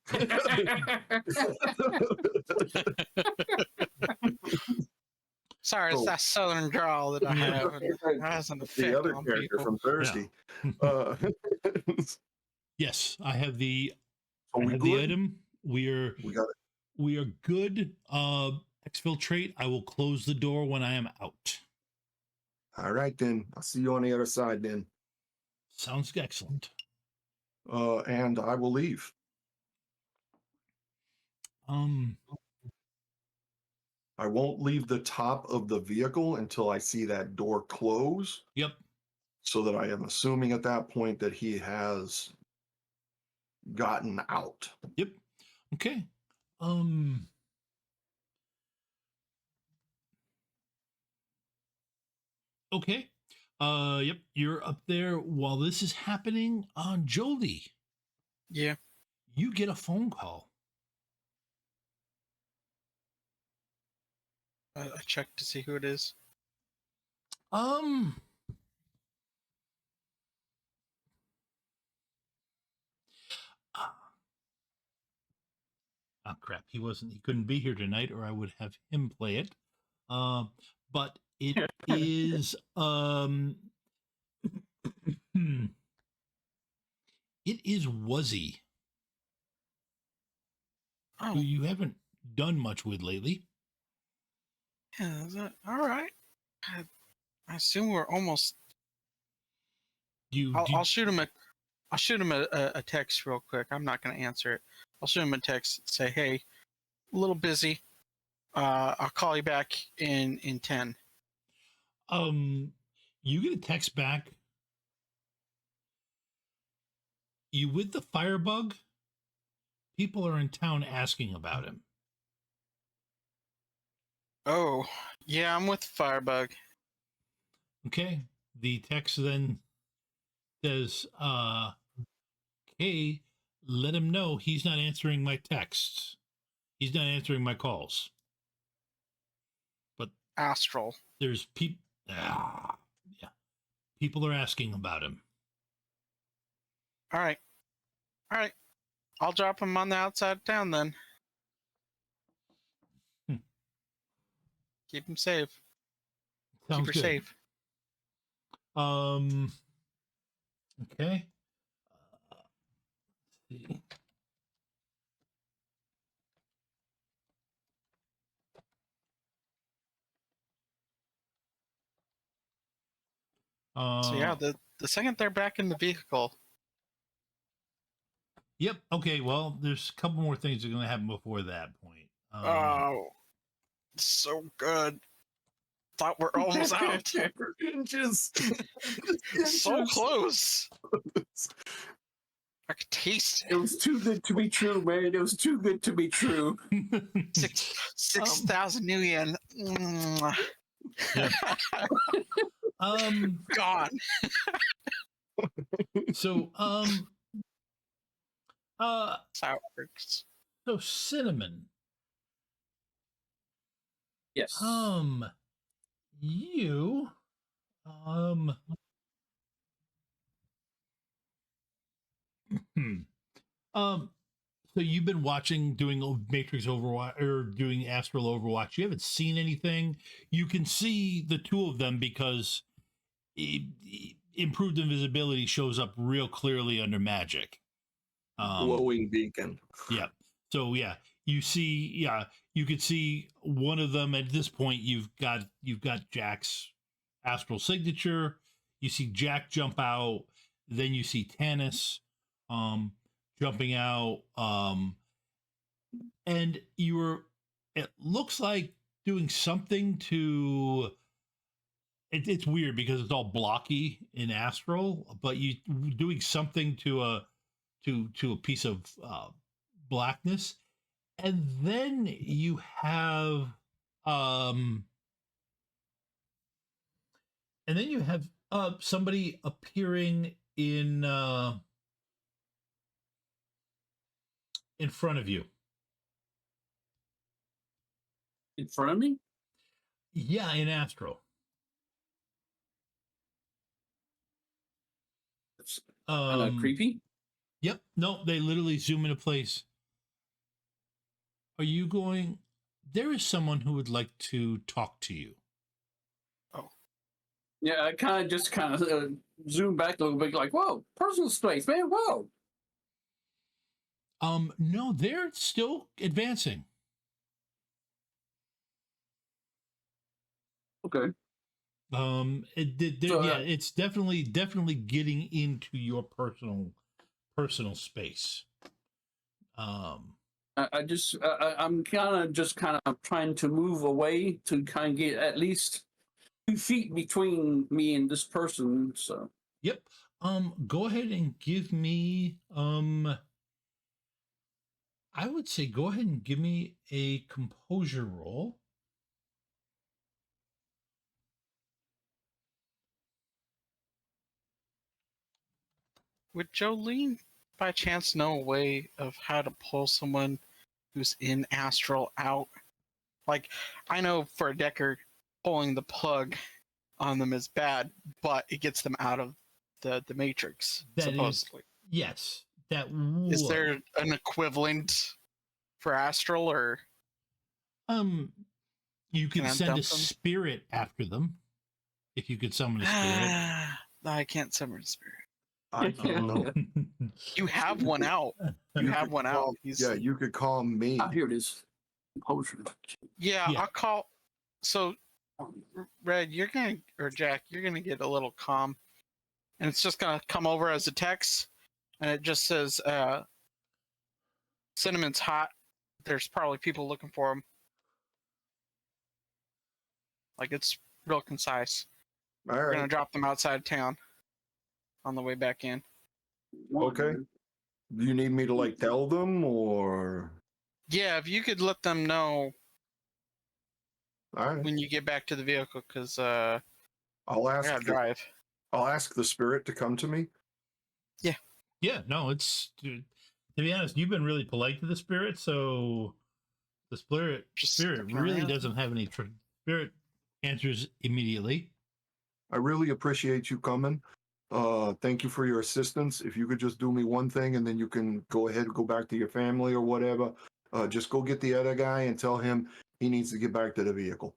Sorry, it's that southern drawl that I have. It has an effect The other on character people. from Thursday. Yeah. Yes, I have the item. We got it. We are good. Exfiltrate. I will close the door when I am out. All right, then. I'll see you on the other side then. Sounds excellent. And I will leave. I won't leave the top of the vehicle until I see that door close. Yep. So that I am assuming at that point that he has gotten out. Yep. Okay. Okay. Yep. You're up there while this is happening. Jolie. Yeah. You get a phone call. I checked to see who it is. Oh crap. He couldn't be here tonight, or I would have him play it. But it is it is Wuzzy, Oh, who you haven't done much with lately. yeah. All right. I assume we're almost. You I'll shoot him a text real quick. I'm not going to answer it. I'll shoot him a text and say, "Hey, a little busy. I'll call you back in 10." you get a text back. You with the firebug? People are in town asking about him. Oh, yeah, I'm with Firebug. Okay. The text then says, hey, let him know he's not answering my texts. He's not answering my calls. But Astral. there's people. Yeah. People are asking about him. All right. I'll drop him on the outside of town then. Keep him safe. Sounds Keep her good. safe. Okay. Let's see. So yeah, the second they're back in the vehicle. Yep. Okay. Well, there's a couple more things that are going to happen before that point. Oh, so good. Thought we're almost out. Inches. So close. I could taste It was too good to be true, man. It was too good to be true. it. 6,000 new yen. Yep. Gone. So That's how it works. so Cinnamon. Yes. You so you've been doing Matrix Overwatch or doing Astral Overwatch. You haven't seen anything. You can see the two of them because improved invisibility shows up real clearly under magic. Glowing beacon. Yeah. So yeah, you could see one of them at this point. You've got Jack's astral signature. You see Jack jump out. Then you see Tanis jumping out. And it looks like doing something to it's weird because it's all blocky in astral, but you doing something to a piece of blackness, and then you have somebody appearing in front of you. In front of me? Yeah, in astral. It's kind of creepy. Yep. No, they literally zoom into place. Are you going? There is someone who would like to talk to you. Oh. Yeah, I kind of zoom back a little bit, like, whoa, personal space, man, whoa. No, they're still advancing. Okay. It's definitely getting into your personal space. I'm kind of trying to move away to kind of get at least 2 feet between me and this person. So. Yep. Go ahead and give me I would say go ahead and give me a composure roll. Would Jolene by chance know a way of how to pull someone who's in astral out? Like, I know for a Decker, pulling the plug on them is bad, but it gets them out of the matrix, supposedly. Yes, that Is would. there an equivalent for astral, or you could Can I send dump a them? spirit after them if you could summon a spirit. I can't summon a spirit. I don't know. You have one out. You have one out. Yeah, you could call me. Ah, here it is. Composure. Yeah, Yeah. I'll call. So Red, you're gonna, or Jack, you're gonna get a little calm, and it's just gonna come over as a text, and it just says, "Cinnamon's hot. There's probably people looking for him." Like it's real concise. All We're gonna right. drop them outside town on the way back in. Okay. Do you need me to like tell them or? Yeah, if you could let them know All right. when you get back to the vehicle, because I'll I ask. gotta drive. I'll ask the spirit to come to me. Yeah, no, it's to be honest, you've been really polite to the spirit, so the spirit Just spirit looking really around. doesn't have any spirit answers immediately. I really appreciate you coming. Thank you for your assistance. If you could just do me one thing and then you can go ahead and go back to your family or whatever. Just go get the other guy and tell him he needs to get back to the vehicle.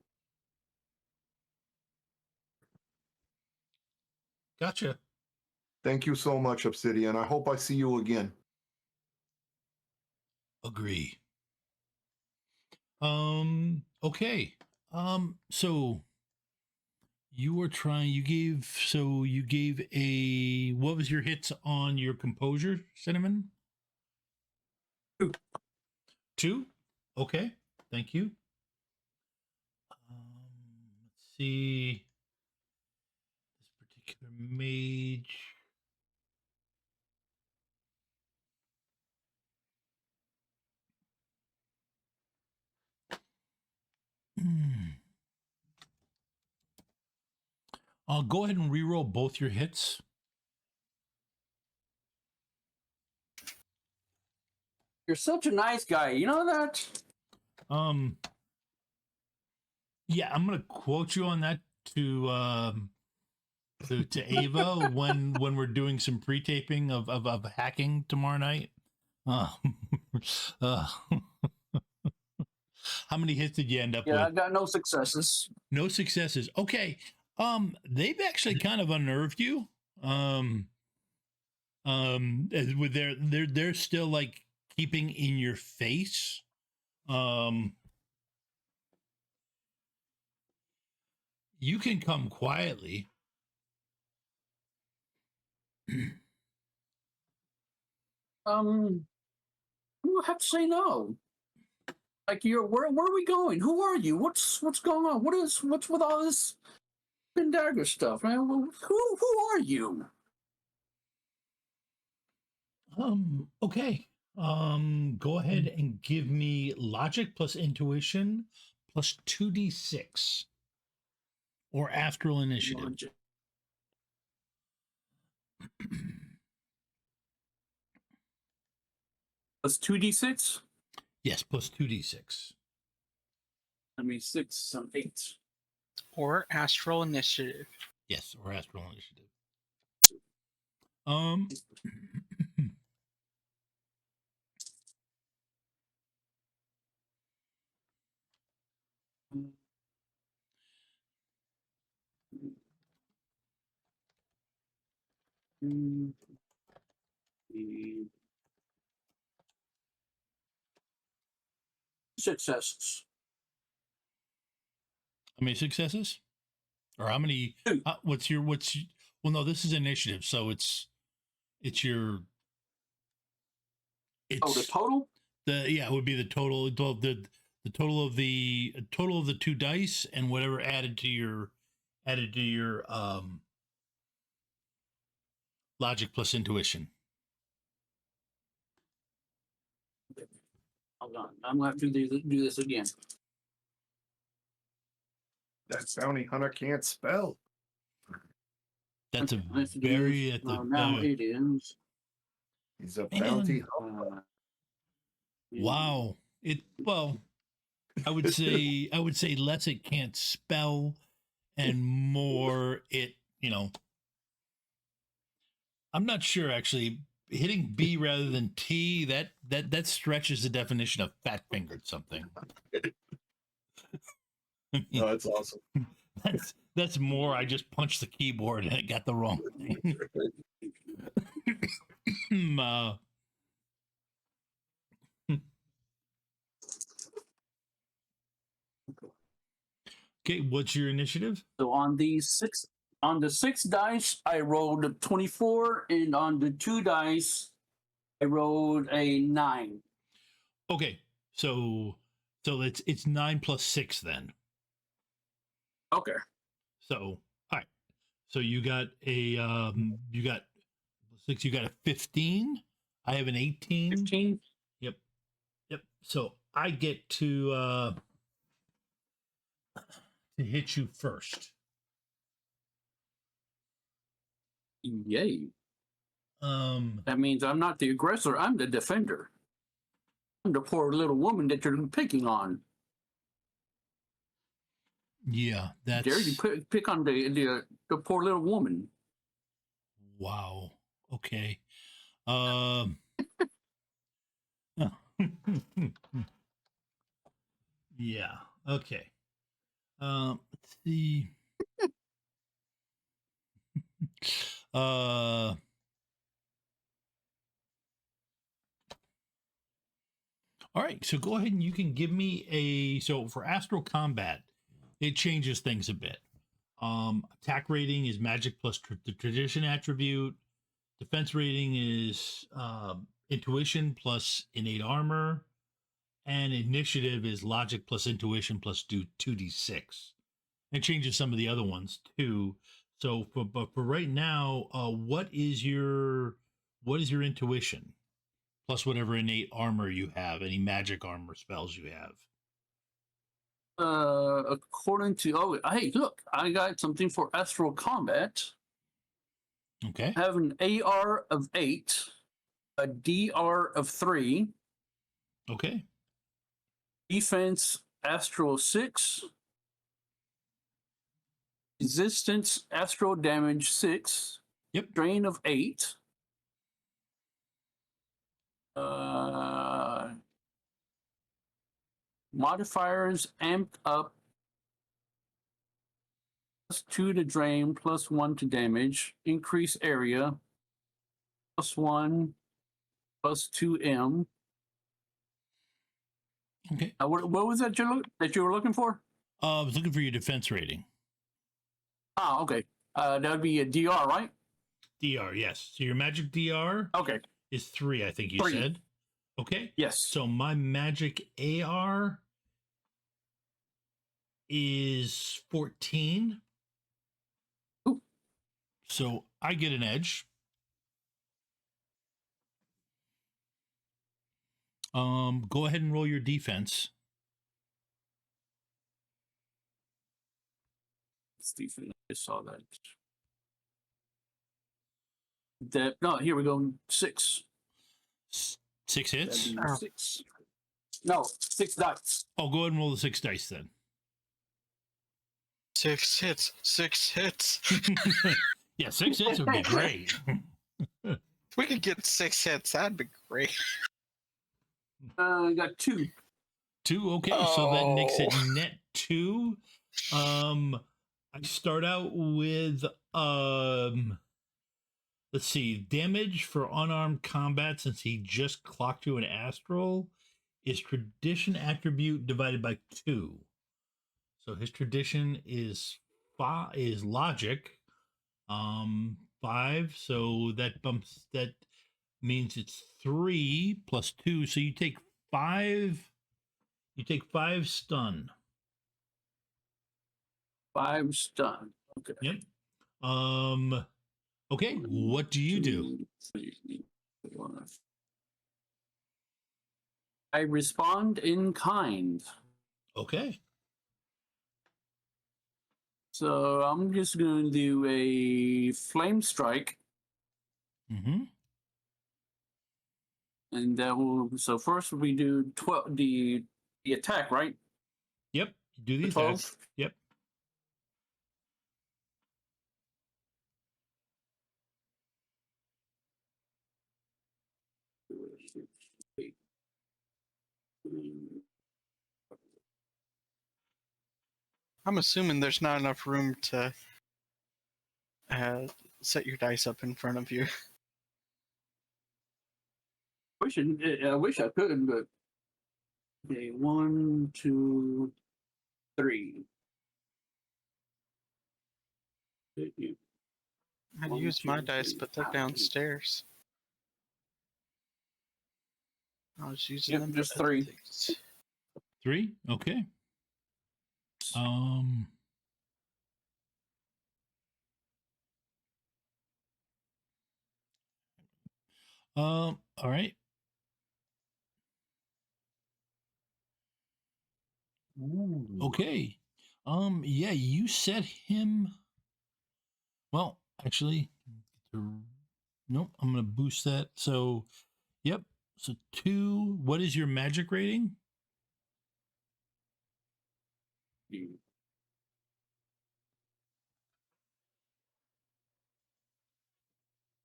Gotcha. Thank you so much, Obsidian. I hope I see you again. Agree. Okay. So you were trying, you gave a, what was your hits on your composure, Cinnamon? 2. 2? Okay. Thank you. Let's see. This particular mage. I'll go ahead and reroll both your hits. You're such a nice guy. You know that? Yeah, I'm gonna quote you on that to Ava when we're doing some pre-taping of hacking tomorrow night. Uh, uh, how many hits did you end up Yeah, I with? got no successes. No successes. Okay. They've actually kind of unnerved you. With they're still like keeping in your face. You can come quietly. I'm gonna have to say no. Like where are we going? Who are you? What's going on? What's with all this and dagger stuff, man? Who are you? Okay. Go ahead and give me logic plus intuition plus 2d6 or astral initiative. Plus 2d6. Yes, plus 2d6. I mean 6, some 8. Or astral initiative. Yes, or astral initiative. Um Successes. how many successes? Or how many 2. Well, no, this is initiative, so it's your Oh, the total? it would be the total the total of the 2 dice and whatever added to your logic plus intuition. Hold on. I'm gonna have to do this again. That bounty hunter can't spell. That's a I have to do very this. at the Now it is. He's a Man. bounty hunter. wow. I would say less it can't spell and more it, I'm not sure actually. Hitting B rather than T, that stretches the definition of fat fingered something. I mean, Oh, that's awesome. that's more I just punched the keyboard and it got the wrong thing. Okay, what's your initiative? So on the six dice, I rolled a 24, and on the 2 dice, I rolled a 9. Okay, so it's 9 plus 6 then. Okay. So all right. So you got a 6. You got a 15. I have an 18. 15. Yep. So I get to hit you first. Yay. Um. That means I'm not the aggressor, I'm the defender. I'm the poor little woman that you're picking on. Yeah, that's. Dare you pick on the poor little woman? Wow. Okay. Um. Yeah. Okay. Let's see. Uh. All right. So go ahead and you can give me so for astral combat, it changes things a bit. Attack rating is magic plus the tradition attribute. Defense rating is intuition plus innate armor, and initiative is logic plus intuition plus do 2d6. It changes some of the other ones too. So but for right now, what is your intuition plus whatever innate armor you have, any magic armor spells you have? According to hey, look, I got something for astral combat. Okay. I have an AR of 8, a DR of 3, Okay. defense astral 6, resistance astral damage 6, Yep. drain of 8, modifiers amped up, +2 to drain, +1 to damage, increase area, +1, +2M. Okay. What was that you were looking for? I was looking for your defense rating. Ah, okay. That would be a DR, right? DR, yes. So your magic DR Okay. is 3, I think you 3. said. Okay. Yes. So my magic AR is 14. Ooh. So I get an edge. Go ahead and roll your defense. Stephen, I saw that. No, here we go. 6. 6 hits. That'd be 6. No, 6 dice. Oh, go ahead and roll the 6 dice then. 6 hits. 6 hits. Yeah, 6 hits would be great. If we could get 6 hits, that'd be great. I got 2. 2, okay. So that makes it net 2. I start out with let's see, damage for unarmed combat, since he just clocked you an astral, is tradition attribute divided by 2. So his tradition is logic, 5. So that means it's 3 plus 2. So you take 5. You take 5 stun. 5 stun. Okay. Yep. Okay, what do you do? 2, 3, 4. I respond in kind. Okay. So I'm just going to do a flame strike, Mm-hmm. and that will. So first we do 12. The attack, right? Yep. Do the attack. 12. Yep. I'm assuming there's not enough room to set your dice up in front of you. I wish I could, but okay. 1, 2, 3. I One, use my two, dice, three, but they're five. downstairs. I was using Yep, them just for other 3. things. 3. Okay. All right. Okay. Yeah, you set him. Well, actually, nope. I'm gonna boost that. So, yep. So 2. What is your magic rating?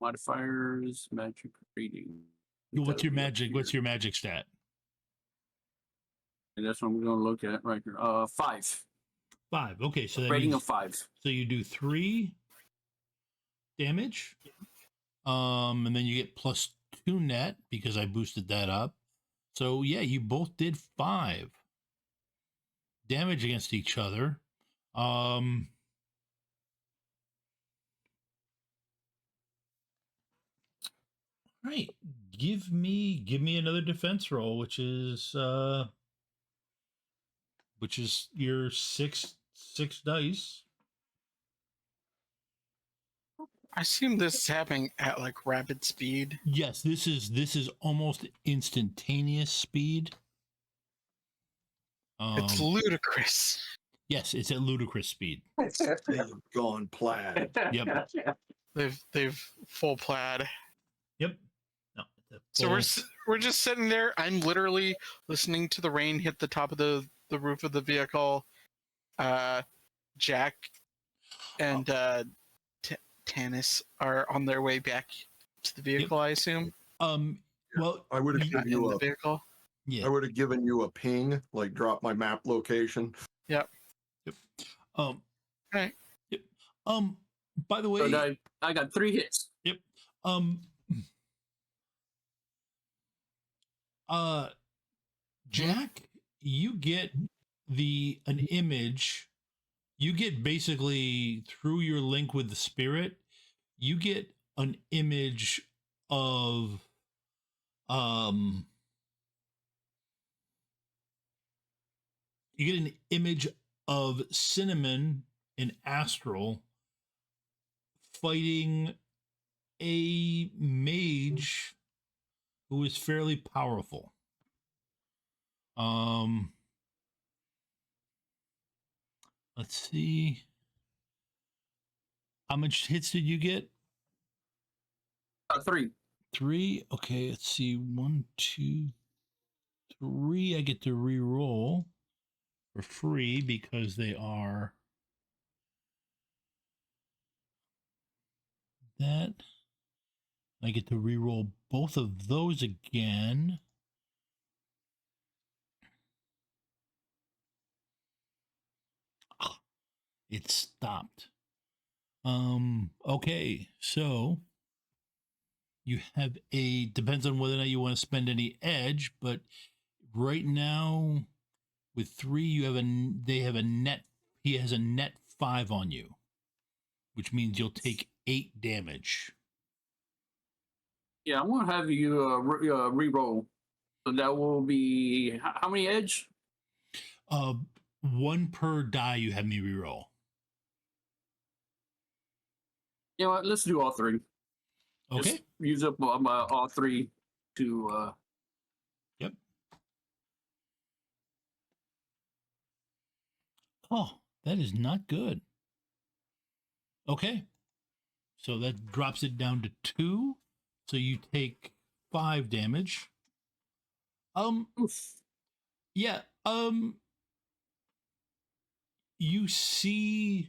Modifiers, magic reading. What's That'll your be up magic? here. What's your magic stat? And that's what I'm going to look at right here. 5. 5. Okay, so that Rating means of 5. so you do 3 damage. And then you get +2 net because I boosted that up. So yeah, you both did 5 damage against each other. Right. Give me another defense roll, which is your six dice. I assume this is happening at like rapid speed. Yes, this is almost instantaneous speed. It's ludicrous. Yes, it's at ludicrous speed. They've gone plaid. Yep. They've full plaid. Yep. No. So we're just sitting there. I'm literally listening to the rain hit the top of the roof of the vehicle. Jack and Tanis are on their way back to the vehicle. Yep. I assume. Well, I would have given you the vehicle. Yeah. I would have given you a ping, like drop my map location. Yep. Yep. Right. Yep. By the way, So I got 3 hits. Yep. Jack, you get an image. You get basically through your link with the spirit, you get an image of you get an image of Cinnamon in Astral fighting a mage who is fairly powerful. Let's see. How much hits did you get? 3. 3. Okay, let's see. 1, 2, 3. I get to re-roll for free because they are that. I get to re-roll both of those again. It stopped. Okay, so you have depends on whether or not you want to spend any edge, but right now with 3 he has a net 5 on you, which means you'll take 8 damage. Yeah, I'm going to have you re-roll. So that will be how many edge? 1 per die you have me re-roll. You know what? Let's do all 3. Okay. Just use up all 3 to. Yep. Oh, that is not good. Okay. So that drops it down to 2. So you take 5 damage. Oof. Yeah. You see.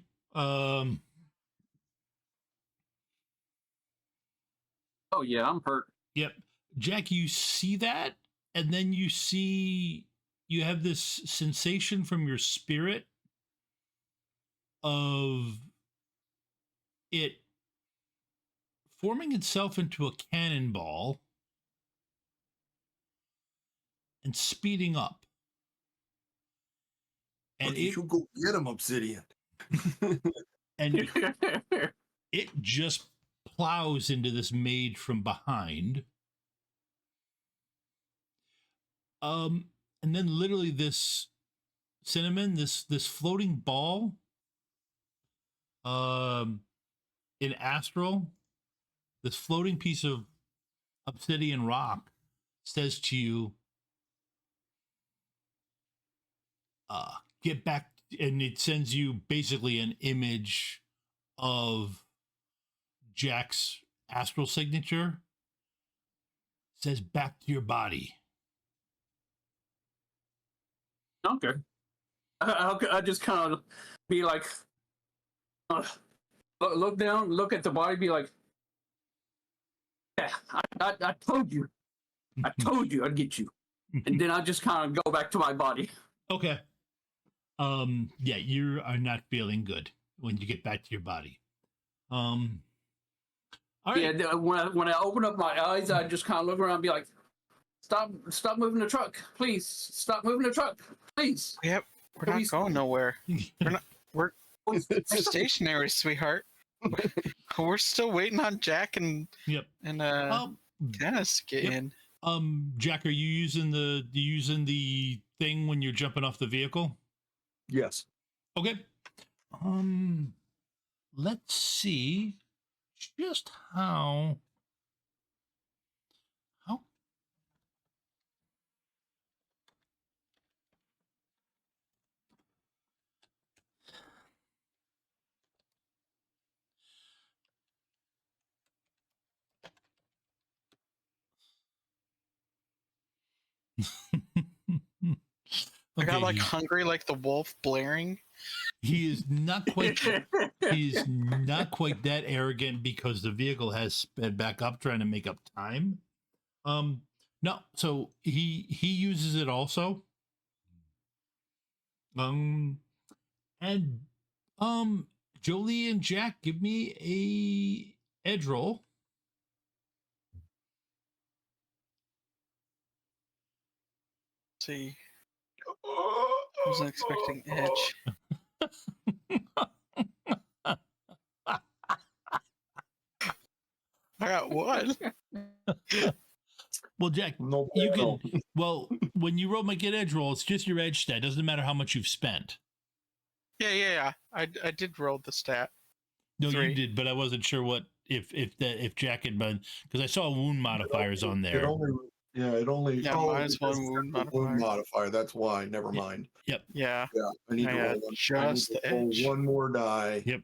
Oh yeah, I'm hurt. Yep. Jack, you see that, and then you have this sensation from your spirit of it forming itself into a cannonball and speeding up. And Look, you should go get him, Obsidian. and it just plows into this maid from behind. And then literally this cinnamon, this floating ball, in astral, this floating piece of obsidian rock says to you, get back, and it sends you basically an image of Jack's astral signature. It says back to your body. Okay. I just kind of be like, look down, look at the body, be like, yeah, I told you. I told you I'd get you. And then I just kind of go back to my body. Okay. Yeah, you are not feeling good when you get back to your body. All right. Yeah, when I open up my eyes, I just kind of look around and be like, stop moving the truck. Please, stop moving the truck. Please. Yep, we're not going nowhere. We're stationary, sweetheart. We're still waiting on Jack and Dennis to get in. Jack, are you using the thing when you're jumping off the vehicle? Yes. Okay. Let's see just how I got like hungry like the wolf blaring. He is not quite he's not quite that arrogant because the vehicle has sped back up trying to make up time. No, so he uses it also. And Jolie and Jack, give me a edge roll. Let's see. Wasn't expecting edge. I got one. Well, Jack, No, you can. Well, when you roll my get edge roll, it's just your edge stat. Doesn't matter how much you've spent. Yeah. I did roll the stat. No, 3. you did, but I wasn't sure what if Jack had been, because I saw wound modifiers on there. It only. Yeah, minus one wound modifier. That's why. Never mind. Yep. Yeah. Yeah, I need to roll one. Just the edge. One more die. Yep.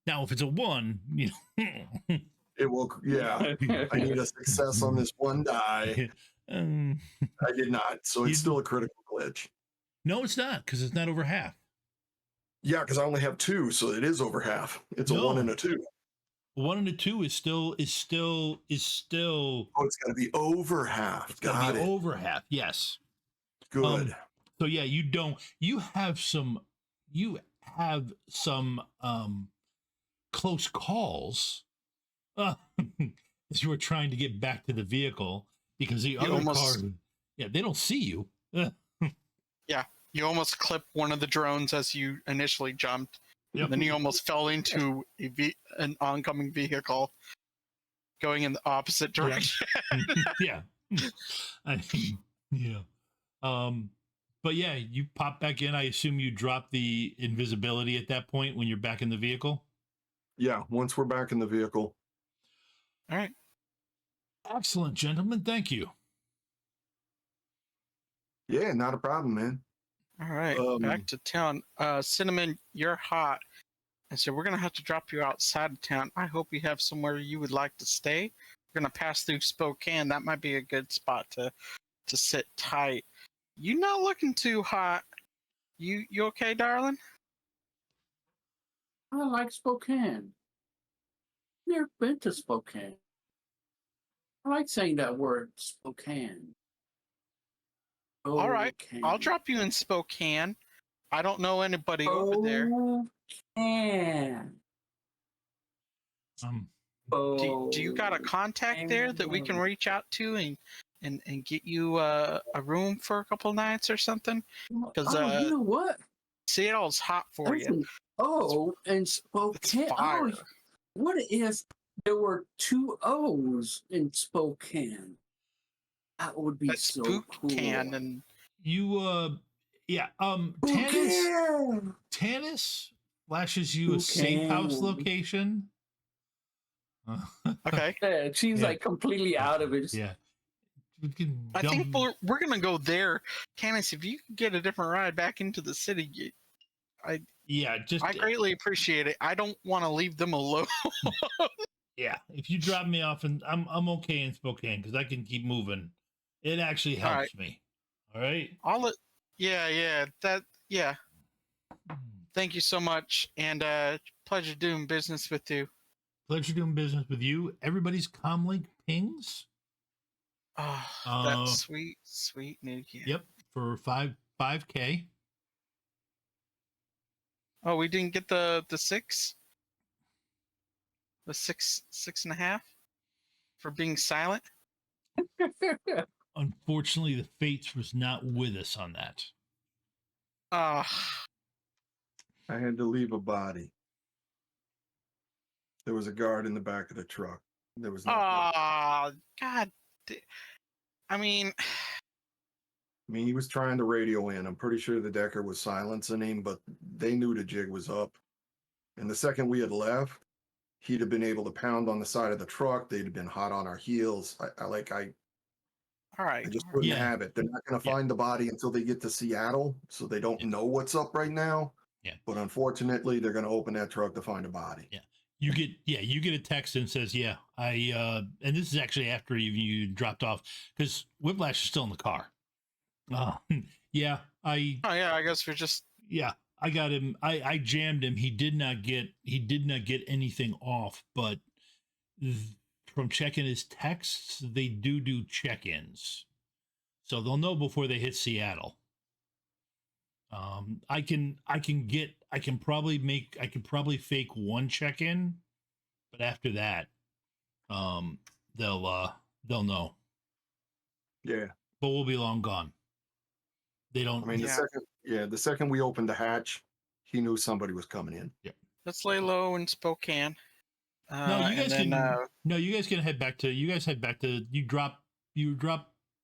Now, if it's a 1, you know, It will. Yeah, I need a success on this one die. I did not, so it's still a critical glitch. No, it's not, because it's not over half. Yeah, because I only have 2, so it is over half. It's a No. 1 and a 2. 1 and a 2 is still. Oh, it's got to be over half. It's got to be over half. Yes. Good. So yeah, you have some close calls as you were trying to get back to the vehicle because the other car, they don't see you. Yeah, you almost clipped one of the drones as you initially jumped. Yep. And then you almost fell into an oncoming vehicle going in the opposite direction. Yeah. Yeah. But yeah, you pop back in. I assume you drop the invisibility at that point when you're back in the vehicle. Yeah, once we're back in the vehicle. All right. Excellent, gentlemen. Thank you. Yeah, not a problem, man. All right, back to town. Cinnamon, you're hot. And so we're going to have to drop you outside of town. I hope you have somewhere you would like to stay. We're going to pass through Spokane. That might be a good spot to sit tight. You not looking too hot. You okay, darling? I like Spokane. Never been to Spokane. I like saying that word, Spokane. All right, I'll drop you in Spokane. I don't know anybody over there. Spokane. Do you got a contact there that we can reach out to and get you a room for a couple nights or something? Because you know what? Seattle's hot for you. Oh, and It's Spokane. fire. Oh, what if there were two O's in Spokane? That would be That's so boot cool. can and You yeah, Tannis flashes you a safe house Spokane. location. okay. Yeah, she's Yeah. like completely out of it. Yeah. We can I think dump- we're gonna go there. Candace, if you could get a different ride back into the city, yeah, just I greatly appreciate it. I don't want to leave them alone. yeah. If you drop me off, and I'm okay in Spokane because I can keep moving. It actually All helps me. All right. Yeah. Thank you so much, and pleasure doing business with you. Pleasure doing business with you. Everybody's comlink pings. Oh, that's sweet news. Yep, for 5K. Oh, we didn't get the 6, the 6.5 for being silent. Unfortunately, the Fates was not with us on that. Ah, I had to leave a body. There was a guard in the back of the truck. There was no. God. I mean, I mean, he was trying to radio in. I'm pretty sure the Decker was silencing him, but they knew the jig was up. And the second we had left, he'd have been able to pound on the side of the truck. They'd have been hot on our heels. I all right. just wouldn't Yeah. have it. They're not going to Yeah. find the body until they get to Seattle, so they don't know what's up right now. Yeah. But unfortunately, they're going to open that truck to find a body. Yeah. You get a text and says, yeah, and this is actually after you dropped off because Whiplash is still in the car. Yeah, Oh yeah, I guess we're just. yeah, I got him. I jammed him. He did not get anything off, but from checking his texts, they do check-ins, so they'll know before they hit Seattle. I can probably fake one check-in, but after that, they'll know. Yeah. But we'll be long gone. They don't. I mean, the second we opened the hatch, he knew somebody was coming in. Let's lay low in Spokane. No, you guys and can. then, No, you guys can head back to. You guys head back to. You drop.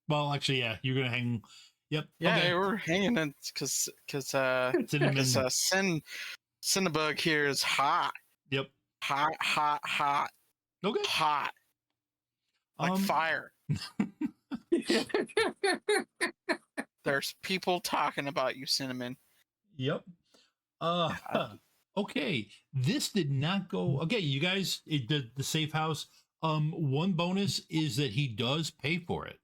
Well, actually, yeah, you're gonna hang. Yep. yeah, Okay. we're hanging in because Cinnamon. Cinnabug here is hot. Yep. Hot. Okay. Hot. Like fire. There's people talking about you, Cinnamon. Yep. Okay. This did not go. Okay, you guys. The safe house. One bonus is that he does pay for it.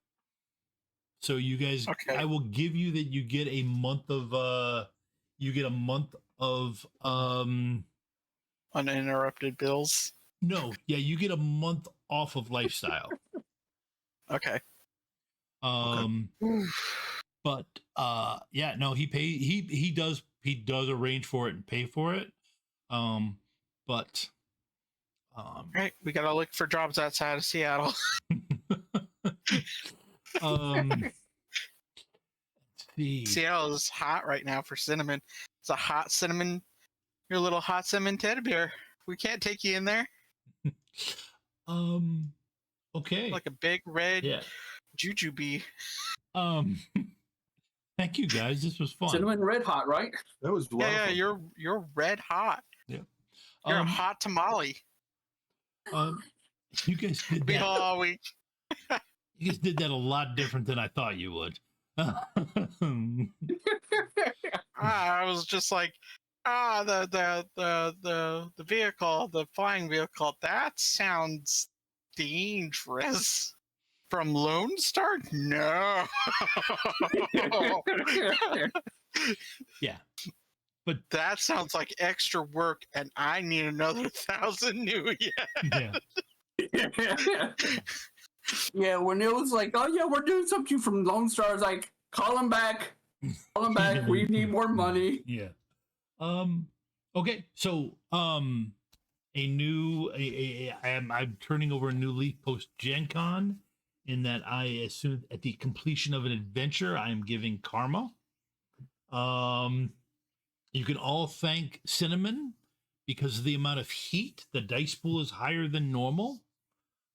So you guys, Okay. I will give you that. You get a month of. You get a month of. Uninterrupted bills. No. Yeah, you get a month off of lifestyle. Okay. But yeah, no, he does arrange for it and pay for it. But Right, we gotta look for jobs outside of Seattle. let's see. Seattle is hot right now for Cinnamon. It's a hot cinnamon. Your little hot cinnamon teddy bear. We can't take you in there. Okay. Like a big red Yeah. jujube. Thank you guys. This was fun. Cinnamon red hot, right? That was a lot of Yeah, fun. you're red hot. Yeah. You're a hot tamale. You guys did Be that. all week. You guys did that a lot different than I thought you would. I was just like, the vehicle, the flying vehicle, that sounds dangerous. From Lone Star? No. Yeah. But that sounds like extra work, and I need another 1,000 new yen. yeah. Yeah, when it was like, oh yeah, we're doing something from Lone Star, I was like, call him back. Call him back. We need more money. Yeah. Okay. So I'm turning over a new leaf post Gen Con, in that I assume at the completion of an adventure I am giving karma. You can all thank Cinnamon because of the amount of heat. The dice pool is higher than normal.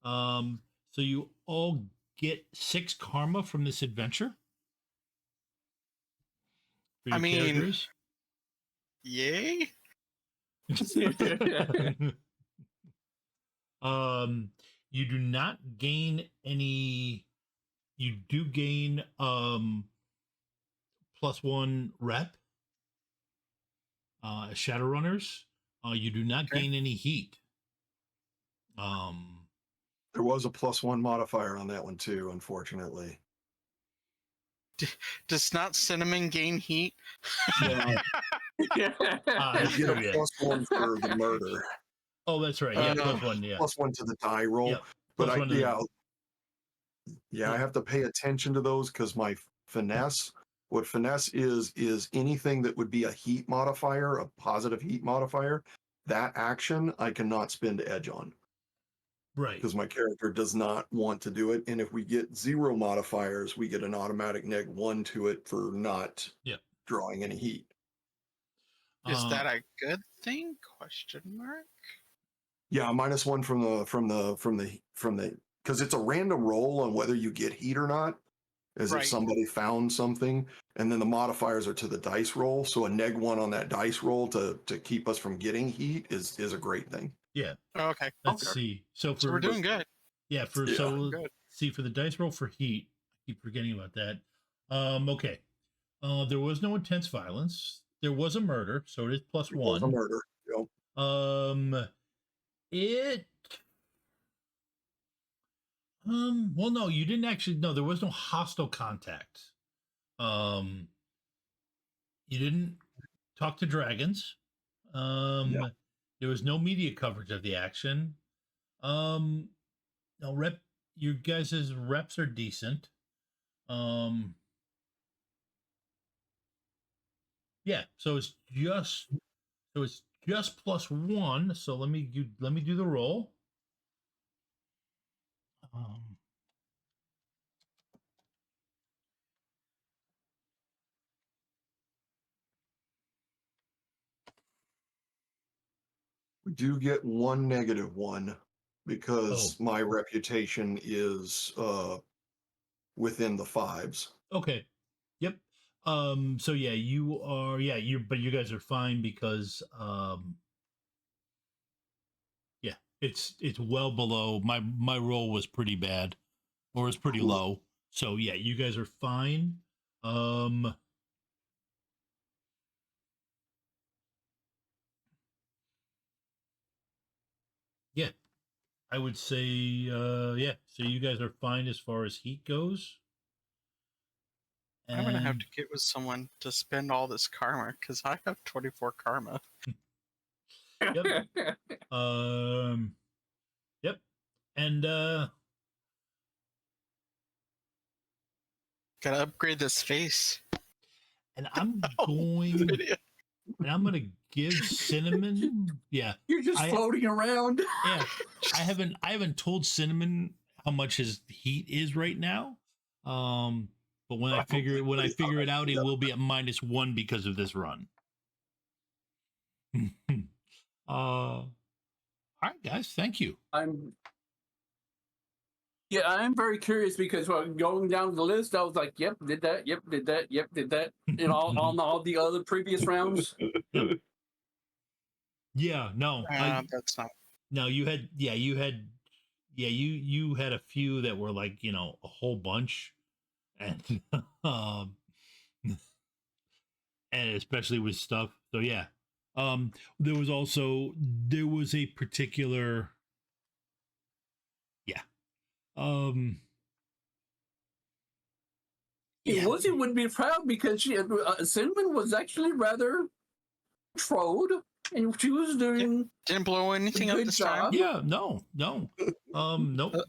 So you all get 6 karma from this adventure. For I your mean- characters. Yay! You do not gain any. You do gain +1 rep. Shadowrunners. You do not Okay. gain any heat. There was a +1 modifier on that one too, unfortunately. Does not cinnamon gain heat? Yeah, That's you get true, a yeah. +1 for the murder, Oh, that's right. Yeah, no. +1. Yeah. +1 to the die roll. Yep. But +1 to the- I have to pay attention to those because my finesse. What finesse is anything that would be a heat modifier, a positive heat modifier. That action I cannot spend edge on Right. because my character does not want to do it. And if we get 0 modifiers, we get an automatic -1 to it for not Yep. drawing any heat. Is that a good thing? Question mark. Yeah, -1 from the because it's a random roll on whether you get heat or not, as Right. if somebody found something, and then the modifiers are to the dice roll. So a -1 on that dice roll to keep us from getting heat is a great thing. Yeah. Oh, okay. Let's Okay. see. So So we're doing good. Yeah, for Yeah. so Good. see for the dice roll for heat. I keep forgetting about that. Okay. There was no intense violence. There was a murder, so it is It was a +1. murder. You know? It well no, you didn't actually no, there was no hostile contact. You didn't talk to dragons. Yeah. There was no media coverage of the action. No your guys' reps are decent. Yeah, so it's just +1. So let me do the roll. We do get 1 -1 because Oh. my reputation is within the 5s. Okay. Yep. So yeah, but you guys are fine because yeah, it's well below my roll was pretty bad or it's pretty Cool. low. So yeah, you guys are fine. Yeah. I would say yeah, so you guys are fine as far as heat goes. I'm gonna have And- to get with someone to spend all this karma because I have 24 karma. Yep. Yep. And Gotta upgrade this face. and I'm Oh, going idiot. and I'm gonna give Cinnamon. Yeah, You're just I- floating around. yeah. I haven't told Cinnamon how much his heat is right now. But when I figure it out, it will be at -1 because of this run. All right, guys. Thank you. I'm very curious because when going down the list, I was like, "Yep, did that. Yep, did that. Yep, did that." And on all the other previous rounds. Yeah. No. That's not. No. You had a few that were like a whole bunch, and and especially with stuff. So yeah. There was a particular. Yeah. Yeah. Lizzie would be proud because Cinnamon was actually rather controlled, and she was doing Didn't blow anything up Good this time. job. Yeah, no. Nope.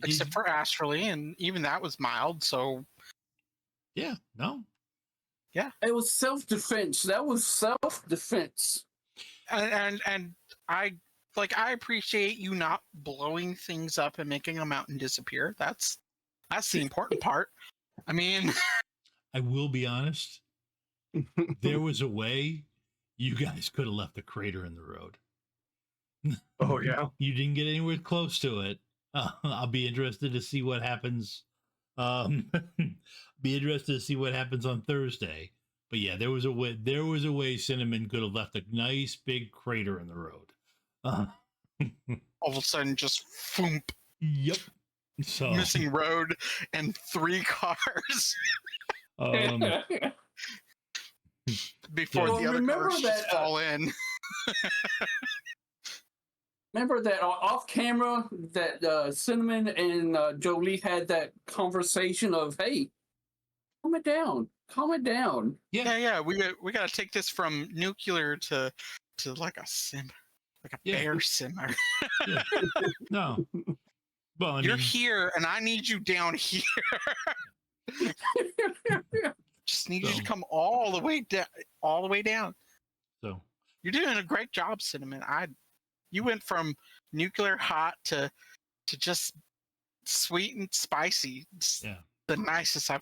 Except for astrally, and even that was mild. So Yeah, no. it was self-defense. That was self-defense. and I appreciate you not blowing things up and making a mountain disappear. That's the important part. I mean, I will be honest. There was a way you guys could have left a crater in the road. Oh yeah. You didn't get anywhere close to it. I'll be interested to see what happens. Be interested to see what happens on Thursday. But yeah, there was a way. There was a way Cinnamon could have left a nice big crater in the road. All of a sudden, just foomp, Yep. So missing road and 3 cars um, before Well, the other remember cars just that, fall in. Remember that off camera that Cinnamon and Jolie had that conversation of, hey, calm it down. Calm it down. Yeah. We got to take this from nuclear to like a bear simmer. yeah. No. Well, I You're mean, here, and I need you down here. Just need you So- to come all the way down. All the way down. so You're doing a great job, Cinnamon. You went from nuclear hot to just sweet and spicy. It's yeah. the nicest I've.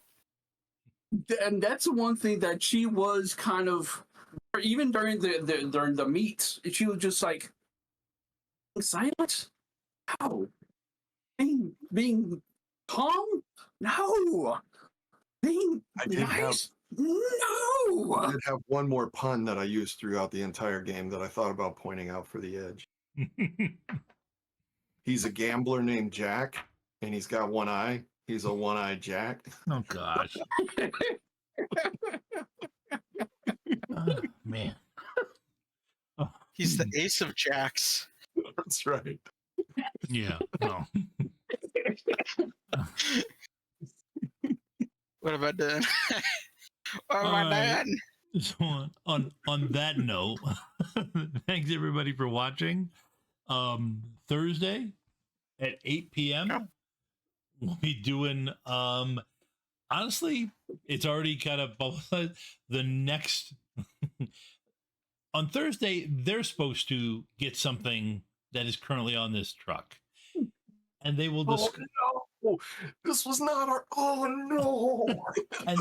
And that's the one thing that she was kind of, even during the meets, she was just like, silent? No. Being calm? No. Being I did have nice? No. I did have one more pun that I used throughout the entire game that I thought about pointing out for the edge. He's a gambler named Jack, and he's got one eye. He's a one-eyed Jack. Oh gosh. Oh, man. Oh, He's the ace of jacks. That's right. yeah. No. What have I done? What have I done? So on that note, thanks everybody for watching. Thursday at 8 p.m. Yep. We'll be doing honestly, it's already kind of the next on Thursday, they're supposed to get something that is currently on this truck. And they will Oh, no. This was not our. Oh no! and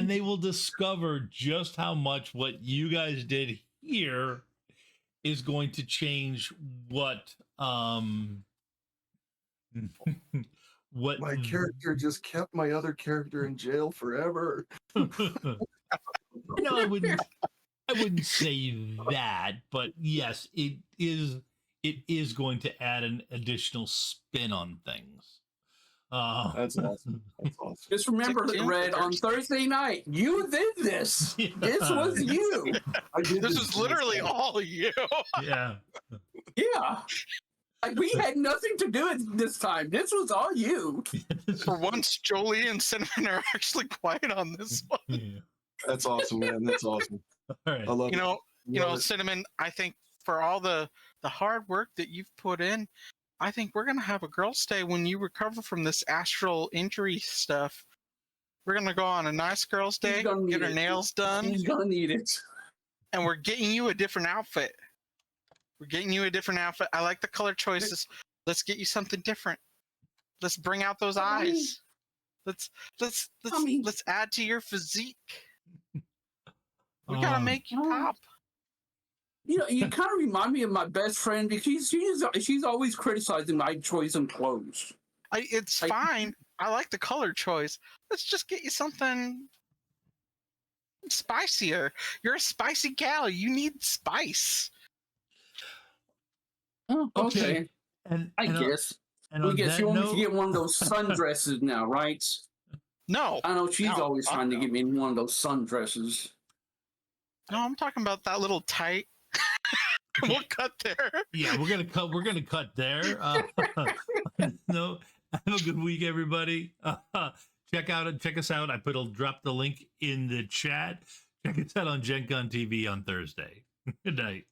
they will discover just how much what you guys did here is going to change what what My character just kept my other character in jail forever. No, I wouldn't say that, but yes, it is going to add an additional spin on things. That's awesome. That's awesome. Just remember, Tick, tick, Red, on Thursday night, you did this. This was you. I did This is literally myself. all you. Yeah. Yeah. Like, we had nothing to do with this time. This was all you. For once, Jolie and Cinnamon are actually quiet on this one. Yeah. That's awesome, man. That's awesome. All right. I love You know, it. Cinnamon, I think for all the hard work that you've put in, I think we're gonna have a girls' day when you recover from this astral injury stuff. We're gonna go on a nice girls' He's day, gonna get need our it. nails done, He's gonna need it. and we're getting you a different outfit. We're getting you a different outfit. I like the color choices. Let's get you something different. Let's bring out those Mommy. eyes. Let's Mommy. let's add to your physique. We gotta make you Mommy. pop. You know, you kind of remind me of my best friend because she's always criticizing my choice in clothes. It's Like- fine. I like the color choice. Let's just get you something spicier. You're a spicy gal. You need spice. Oh, okay. And I and on- guess. and I on guess that you want me note- to get one of those sundresses now, right? No, I know she's No, always fuck trying to no. get me in one of those sundresses. no, I'm talking about that little tight. We'll cut there. Yeah, we're gonna cut there. No, have a good week, everybody. Check us out. I'll drop the link in the chat. Check us out on Gen Con TV on Thursday. Good night.